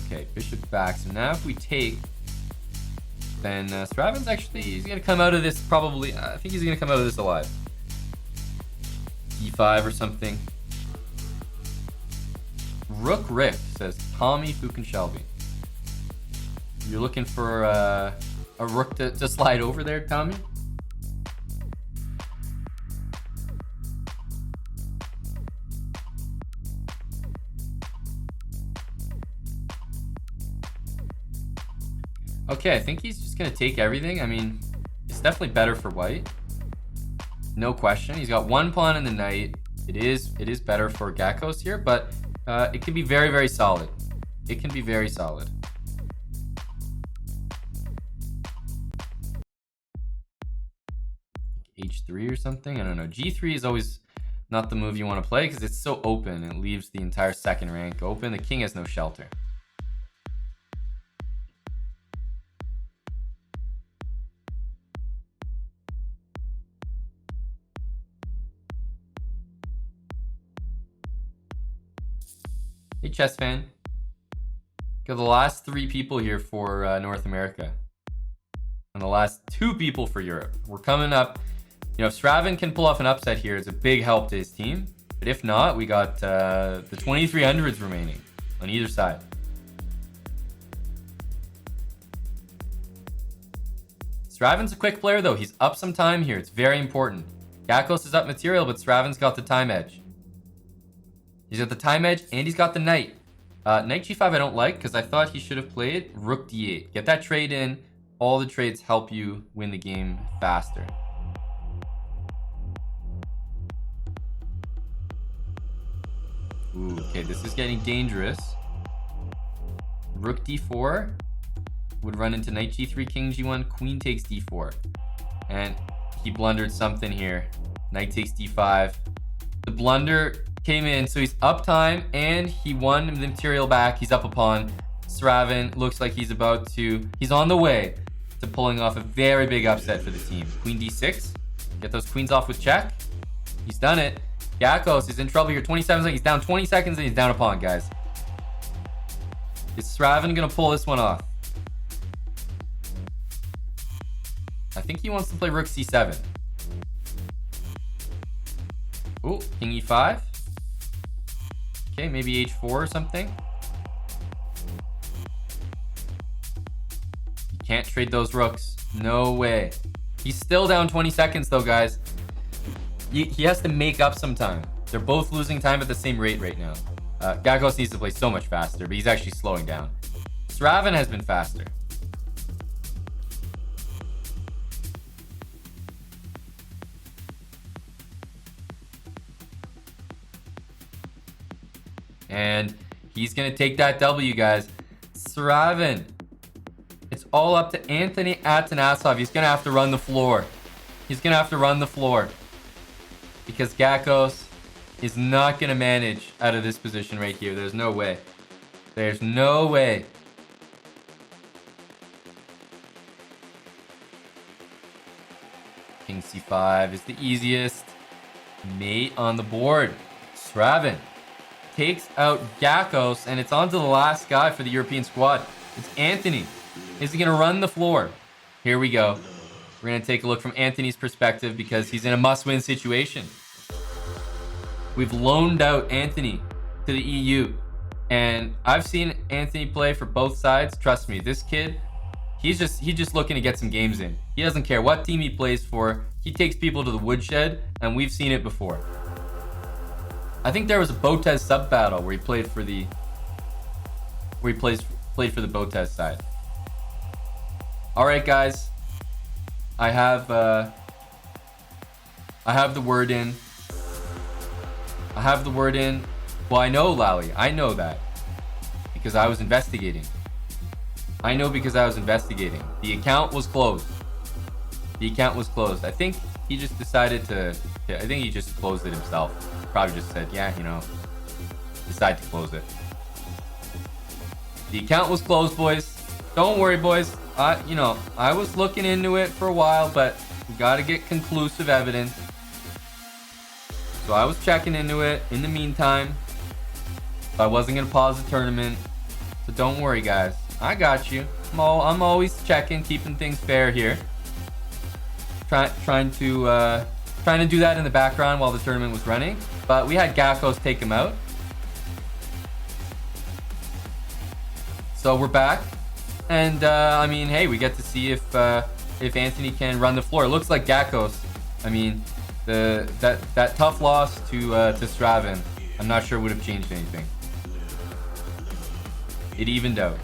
Okay, bishop back. So now if we take, then Straven's actually, he's going to come out of this probably, I think he's going to come out of this alive. E5 or something. Rook Rick, says Tommy Fukinshelby. You're looking for a rook to slide over there, Tommy? Okay, I think he's just going to take everything. I mean, it's definitely better for white. No question. He's got one pawn in the knight. It is better for Geckos here, but it can be very, very solid. It can be very solid. H3 or something? I don't know. G3 is always not the move you want to play because it's so open. It leaves the entire second rank open. The king has no shelter. Hey, chess fan. Got the last 3 people here for North America. And the last 2 people for Europe. We're coming up. You know, if Straven can pull off an upset here, it's a big help to his team. But if not, we got the 2300s remaining on either side. Straven's a quick player, though. He's up some time here. It's very important. Geckos is up material, but Straven's got the time edge. He's got the time edge, and he's got the knight. Knight g5 I don't like, because I thought he should have played rook d8. Get that trade in. All the trades help you win the game faster. Ooh, okay, this is getting dangerous. Rook d4 would run into knight g3, king g1, queen takes d4. And he blundered something here. Knight takes d5. The blunder came in, so he's up time, and he won the material back. He's up a pawn. Straven looks like he's on the way to pulling off a very big upset for the team. Queen d6. Get those queens off with check. He's done it. Geckos is in trouble here. 27 seconds. He's down 20 seconds, and he's down a pawn, guys. Is Straven going to pull this one off? I think he wants to play rook c7. Oh, king e5. Okay, maybe h4 or something. You can't trade those rooks. No way. He's still down 20 seconds though, guys. He has to make up some time. They're both losing time at the same rate right now. Geckos needs to play so much faster, but he's actually slowing down. Straven has been faster. And he's going to take that W, guys. Straven. It's all up to Anthony Atanasov. He's going to have to run the floor. He's going to have to run the floor. Because Geckos is not going to manage out of this position right here. There's no way. There's no way. King c5 is the easiest. Mate on the board. Sravan takes out Gakos, and it's on to the last guy for the European squad. It's Anthony. Is he going to run the floor? Here we go. We're going to take a look from Anthony's perspective because he's in a must-win situation. We've loaned out Anthony to the EU, and I've seen Anthony play for both sides. Trust me, this kid, he's just looking to get some games in. He doesn't care what team he plays for. He takes people to the woodshed, and we've seen it before. I think there was a Botez sub battle where he played for the played for the Botez side. All right, guys, I have the word in. I have the word in. Well, I know, Lally. I know that because I was investigating. I know because I was investigating. The account was closed. The account was closed. I think he just decided to. I think he just closed it himself. Probably just said, yeah, you know, decide to close it. The account was closed, boys. Don't worry, boys. You know, I was looking into it for a while, but we got to get conclusive evidence. So I was checking into it in the meantime. I wasn't going to pause the tournament. So don't worry, guys. I got you. I'm always checking, keeping things fair here. Trying to do that in the background while the tournament was running. But we had Gakos take him out. So we're back. And I mean, hey, we get to see if Anthony can run the floor. It looks like Gakos. I mean, that tough loss to Sravan, I'm not sure would have changed anything. It evened out.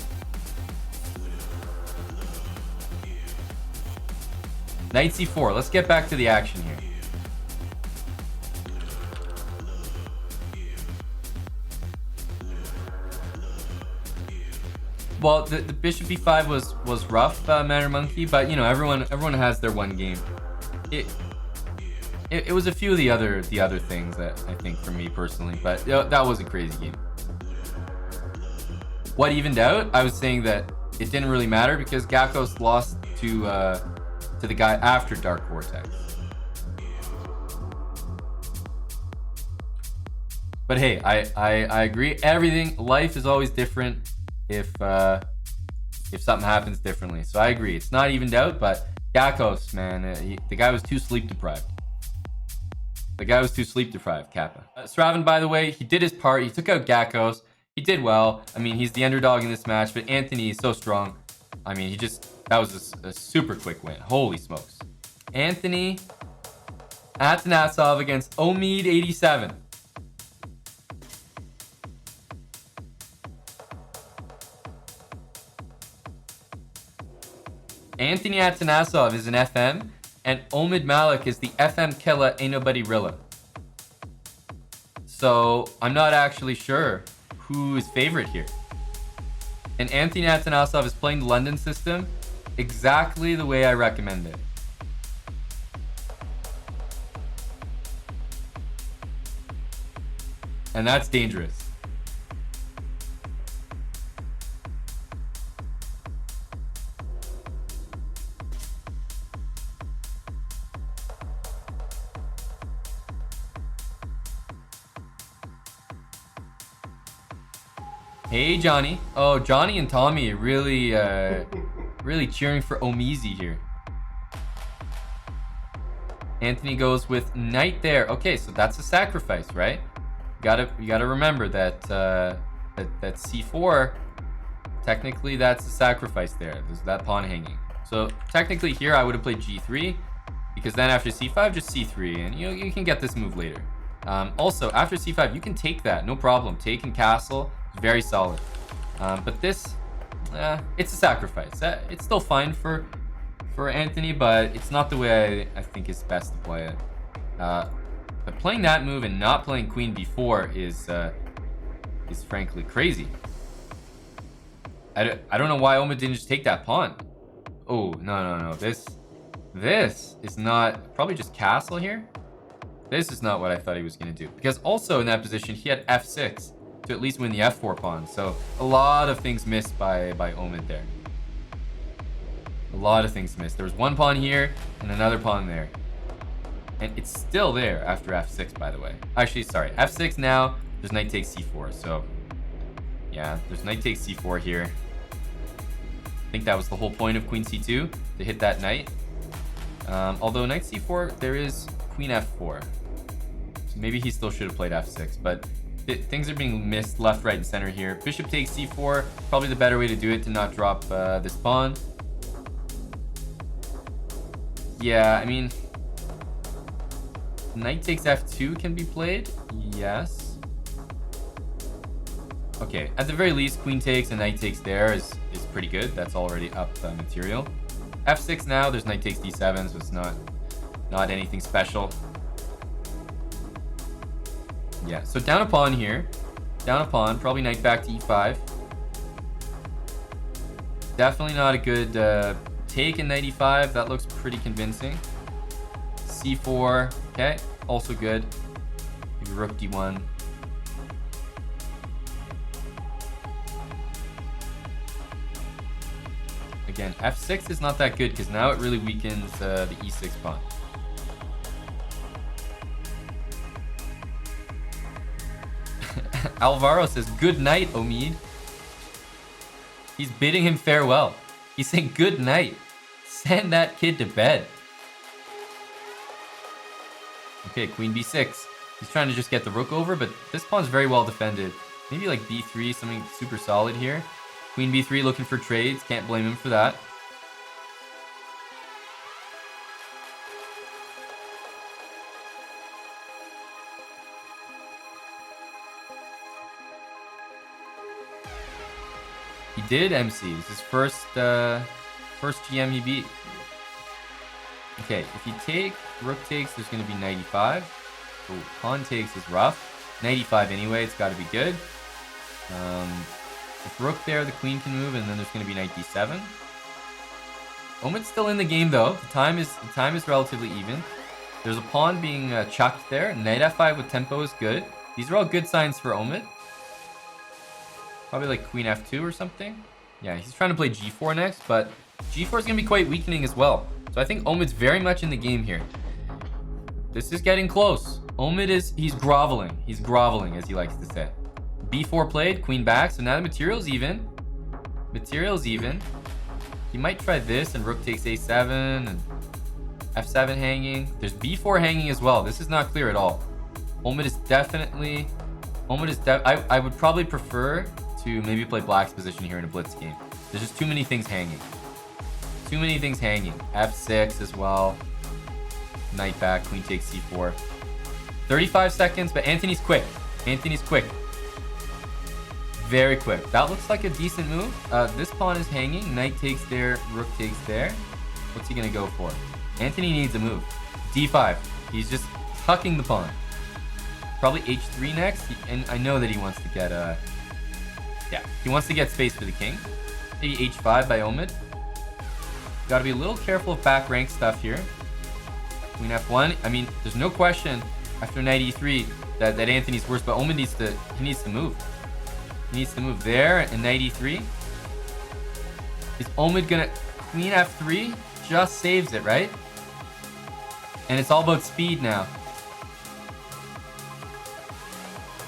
Knight c4. Let's get back to the action here. Well, the bishop e5 was rough, Manor Monkey, but you know, everyone has their one game. It was a few of the other things that I think for me personally, but that was a crazy game. What evened out? I was saying that it didn't really matter because Gakos lost to the guy after Dark Vortex. But hey, I agree. Life is always different if something happens differently. So I agree. It's not evened out, but Gakos, man, the guy was too sleep deprived. Kappa. Sravan, by the way, he did his part. He took out Gakos. He did well. I mean, he's the underdog in this match, but Anthony is so strong. I mean, that was a super quick win. Holy smokes. Anthony Atanasov against Omid 87. Anthony Atanasov is an FM, and Omid Malik is the FM killer, ain't nobody rilla. So I'm not actually sure who is favorite here. And Anthony Atanasov is playing the London system exactly the way I recommend it. And that's dangerous. Hey, Johnny. Oh, Johnny and Tommy are really cheering for Omizi here. Anthony goes with knight there. Okay, so that's a sacrifice, right? You gotta remember that that c4. Technically, that's a sacrifice there. There's that pawn hanging. So technically, here I would have played g3, because then after c5, just c3, and you can get this move later. Also, after c5, you can take that, no problem. Take and castle. Very solid. But this, it's a sacrifice. It's still fine for Anthony, but it's not the way I think is best to play it. But playing that move and not playing queen b4 is frankly crazy. I don't know why Omid didn't just take that pawn. Oh, no. This is not... Probably just castle here. This is not what I thought he was going to do. Because also in that position, he had f6 to at least win the f4 pawn. So a lot of things missed by Omid there. A lot of things missed. There was one pawn here and another pawn there. And it's still there after f6, by the way. Actually, sorry. f6 now. There's knight takes c4. So, yeah, there's knight takes c4 here. I think that was the whole point of queen c2, to hit that knight. Although knight c4, there is queen f4. So maybe he still should have played f6. But things are being missed left, right, and center here. Bishop takes c4. Probably the better way to do it to not drop this pawn. Yeah, I mean, knight takes f2 can be played. Yes. Okay, at the very least, queen takes and knight takes there is pretty good. That's already up material. f6 now, there's knight takes d7, so it's not anything special. Yeah, so down a pawn here. Down a pawn, probably knight back to e5. Definitely not a good take in knight e5. That looks pretty convincing. c4, okay, also good. Maybe rook d1. Again, f6 is not that good because now it really weakens the e6 pawn. Alvaro says, good night, Omid. He's bidding him farewell. He's saying, good night. Send that kid to bed. Okay, queen b6. He's trying to just get the rook over, but this pawn's very well defended. Maybe like b3, something super solid here. Queen b3 looking for trades. Can't blame him for that. He did MC. It's his first GM he beat. Okay, if you take rook takes, there's going to be knight e5. Oh, pawn takes is rough. Knight e5 anyway, it's got to be good. If rook there, the queen can move, and then there's going to be knight d7. Omid's still in the game though. The time is relatively even. There's a pawn being chucked there. Knight f5 with tempo is good. These are all good signs for Omid. Probably like queen f2 or something. Yeah, he's trying to play g4 next, but g4 is going to be quite weakening as well. So I think Omid's very much in the game here. This is getting close. He's groveling. He's groveling, as he likes to say. b4 played, queen back, so now the material's even. Material's even. He might try this, and rook takes a7, and f7 hanging. There's b4 hanging as well. This is not clear at all. Omid is definitely... I would probably prefer to maybe play black's position here in a blitz game. There's just too many things hanging. Too many things hanging. f6 as well. Knight back, queen takes c4. 35 seconds, but Anthony's quick. Anthony's quick. Very quick. That looks like a decent move. This pawn is hanging. Knight takes there, rook takes there. What's he gonna go for? Anthony needs a move. d5. He's just tucking the pawn. Probably h3 next, and I know that he wants to get he wants to get space for the king. Maybe h5 by Omid. Got to be a little careful of back rank stuff here. Queen f1. I mean, there's no question after knight e3 that Anthony's worse, but Omid needs to move. He needs to move there, and knight e3. Is Omid gonna queen f3? Just saves it, right? And it's all about speed now.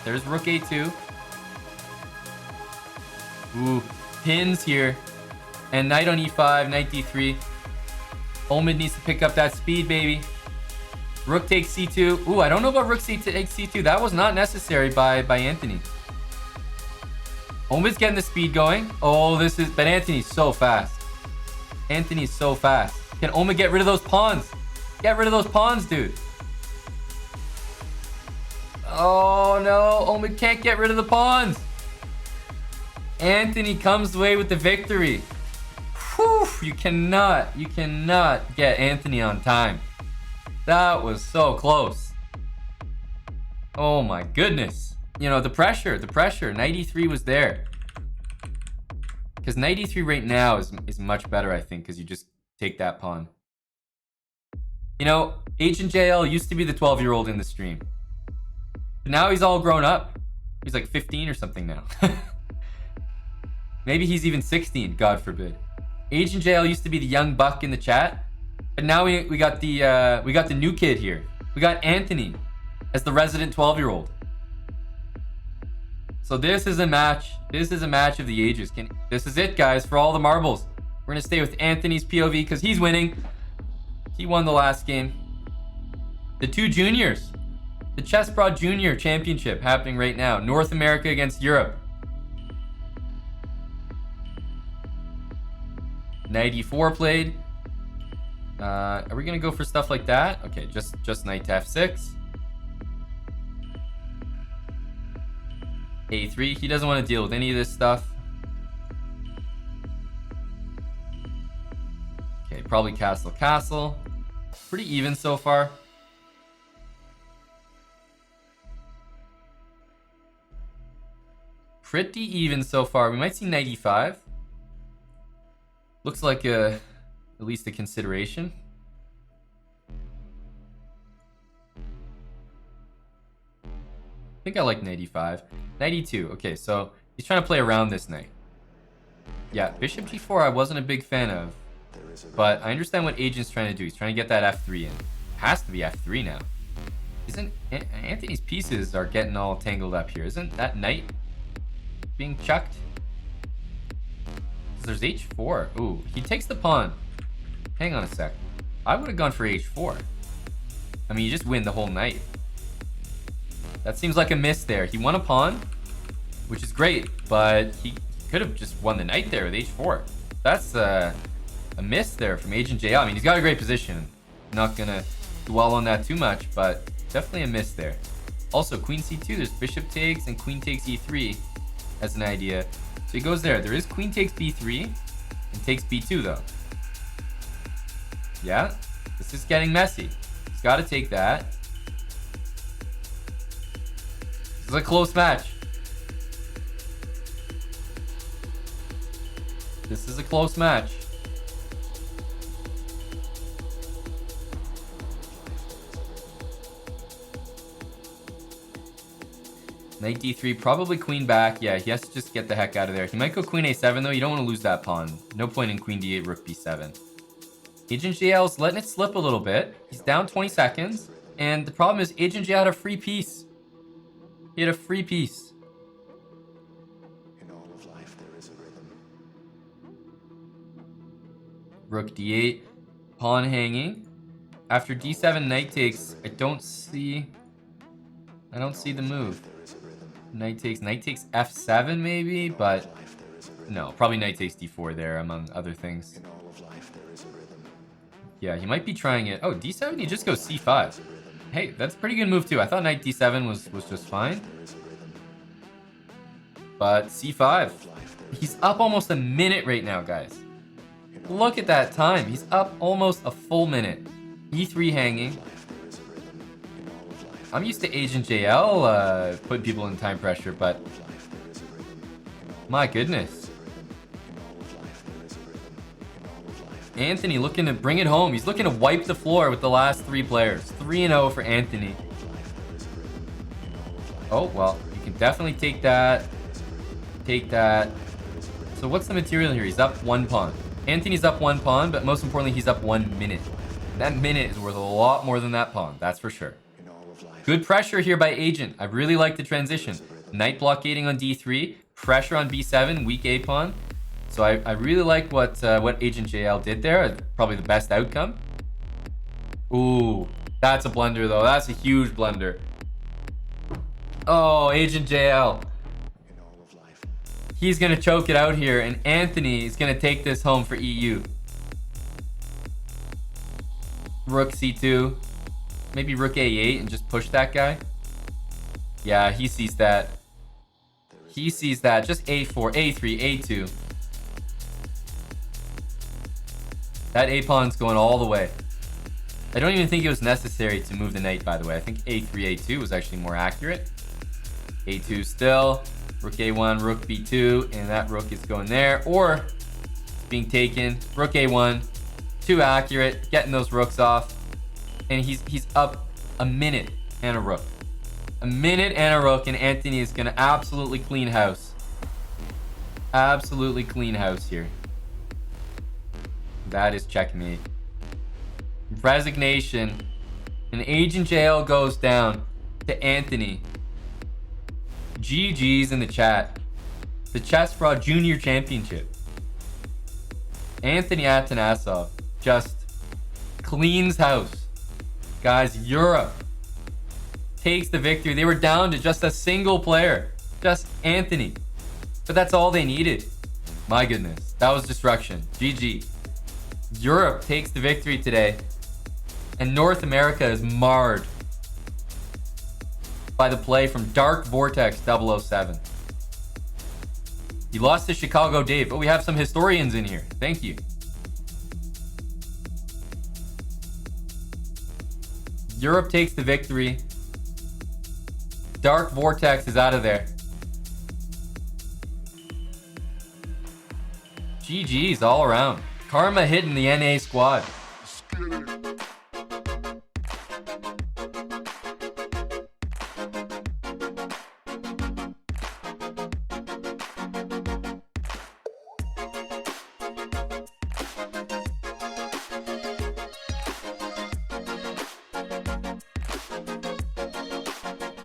There's rook a2. Ooh, pins here. And knight on e5, knight d3. Omid needs to pick up that speed, baby. Rook takes c2. Ooh, I don't know about rook takes c2. That was not necessary by Anthony. Omid's getting the speed going. Oh, but Anthony's so fast. Anthony's so fast. Can Omid get rid of those pawns? Get rid of those pawns, dude. Oh no, Omid can't get rid of the pawns. Anthony comes away with the victory. Whew, you cannot get Anthony on time. That was so close. Oh my goodness. You know, the pressure. Knight e3 was there. Because knight e3 right now is much better, I think, because you just take that pawn. You know, Agent JL used to be the 12-year-old in the stream. But now he's all grown up. He's like 15 or something now. Maybe he's even 16, God forbid. Agent JL used to be the young buck in the chat. But now we got the new kid here. We got Anthony as the resident 12-year-old. So this is a match. This is a match of the ages. This is it, guys, for all the marbles. We're gonna stay with Anthony's POV because he's winning. He won the last game. The two juniors. The chessbrah junior championship happening right now. North America against Europe. Knight e4 played. Are we gonna go for stuff like that? Okay, just knight to f6. a3. He doesn't want to deal with any of this stuff. Okay, probably castle. Pretty even so far. Pretty even so far. We might see knight e5. Looks like at least a consideration. I think I like knight e5. Knight e2. Okay, so he's trying to play around this knight. Yeah, bishop g4 I wasn't a big fan of. But I understand what Agent's trying to do. He's trying to get that f3 in. It has to be f3 now. Isn't Anthony's pieces are getting all tangled up here? Isn't that knight being chucked? There's h4. Ooh, he takes the pawn. Hang on a sec. I would have gone for h4. I mean, you just win the whole night. That seems like a miss there. He won a pawn, which is great, but he could have just won the knight there with h4. That's a miss there from Agent JL. I mean, he's got a great position. Not gonna dwell on that too much, but definitely a miss there. Also, queen c2, there's bishop takes and queen takes e3 as an idea. So he goes there. There is queen takes b3 and takes b2 though. Yeah, this is getting messy. He's got to take that. This is a close match. This is a close match. Knight d3, probably queen back. Yeah, he has to just get the heck out of there. He might go queen a7 though. You don't want to lose that pawn. No point in queen d8, rook b7. Agent JL's letting it slip a little bit. He's down 20 seconds. And the problem is Agent JL had a free piece. He had a free piece. In all of life, there is a rhythm. Rook d8. Pawn hanging. After d7, knight takes. I don't see the move. Knight takes f7 maybe, but no, probably knight takes d4 there among other things. Yeah, he might be trying it. Oh, d7, he just goes c5. Hey, that's a pretty good move too. I thought knight d7 was just fine. But c5. He's up almost a minute right now, guys. Look at that time. He's up almost a full minute. e3 hanging. I'm used to Agent JL putting people in time pressure, but my goodness. Anthony looking to bring it home. He's looking to wipe the floor with the last three players. 3-0 for Anthony. Oh, well, you can definitely take that. Take that. So what's the material here? He's up one pawn. Anthony's up one pawn, but most importantly, he's up 1 minute. That minute is worth a lot more than that pawn, that's for sure. Good pressure here by Agent. I really like the transition. Knight blockading on d3, pressure on b7, weak a pawn. So I really like what Agent JL did there. Probably the best outcome. Ooh, that's a blunder though. That's a huge blunder. Oh, Agent JL. He's gonna choke it out here, and Anthony is gonna take this home for EU. Rook c2. Maybe rook a8 and just push that guy. Yeah, he sees that. He sees that. Just a4, a3, a2. That a pawn's going all the way. I don't even think it was necessary to move the knight, by the way. I think a3, a2 was actually more accurate. a2 still. Rook a1, rook b2, and that rook is going there. Or it's being taken. Rook a1. Too accurate. Getting those rooks off. and he's up a minute and a rook. A minute and a rook, and Anthony is gonna absolutely clean house. Absolutely clean house here. That is checkmate. Resignation. And Agent JL goes down to Anthony. GG's in the chat. The chessbrah Junior Championship. Anthony Atanasov just cleans house. Guys, Europe takes the victory. They were down to just a single player. Just Anthony. But that's all they needed. My goodness. That was destruction. GG. Europe takes the victory today. And North America is marred by the play from Dark Vortex 007. He lost to Chicago Dave, but we have some historians in here. Thank you. Europe takes the victory. Dark Vortex is out of there. GG's all around. Karma hitting the NA squad.